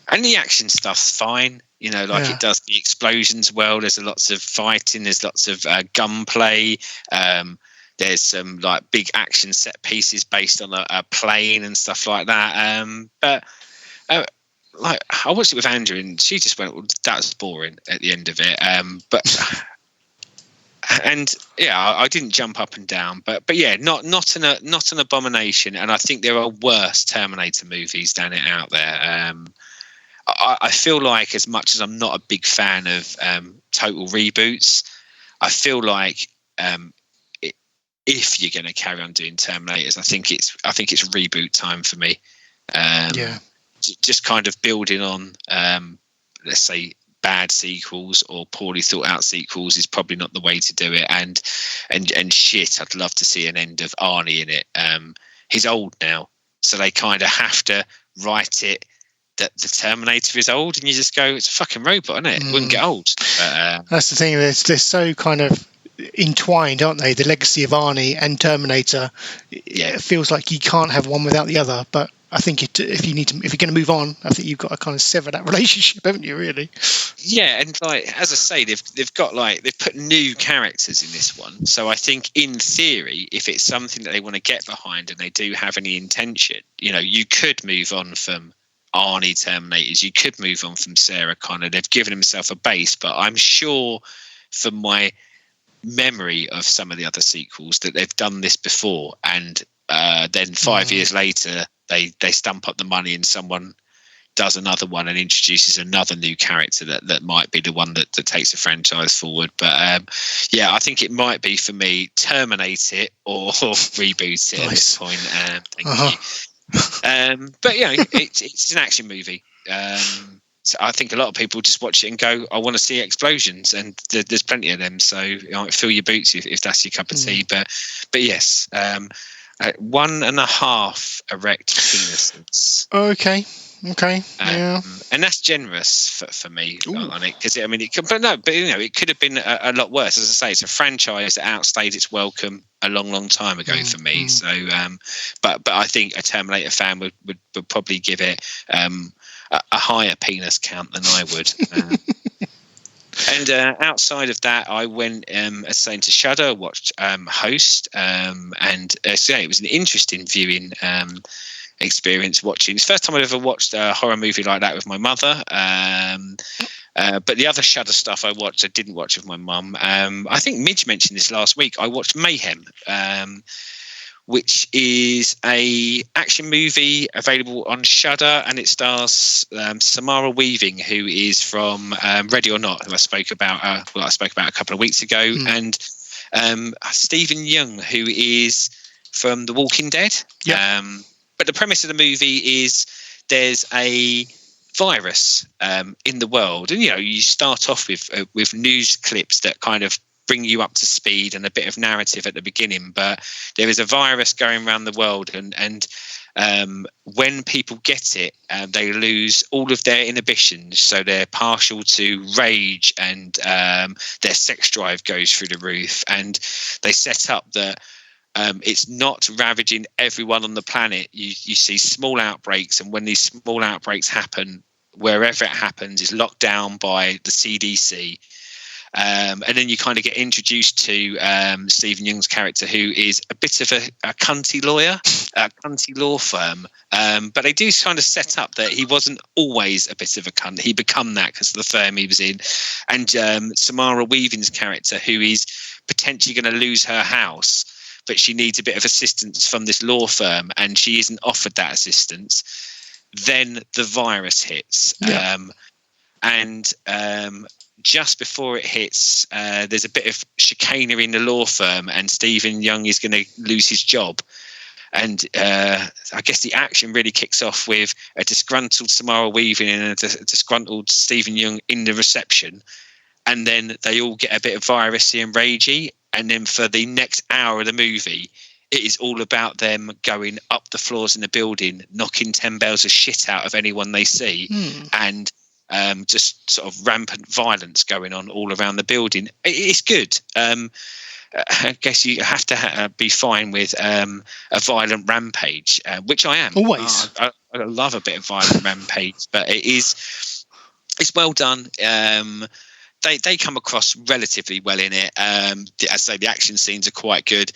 And the action stuff's fine, you know, like it does the explosions well. There's lots of fighting, there's lots of gunplay. There's some like big action set pieces based on a plane and stuff like that. But like I watched it with Andrew, and she just went, "Well, that was boring" at the end of it. And yeah, I didn't jump up and down, but yeah, not an abomination. And I think there are worse Terminator movies than it out there. I feel like, as much as I'm not a big fan of total reboots, I feel like if you're going to carry on doing Terminators, I think it's reboot time for me. Just kind of building on, let's say, bad sequels or poorly thought out sequels is probably not the way to do it. And shit, I'd love to see an end of Arnie in it. He's old now, so they kind of have to write it that the Terminator is old, and you just go, it's a fucking robot, isn't it? It wouldn't get old. But, that's the thing. They're so kind of entwined, aren't they? The legacy of Arnie and Terminator. It feels like you can't have one without the other. But I think if you're going to move on, I think you've got to kind of sever that relationship, haven't you? Really? Yeah, and like as I say, they've put new characters in this one. So I think in theory, if it's something that they want to get behind and they do have any intention, you know, you could move on from Arnie Terminators, you could move on from Sarah Connor. They've given himself a base, but I'm sure from my memory of some of the other sequels that they've done this before, and then 5 years later they stump up the money and someone does another one and introduces another new character that might be the one that takes the franchise forward. But yeah, I think it might be for me, terminate it or reboot it at this point. Thank you. But yeah, it's an action movie. So I think a lot of people just watch it and go, I want to see explosions, and there's plenty of them. So you know, fill your boots if that's your cup of tea. But yes, 1.5 erect penises. Okay. Yeah. And that's generous for me on it, because I mean it could, but you know, it could have been a lot worse. As I say, it's a franchise that outstayed its welcome a long time ago for me. So, but I think a Terminator fan would probably give it a higher penis count than I would. And outside of that, I went as saying to Shudder, watched Host, and so it was an interesting viewing experience watching. It's the first time I've ever watched a horror movie like that with my mother. But the other Shudder stuff I watched, I didn't watch with my mum. I think Midge mentioned this last week. I watched Mayhem, which is a action movie available on Shudder, and it stars Samara Weaving, who is from Ready or Not, who I spoke about a couple of weeks ago, and Stephen Young, who is from The Walking Dead. Yep. But the premise of the movie is there's a virus in the world, and you start off with news clips that kind of bring you up to speed and a bit of narrative at the beginning, but there is a virus going around the world, and when people get it, they lose all of their inhibitions, so they're partial to rage, and their sex drive goes through the roof, and they set up that it's not ravaging everyone on the planet. You see small outbreaks, and when these small outbreaks happen, wherever it happens is locked down by the CDC. And then you kind of get introduced to Stephen Young's character, who is a bit of a cunty lawyer, a cunty law firm. But they do kind of set up that he wasn't always a bit of a cunt. He become that because of the firm he was in. And Samara Weaving's character, who is potentially going to lose her house, but she needs a bit of assistance from this law firm, and she isn't offered that assistance. Then the virus hits. Yeah. Just before it hits, there's a bit of chicanery in the law firm, and Stephen Young is going to lose his job. And I guess the action really kicks off with a disgruntled Samara Weaving and a disgruntled Stephen Young in the reception. And then they all get a bit of virusy and ragey. And then for the next hour of the movie, it is all about them going up the floors in the building, knocking 10 bells of shit out of anyone they see, and just sort of rampant violence going on all around the building. It's good. I guess you have to be fine with a violent rampage, which I am. Always. I love a bit of violent rampage, but it's well done. They come across relatively well in it. As I say, the action scenes are quite good.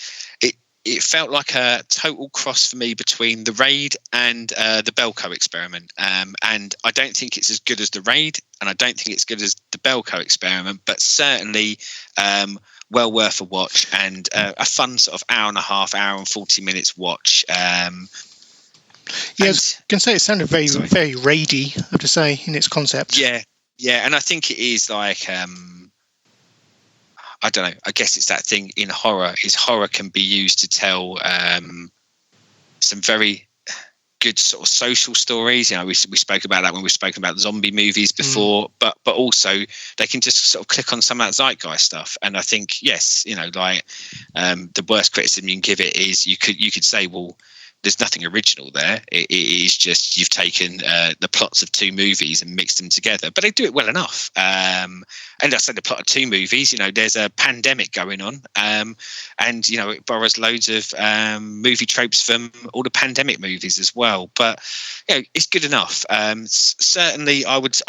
It felt like a total cross for me between The Raid and the Belko Experiment. And I don't think it's as good as The Raid, and I don't think it's good as the Belko Experiment, but certainly well worth a watch, and a fun sort of hour and 40 minutes watch. I was going to say it sounded very, very raidy, I have to say, in its concept. Yeah, and I think it is like... I don't know. I guess it's that thing in horror. Is horror can be used to tell some very good sort of social stories. We spoke about that when we spoke about zombie movies before, but also they can just sort of click on some of that zeitgeist stuff. And I think yes, the worst criticism you can give it is you could say, well, there's nothing original there. It is just you've taken the plots of two movies and mixed them together, but they do it well enough. And I say the plot of two movies, there's a pandemic going on, and it borrows loads of movie tropes from all the pandemic movies as well. But it's good enough. Certainly, I would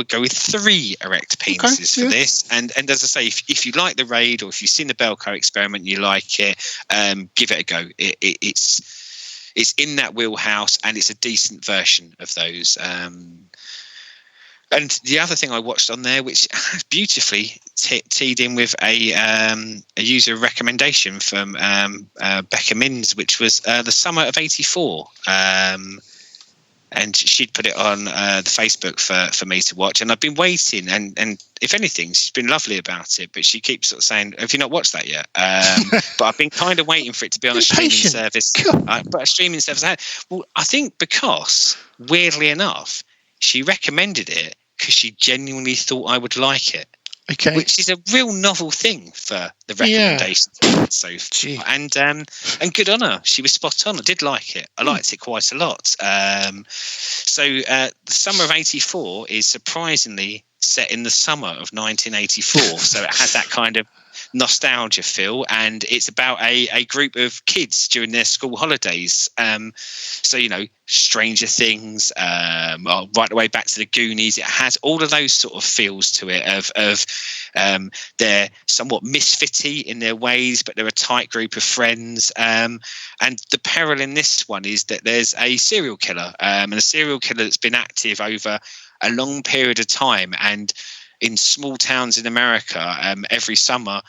go with 3 erect penises for this. And as I say, if you like The Raid, or if you've seen the Belko Experiment, and you like it, give it a go. It's in that wheelhouse, and it's a decent version of those. And the other thing I watched on there, which beautifully teed in with a user recommendation from Becca Minns, which was The Summer of '84. And she'd put it on the Facebook for me to watch. And I've been waiting, and if anything, she's been lovely about it. But she keeps sort of saying, have you not watched that yet? But I've been kind of waiting for it to be on a streaming service. But a streaming service. Well, I think because, weirdly enough, she recommended it because she genuinely thought I would like it. Okay. Which is a real novel thing for the recommendation. Yeah. So and good on her. She was spot on. I did like it. I liked it quite a lot. So the Summer of '84 is surprisingly set in the summer of 1984. So it had that kind of nostalgia feel, and it's about a group of kids during their school holidays. So Stranger Things, right the way back to the Goonies. It has all of those sort of feels to it of they're somewhat misfitty in their ways, but they're a tight group of friends. And the peril in this one is that there's a serial killer, and a serial killer that's been active over a long period of time. And in small towns in America, every summer,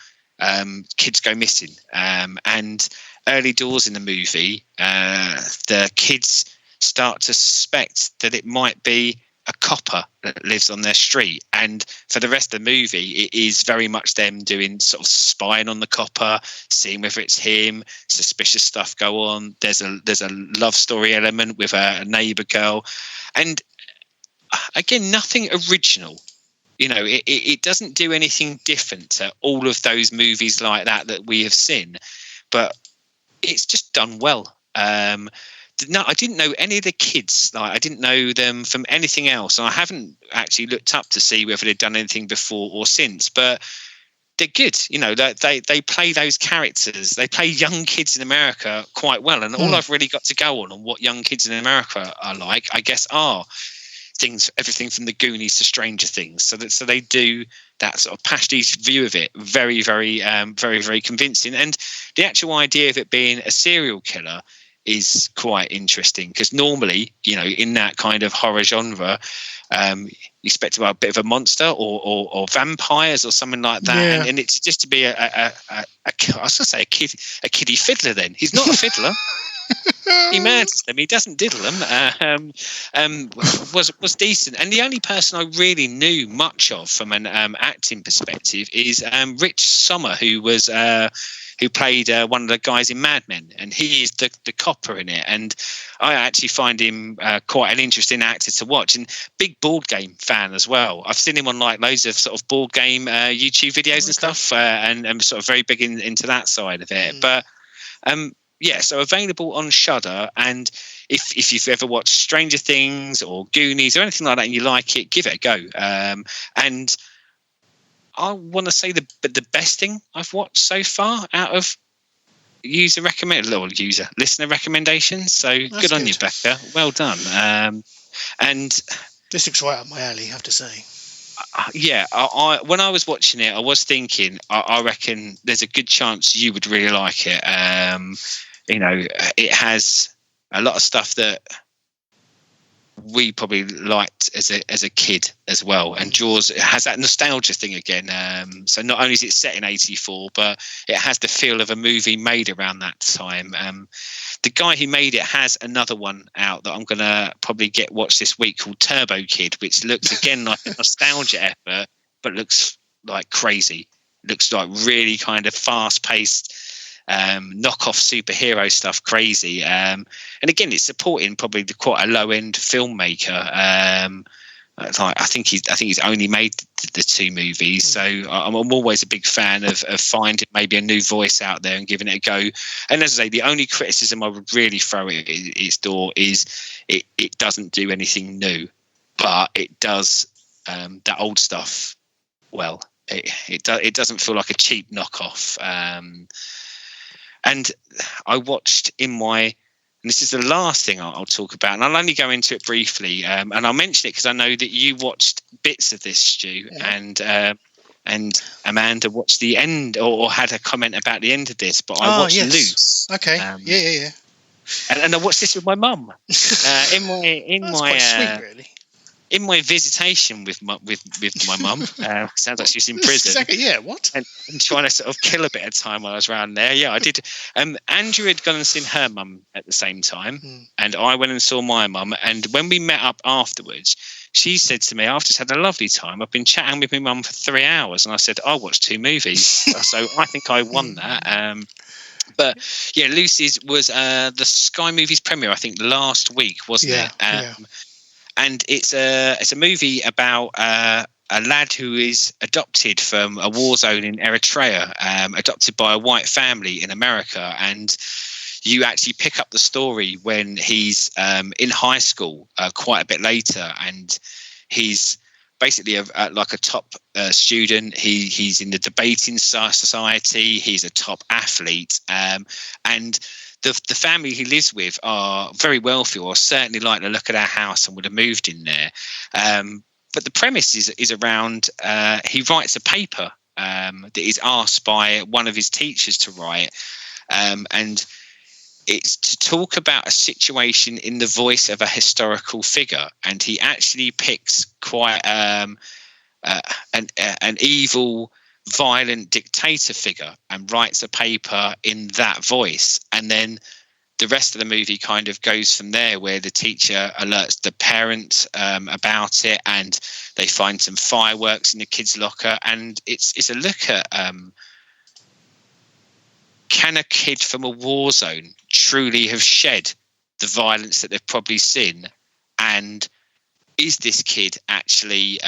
kids go missing. And early doors in the movie, the kids start to suspect that it might be a copper that lives on their street. And for the rest of the movie, it is very much them doing sort of spying on the copper, seeing whether it's him. Suspicious stuff go on. There's a love story element with a neighbor girl, and again, nothing original. You know, it doesn't do anything different to all of those movies like that we have seen, but it's just done well. No, I didn't know any of the kids. Like, I didn't know them from anything else. And I haven't actually looked up to see whether they've done anything before or since. But they're good. You know, they play those characters. They play young kids in America quite well. And all I've really got to go on what young kids in America are like, I guess, are everything from the Goonies to Stranger Things. So they do that sort of pastiche view of it very, very, very, very convincing. And the actual idea of it being a serial killer is quite interesting, because normally, you know, in that kind of horror genre, you expect about a bit of a monster or vampires or something like that, and it's just to be I was gonna say a kiddie fiddler. Then he's not a fiddler. He murders them. He doesn't diddle them. Was decent, and the only person I really knew much of from an acting perspective is Rich Sommer, who played one of the guys in Mad Men, and he is the copper in it. And I actually find him quite an interesting actor to watch, and big board game fan as well. I've seen him on like loads of sort of board game YouTube videos and stuff, and I'm sort of very big into that side of it. But yeah, so available on Shudder, and if you've ever watched Stranger Things or Goonies or anything like that and you like it, give it a go. And I want to say the best thing I've watched so far out of listener recommendations. So that's good on you, Becca. Well done. And this looks right up my alley, I have to say. Yeah, I when I was watching it, I was thinking, I reckon there's a good chance you would really like it. You know, it has a lot of stuff that we probably liked as a kid as well, and Jaws has that nostalgia thing again. So not only is it set in '84, but it has the feel of a movie made around that time. The guy who made it has another one out that I'm gonna probably watch this week called Turbo Kid, which looks again like a nostalgia effort, but looks like crazy. Looks like really kind of fast-paced knockoff superhero stuff, crazy. And again, it's supporting probably quite a low-end filmmaker. I think he's only made the two movies, so I'm always a big fan of finding maybe a new voice out there and giving it a go. And as I say, the only criticism I would really throw at its door is it doesn't do anything new, but it does that old stuff well. It doesn't feel like a cheap knockoff. And I watched and this is the last thing I'll talk about, and I'll only go into it briefly, and I'll mention it because I know that you watched bits of this, Stu, and Amanda watched the end or had a comment about the end of this, but I watched Loose. Okay, yeah. And I watched this with my mum. That's quite sweet, really. In my visitation with my mum, sounds like she's in prison. Yeah, what? And trying to sort of kill a bit of time while I was around there. Yeah, I did. Andrew had gone and seen her mum at the same time, and I went and saw my mum. And when we met up afterwards, she said to me, "I've just had a lovely time. I've been chatting with my mum for 3 hours." And I said, "I watched 2 movies." So I think I won that. But yeah, Lucy's was the Sky Movies premiere, I think, last week, wasn't it? Yeah. And it's a movie about a lad who is adopted from a war zone in Eritrea, adopted by a white family in America. And you actually pick up the story when he's in high school quite a bit later, and he's basically like a top student. He's in the debating society. He's a top athlete, and the family he lives with are very wealthy, or certainly like the look at our house and would have moved in there. But the premise is around he writes a paper that is asked by one of his teachers to write, and it's to talk about a situation in the voice of a historical figure, and he actually picks quite an evil, violent dictator figure and writes a paper in that voice, and then the rest of the movie kind of goes from there, where the teacher alerts the parent about it, and they find some fireworks in the kids' locker, and it's a look at can a kid from a war zone truly have shed the violence that they've probably seen, and is this kid actually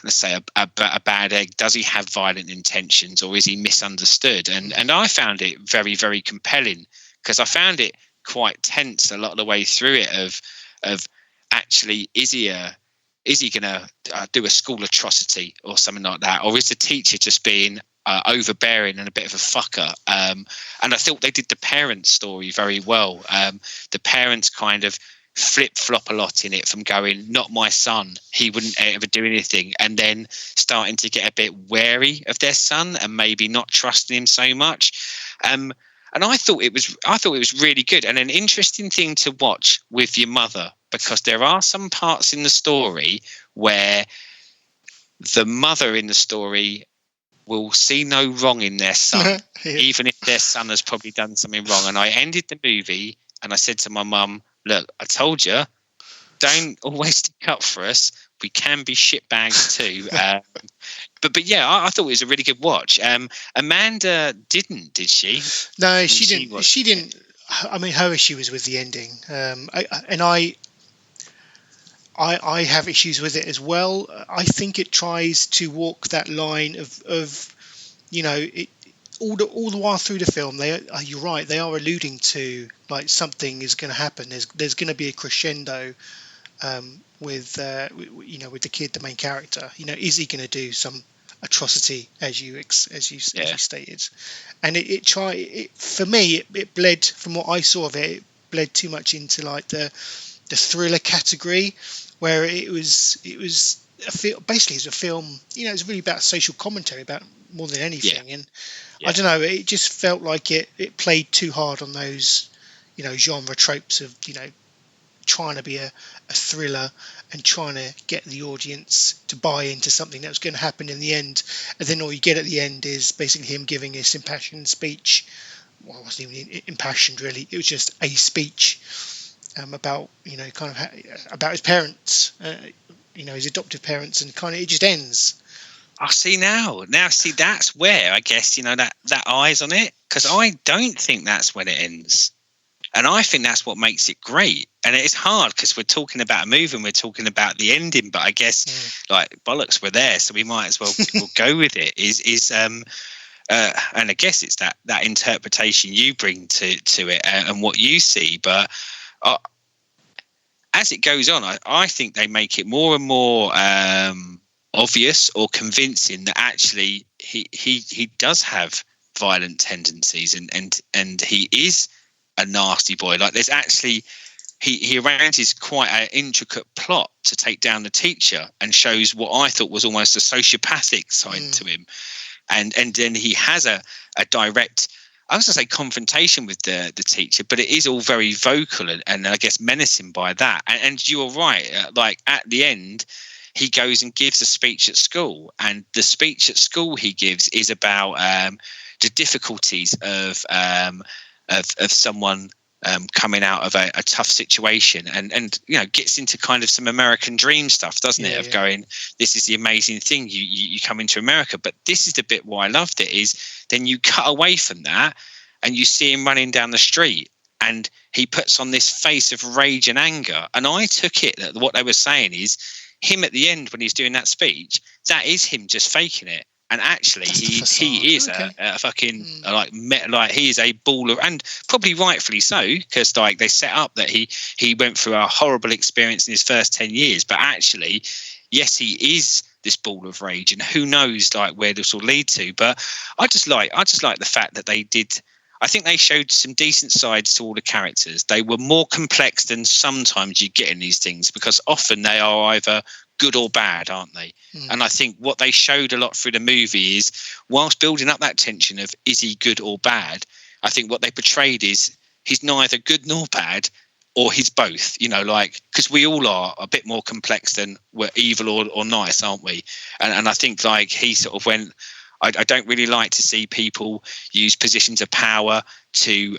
let's say a bad egg? Does he have violent intentions, or is he misunderstood? And I found it very, very compelling, because I found it quite tense a lot of the way through it of actually, is he going to do a school atrocity or something like that, or is the teacher just being overbearing and a bit of a fucker? And I thought they did the parents' story very well. The parents kind of flip-flop a lot in it, from going, not my son, he wouldn't ever do anything, and then starting to get a bit wary of their son and maybe not trusting him so much. And I thought it was really good, and an interesting thing to watch with your mother, because there are some parts in the story where the mother in the story will see no wrong in their son, even if their son has probably done something wrong. And I ended the movie and I said to my mum, look, I told you, don't always stick up for us. We can be shitbags too. But yeah, I thought it was a really good watch. Amanda did she? No, she didn't. She didn't. I mean, her issue was with the ending. I have issues with it as well. I think it tries to walk that line of all the while through the film. You're right. They are alluding to like something is going to happen. There's going to be a crescendo with the kid, the main character. Is he going to do some atrocity as you stated? And for me it bled, from what I saw of it bled too much into like the thriller category, where it was basically it's a film. It's really about social commentary, about more than anything. And I don't know, it just felt like it played too hard on those genre tropes of trying to be a thriller and trying to get the audience to buy into something that was going to happen in the end, and then all you get at the end is basically him giving his impassioned speech. Well, it wasn't even impassioned really, it was just a speech about about his parents, his adoptive parents, and kind of it just ends. I see now see, that's where I guess that eyes on it, because I don't think that's when it ends. And I think that's what makes it great. And it's hard because we're talking about a movie and we're talking about the ending, but I guess like bollocks, we're there, so we might as well we'll go with it. And I guess it's that interpretation you bring to it and what you see. But as it goes on, I think they make it more and more obvious or convincing that actually he does have violent tendencies and he is a nasty boy. Like there's actually he arranges quite an intricate plot to take down the teacher and shows what I thought was almost a sociopathic side to him, and then he has a direct, I was going to say, confrontation with the teacher, but it is all very vocal and I guess menacing by that. And you were right, like at the end he goes and gives a speech at school, and the speech at school he gives is about the difficulties of someone coming out of a tough situation, and gets into kind of some American dream stuff, doesn't it? Of going, this is the amazing thing, you come into America. But this is the bit why I loved it, is then you cut away from that and you see him running down the street and he puts on this face of rage and anger. And I took it that what they were saying is him at the end when he's doing that speech, that is him just faking it. And actually, he is a fucking like he is a baller, and probably rightfully so, because like they set up that he went through a horrible experience in his first 10 years. But actually, yes, he is this ball of rage, and who knows like where this will lead to. But I just like the fact that they did. I think they showed some decent sides to all the characters. They were more complex than sometimes you get in these things, because often they are either good or bad, aren't they? And I think what they showed a lot through the movie is, whilst building up that tension of is he good or bad, I think what they portrayed is he's neither good nor bad, or he's both, you know, like, because we all are a bit more complex than we're evil or nice, aren't we? And I think, like, he sort of went, I don't really like to see people use positions of power to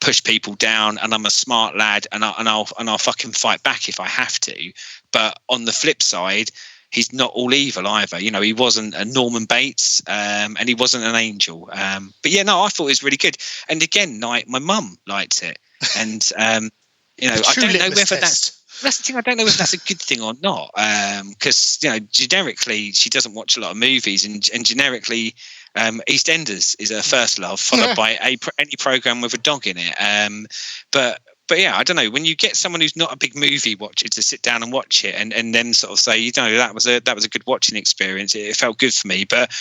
push people down, and I'm a smart lad, and I'll fucking fight back if I have to. But on the flip side, he's not all evil either. You know, he wasn't a Norman Bates, and he wasn't an angel. But yeah, no, I thought it was really good. And again, like, my mum liked it. And you know, I don't know whether that's the thing. I don't know whether that's a good thing or not, because you know, generically she doesn't watch a lot of movies, and generically EastEnders is her first love, followed by any program with a dog in it. But yeah, I don't know, when you get someone who's not a big movie watcher to sit down and watch it, and then sort of say, you know, that was a good watching experience. It felt good for me, but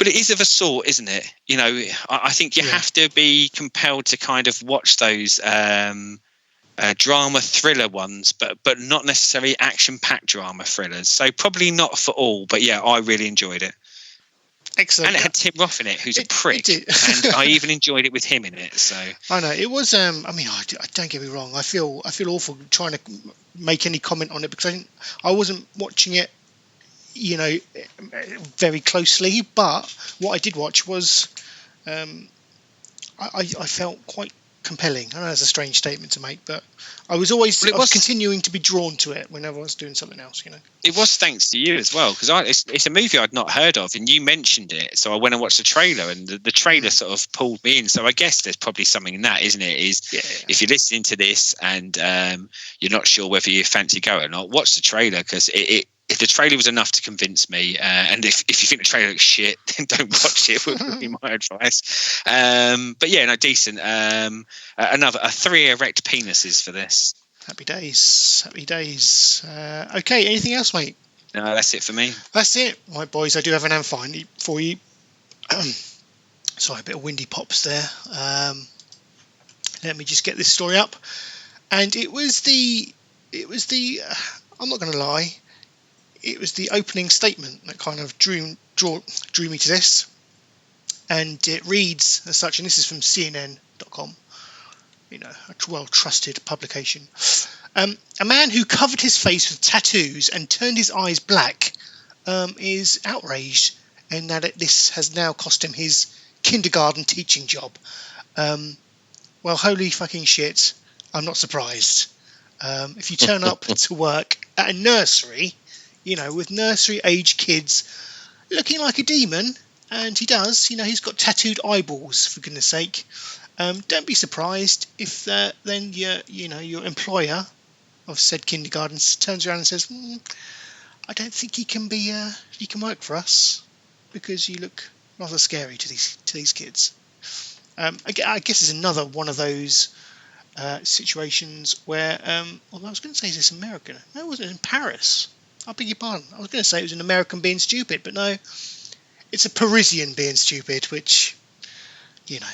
it is of a sort, isn't it? You know, I think you have to be compelled to kind of watch those drama thriller ones, but not necessarily action-packed drama thrillers. So probably not for all, but yeah, I really enjoyed it. Excellent. And it had Tim Roth in it, who's a prick, and I even enjoyed it with him in it. So I know it was. I mean, I don't get me wrong. I feel awful trying to make any comment on it, because I wasn't watching it, you know, very closely. But what I did watch was, I felt quite compelling. I know that's a strange statement to make, but I was continuing to be drawn to it whenever I was doing something else, you know. It was thanks to you as well, because it's a movie I'd not heard of, and you mentioned it, so I went and watched the trailer, and the trailer sort of pulled me in. So I guess there's probably something in that, isn't it? If you're listening to this and you're not sure whether you fancy going or not, watch the trailer, because if the trailer was enough to convince me, and if you think the trailer looks shit, then don't watch it, would be my advice. But yeah, no, decent. Another 3 erect penises for this. Happy days. Okay, anything else, mate? No, that's it for me. That's it. Right, boys, I do have an am finally for you. Sorry, a bit of windy pops there. Let me just get this story up. And it was the I'm not going to lie, it was the opening statement that kind of drew me to this. And it reads as such, and this is from CNN.com, you know, a well-trusted publication. A man who covered his face with tattoos and turned his eyes black is outraged, and that this has now cost him his kindergarten teaching job. Well, holy fucking shit, I'm not surprised. If you turn up to work at a nursery, you know, with nursery-age kids looking like a demon, and he does, you know, he's got tattooed eyeballs, for goodness sake. Don't be surprised if then your employer of said kindergarten turns around and says, I don't think he can work for us because you look rather scary to these kids. I guess it's another one of those situations where, well, I was going to say, is this American? No, it wasn't. In Paris. I beg your pardon. I was going to say it was an American being stupid, but no, it's a Parisian being stupid, which, you know.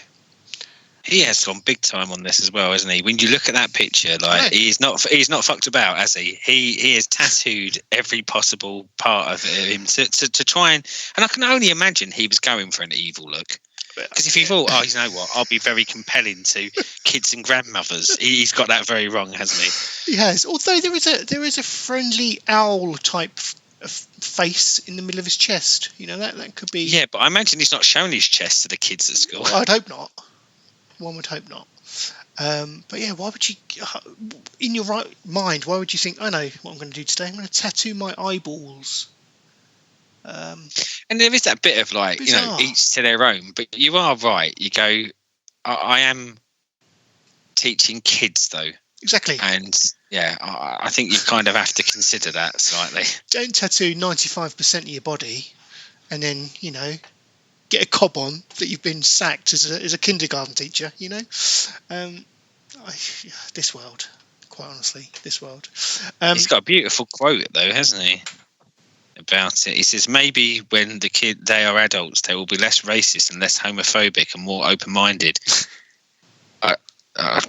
He has gone big time on this as well, hasn't he? When you look at that picture, like, he's not fucked about, has he? He has tattooed every possible part of him to try and I can only imagine he was going for an evil look. Because if he thought, you know what, I'll be very compelling to kids and grandmothers, he's got that very wrong, hasn't he? He has. Although there is a friendly owl type face in the middle of his chest. You know, that could be. Yeah, but I imagine he's not showing his chest to the kids at school. I'd hope not. One would hope not. But yeah, why would you, in your right mind, why would you think, I know what I'm going to do today? I'm going to tattoo my eyeballs. And there is that bit of like, bizarre. You know, each to their own. But you are right. You go, I am teaching kids though. Exactly. And yeah, I think you kind of have to consider that slightly. Don't tattoo 95% of your body and then, you know, get a cob on that you've been sacked as a kindergarten teacher, you know. This world, quite honestly, this world. He's got a beautiful quote though, hasn't he? About it. He says, maybe when they are adults, they will be less racist and less homophobic and more open-minded. I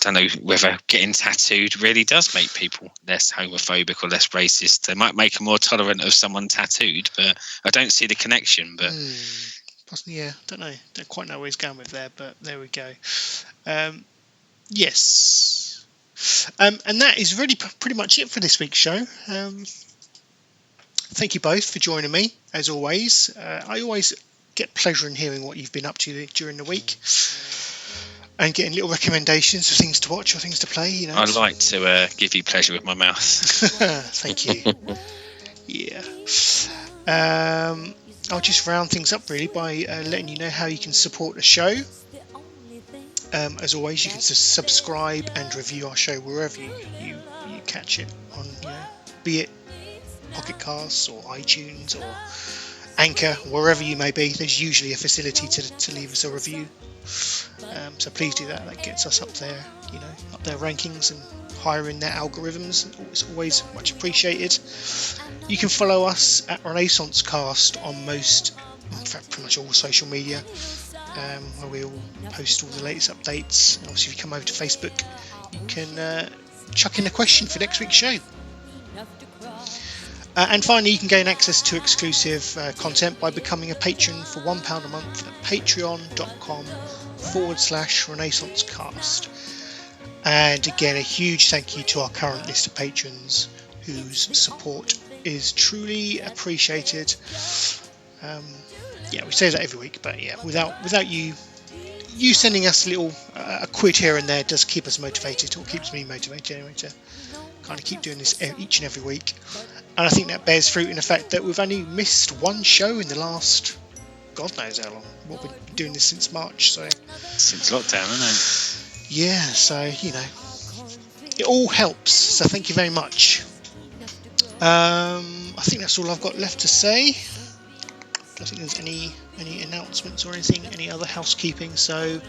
don't know whether getting tattooed really does make people less homophobic or less racist. They might make them more tolerant of someone tattooed, but I don't see the connection. But Possibly, yeah. Don't know. Don't quite know where he's going with there, but there we go. Yes. And that is really pretty much it for this week's show. Thank you both for joining me, as always. I always get pleasure in hearing what you've been up to during the week and getting little recommendations of things to watch or things to play. You know, I like to give you pleasure with my mouth. Thank you. Yeah. I'll just round things up really by letting you know how you can support the show. As always, you can subscribe and review our show wherever you catch it on, be it Pocket Casts or iTunes or Anchor, wherever you may be. There's usually a facility to leave us a review. So please do that. That gets us up there, up their rankings and higher in their algorithms. It's always much appreciated. You can follow us at Renaissance Cast on pretty much all social media, where we all post all the latest updates. And obviously, if you come over to Facebook, you can chuck in a question for next week's show. And finally, you can gain access to exclusive content by becoming a patron for £1 a month at patreon.com/RenaissanceCast. And again, a huge thank you to our current list of patrons whose support is truly appreciated. We say that every week, but without you sending us a quid here and there does keep us motivated, or keeps me motivated anyway, to kind of keep doing this each and every week. And I think that bears fruit in the fact that we've only missed one show in the last, God knows how long. We've been doing this since March, so since lockdown, isn't it? Yeah, so it all helps. So thank you very much. I think that's all I've got left to say. I don't think there's any announcements or anything, any other housekeeping. So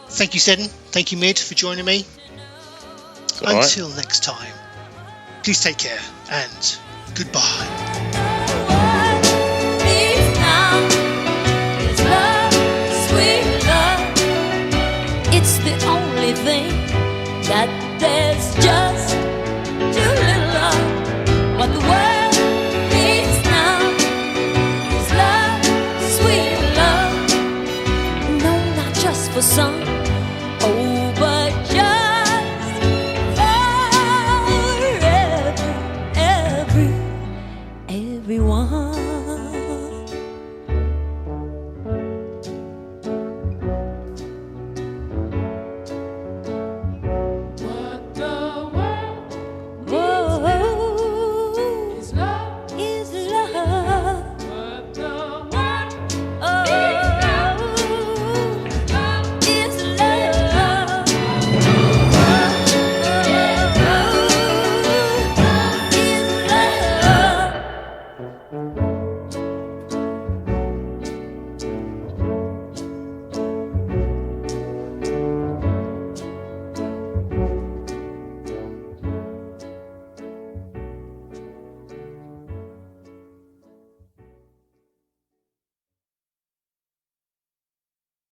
thank you, Seddon. Thank you, Mid, for joining me. Until next time, please take care and goodbye.